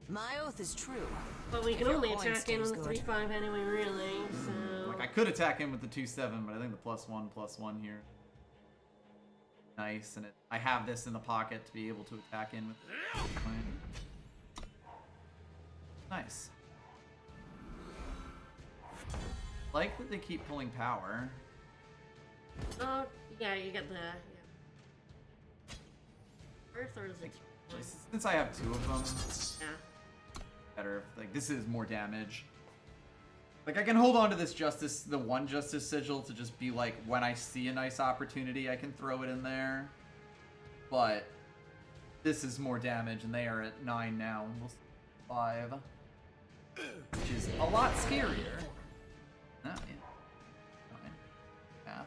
My oath is true. But we can If your only coin attack in stays with the good. 3/5 anyway, really. So. Like, I could attack him with the 2-7, but I think the +1/+1 here. Nice, and I have this in the pocket to be able to attack in with. Nice. Like that they keep pulling power. Oh, yeah, you get the. Yeah. Earth or is it? Since I have 2 of them, Yeah. better. Like, this is more damage. Like, I can hold on to this justice, the 1 justice sigil, to just be like, when I see a nice opportunity, I can throw it in there. But this is more damage, and they are at 9 now, and we'll see 5, which is a lot scarier. Oh, yeah. 9. Yeah.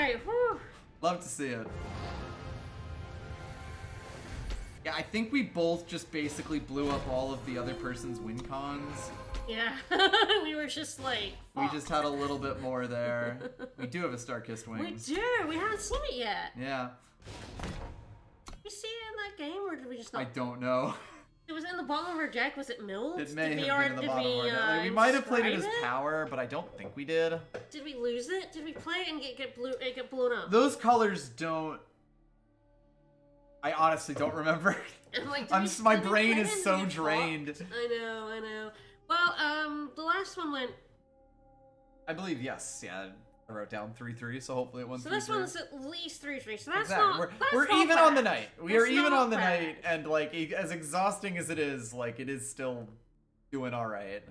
Alright, whew. Love to see it. Yeah, I think we both just basically blew up all of the other person's win cons. Yeah. We were just like, We fuck. just had a little bit more there. We do have a Star-Kissed We Wings. do! We haven't seen it yet. Yeah, Did we see it in that game, or did we just I not? don't know. It was in the bottom of our deck. Was it milled? It may Did we, have been in the did bottom we, of our deck. Like, we might have played it as inscribe power, but I don't think we did. Did we lose it? Did we play it and get blown up? Those colors don't... I honestly don't remember. I'm like, My did we brain play is it and so get drained. fucked? I know. Well, the last one went. I believe, yes. Yeah, I wrote down 3-3, so hopefully it went 3-3. So this one's at least 3-3. So that's Exactly. not. We're that's not even on the bad. night. We That's are even not on the bad. night, and like as exhausting as it is, like it is still doing all right.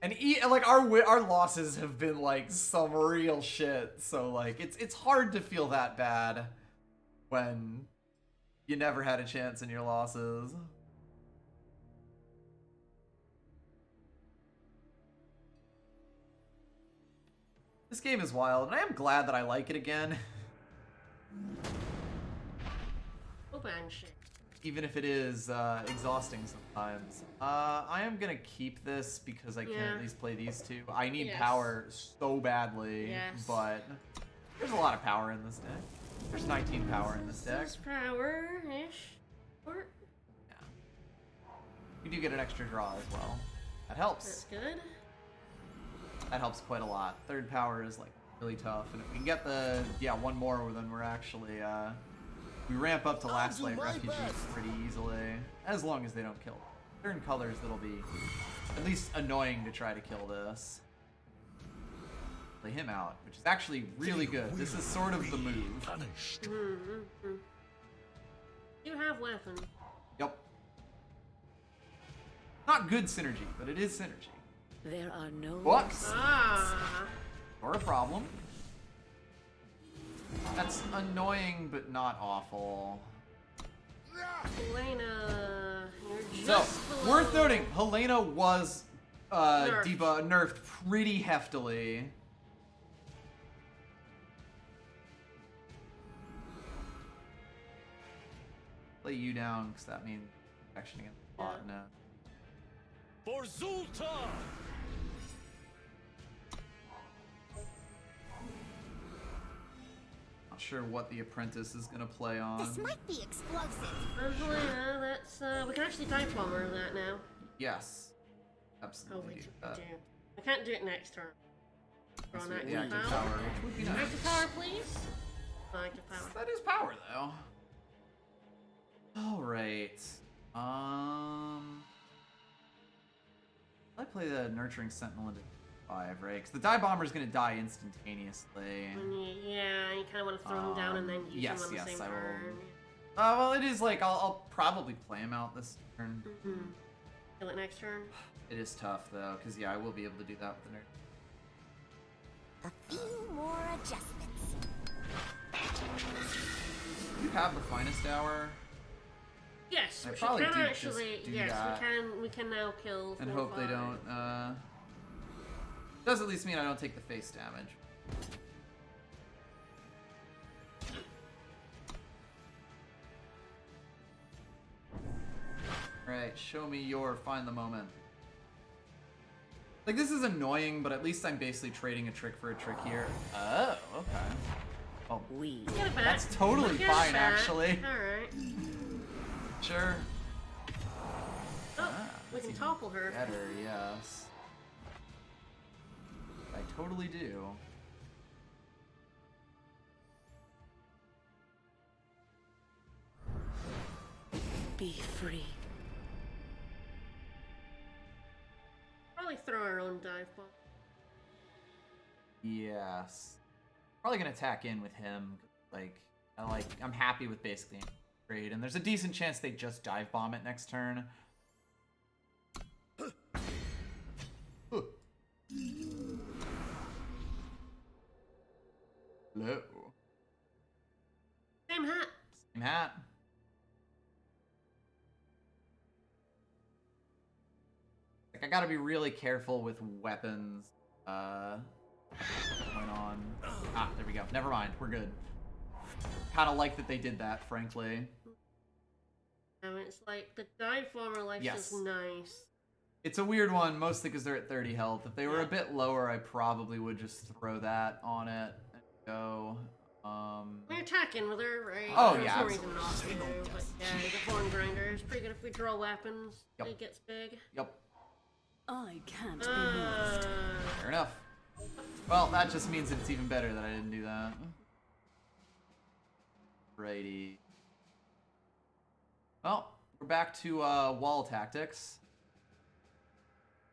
And like our losses have been like some real shit. So like it's hard to feel that bad when you never had a chance in your losses. This game is wild, and I am glad that I like it again. Oh, man, shit. Even if it is exhausting sometimes. I am gonna keep this because I can Yeah. at least play these two. I need Yes. power so badly, Yes. but there's a lot of power in this deck. There's 19 power in this deck. This power-ish. Or Yeah. You do get an extra draw as well. That helps. that's good. That helps quite a lot. Third power is like really tough, and if we can get the one more, then we're actually we ramp up to last do light my refugees best. pretty easily, as long as they don't kill. Certain colors that'll be at least annoying to try to kill this. Play him out, which is actually really good. This is sort of the move. Punished. You have weapon. Yep. Not good synergy, but it is synergy. There are no What? Ah. Or a problem. That's annoying, but not awful. Elena, you're So, just below. worth noting, Helena was Nerfed. nerfed pretty heftily. Lay you down, because that means protection against the botnet. For Zulta! Not sure what the apprentice is gonna play on. This might be explosive. Helena, that's we can actually dive bomber that now. Yes. Oh Absolutely. wait, do we that. do. We can't do it next turn. We're on Yes, active the active power. power, which would be nice. Active power, please. Active power. That is power, though. All right. I play the Nurturing Sentinel into 5, right? Because the Die Bomber is going to die instantaneously. Yeah, you kind of want to throw him down and then use yes, him on the yes, same I will. turn. Well, it is like I'll probably play him out this turn. Kill it next turn. It is tough though, because yeah, I will be able to do that with the Nerd. A few more adjustments. You have the Finest Hour, Yes, I we probably can do just actually. do Yes, that. we can now kill. and 4 or hope they 5. don't. Does at least mean I don't take the face damage. Alright, show me your find the moment. Like, this is annoying, but at least I'm basically trading a trick for a trick here. Oh, okay. Oh, we. Get it back. that's totally Get it fine, back. actually. Alright. Sure. Oh, we that's can even topple her. Better, yes. I totally do. Be free. Probably throw our own dive bomb. Yes. Probably gonna attack in with him. I'm happy with basically any trade, and there's a decent chance they just dive bomb it next turn. Hello. Same hat. Same hat. Like, I gotta be really careful with weapons. Went on. Ah, there we go. Never mind. We're good. Kind of like that they did that, frankly. It's like the dive bomber life Yes. is nice. It's a weird one, mostly because they're at 30 health. If they were a bit lower, I probably would just throw that on it and go. We're attacking with her, right? Oh, There's yeah, no reason not to, but yeah, the horn grinder is pretty good if we draw weapons. Yep. It gets big. Yep, I can't be moved. fair enough. Well, that just means it's even better that I didn't do that. Righty. Well, we're back to wall tactics.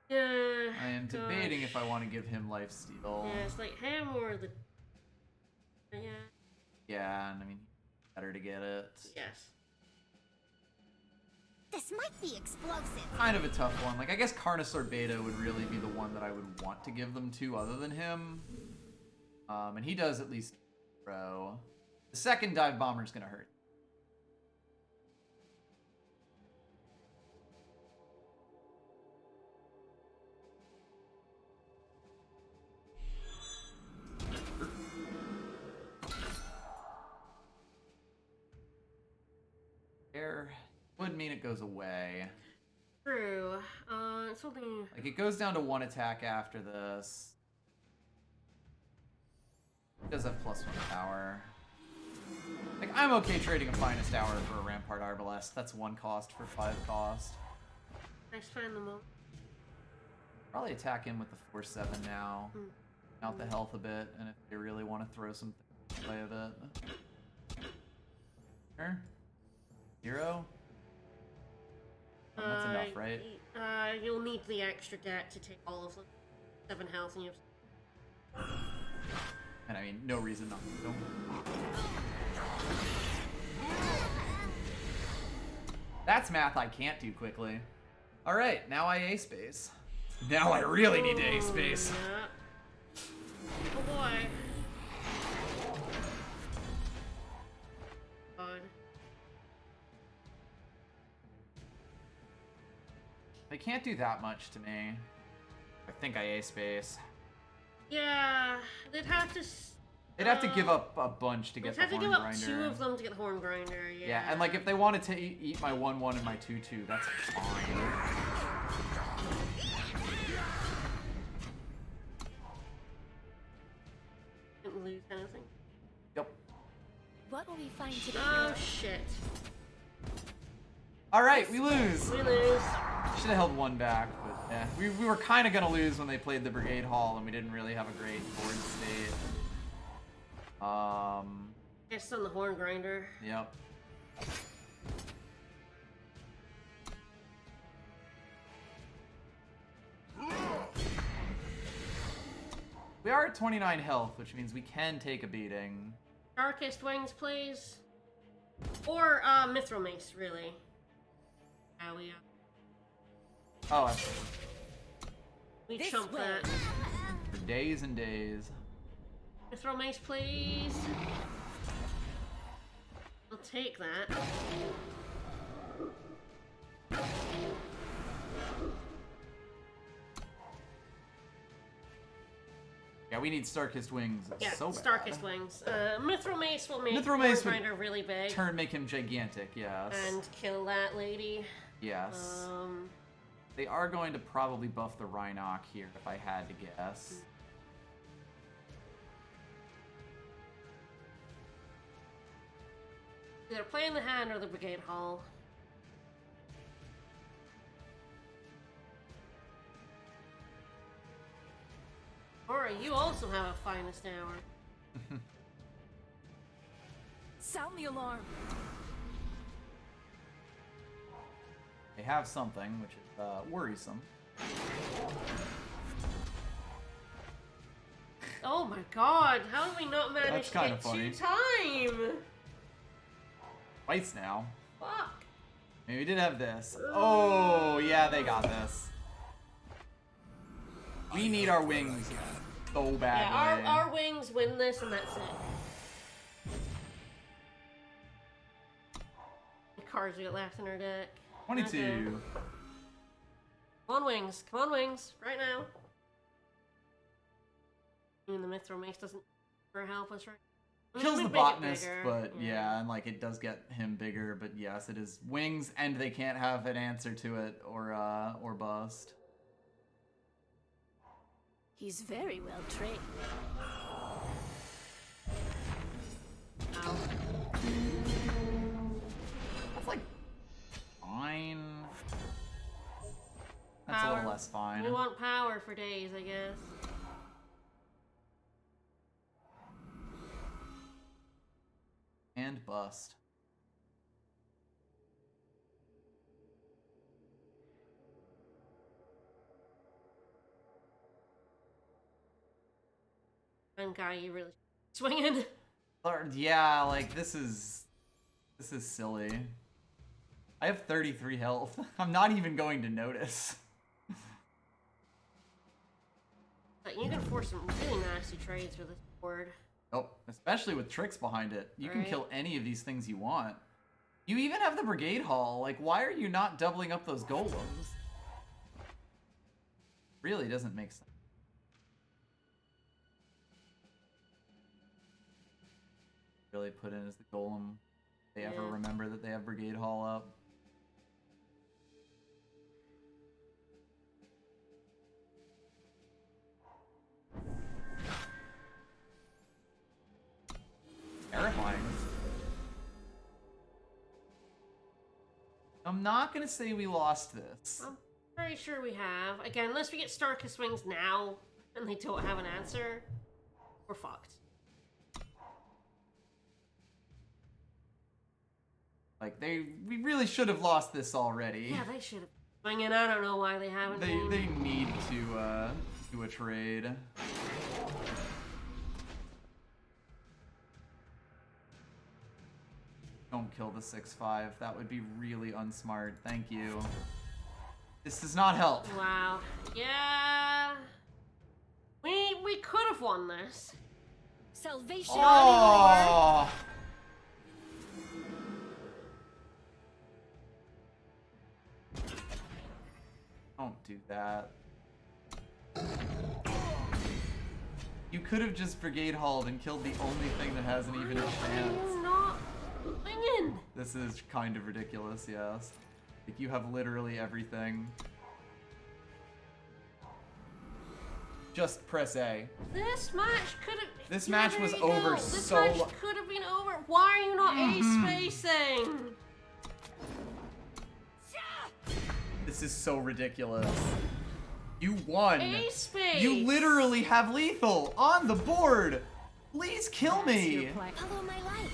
Yeah. I am debating if I want to give him lifesteal. Yeah, it's like him or the. Yeah. Yeah, and I mean, better to get it. Yes. This might be explosive. Kind of a tough one. Like, I guess Carnosaur Beta would really be the one that I would want to give them to other than him. And he does at least throw. The second dive bomber's gonna hurt. Air would mean it goes away. True. It's only. Like, it goes down to 1 attack after this. It does have +1 power. Like, I'm okay trading a Finest Hour for a Rampart Arbalest. That's 1 cost for 5 cost. I spend them all. Probably attack him with the 4-7 now. Out the health a bit, and if they really want to throw something away a bit. Sure. 0? That's enough, right? You'll need the extra deck to take all of them. 7 health, and you have. And I mean, no reason not to. That's math I can't do quickly. Alright, now I A-space. Now I really need to A-space. Yeah. Oh boy. God. They can't do that much to me. I think I A-space. Yeah, they'd have to. They'd have to give up a bunch to get the They'd have to horn give up grinder. 2 of them to get the horn grinder. Yeah. Yeah, and like if they wanted to eat my 1-1 and my 2-2, that's fine. Didn't lose anything. Yep. What will we find today? Oh shit. Alright, we lose! We lose. Should have held 1 back, but yeah. We were kind of going to lose when they played the Brigade Hall, and we didn't really have a great board state. Guess on the horn grinder. Yep. We are at 29 health, which means we can take a beating. Darkest Wings, please. Or Mithril Mace, really. We Oh, absolutely. we This chump way. that. For days and days. Mithril Mace, please. I'll take that. Yeah, we need Starkist Wings Yeah, so bad. Starkest Wings. Mithril Mace will make Mithril Mace horn would grinder really big. Make him gigantic, yes. And kill that lady. Yes. They are going to probably buff the Rhinoc here, if I had to guess. Either play in the hand or the Brigade Hall. Or you also have a Finest Hour. Sound the alarm. They have something, which is worrisome. Oh my god, how did we not manage That's to kinda get funny. 2 time? Twice now. Fuck. Maybe we did have this. Oh, yeah, they got this. We need our wings so badly. Yeah, our wings win this and that's it. The cards we got left in our deck. 22. Okay. Come on, wings. Come on, wings. Right now. the Mithril Mace doesn't help us, right? I mean, Kills we the make it botanist, bigger, but yeah, and like it does get him bigger. But yes, it is wings, and they can't have an answer to it or bust. He's very well trained. Ow. That's like fine. That's a Power. little less fine. We want power for days, I guess. And bust. And guy, you really swinging. Yeah, like this is silly. I have 33 health. I'm not even going to notice. But you can force some really nasty trades with this board. Oh, especially with tricks behind it. You can Right. kill any of these things you want. You even have the Brigade Hall. Like, why are you not doubling up those golems? Really doesn't make sense. Really put in as the golem. They ever Yeah. remember that they have Brigade Hall up? Terrifying. I'm not gonna say we lost this. I'm pretty sure we have. Again, unless we get Starkest Wings now and they don't have an answer, we're fucked. Like we really should have lost this already. Yeah, they should have. Swinging, I don't know why they haven't. They need to do a trade. Don't kill the 6/5. That would be really unsmart. Thank you. This does not help. Wow. Yeah. We could have won this. Salvation. Oh! Don't do that. You could have just Brigade Hauled and killed the only thing that hasn't even a chance. I'm not swinging. This is kind of ridiculous, yes. Like, you have literally everything. Just press A. This match could have. This match was over This so match lo- could have been over. Why are you not ace spacing? This is so ridiculous. You won. Ace space. You literally have lethal on the board. Please kill me. Follow my lights.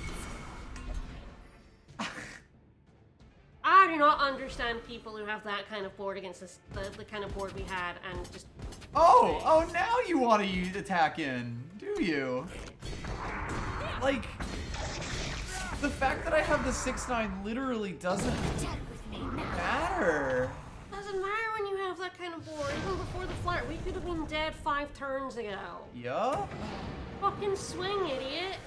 I do not understand people who have that kind of board against this, the kind of board we had, and just. Oh, now you want to use attack in, do you? Like, the fact that I have the 6/9 literally doesn't Attack with me now. matter. Doesn't matter when you have that kind of board. Even before the flare, we could have been dead 5 turns ago. Yup. Fucking swing, idiot.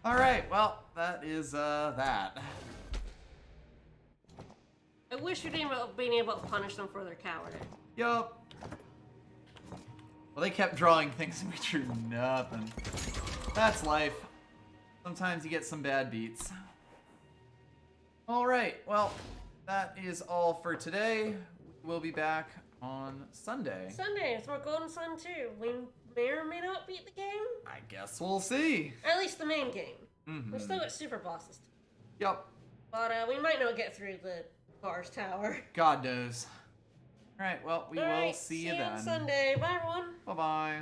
Alright, well, that is, that. I wish we'd been able to punish them for their cowardice. Yup. Well, they kept drawing things and we drew nothing. That's life. Sometimes you get some bad beats. Alright, well, that is all for today. We'll be back on Sunday. Sunday, it's more Golden Sun 2. We may or may not beat the game. I guess we'll see. At least the main game. Mm-hmm. We still got super bosses. Yup. But we might not get through the Bars Tower. God knows. Alright, well, we will Alright, see you on then. Sunday. Bye, everyone. Bye-bye.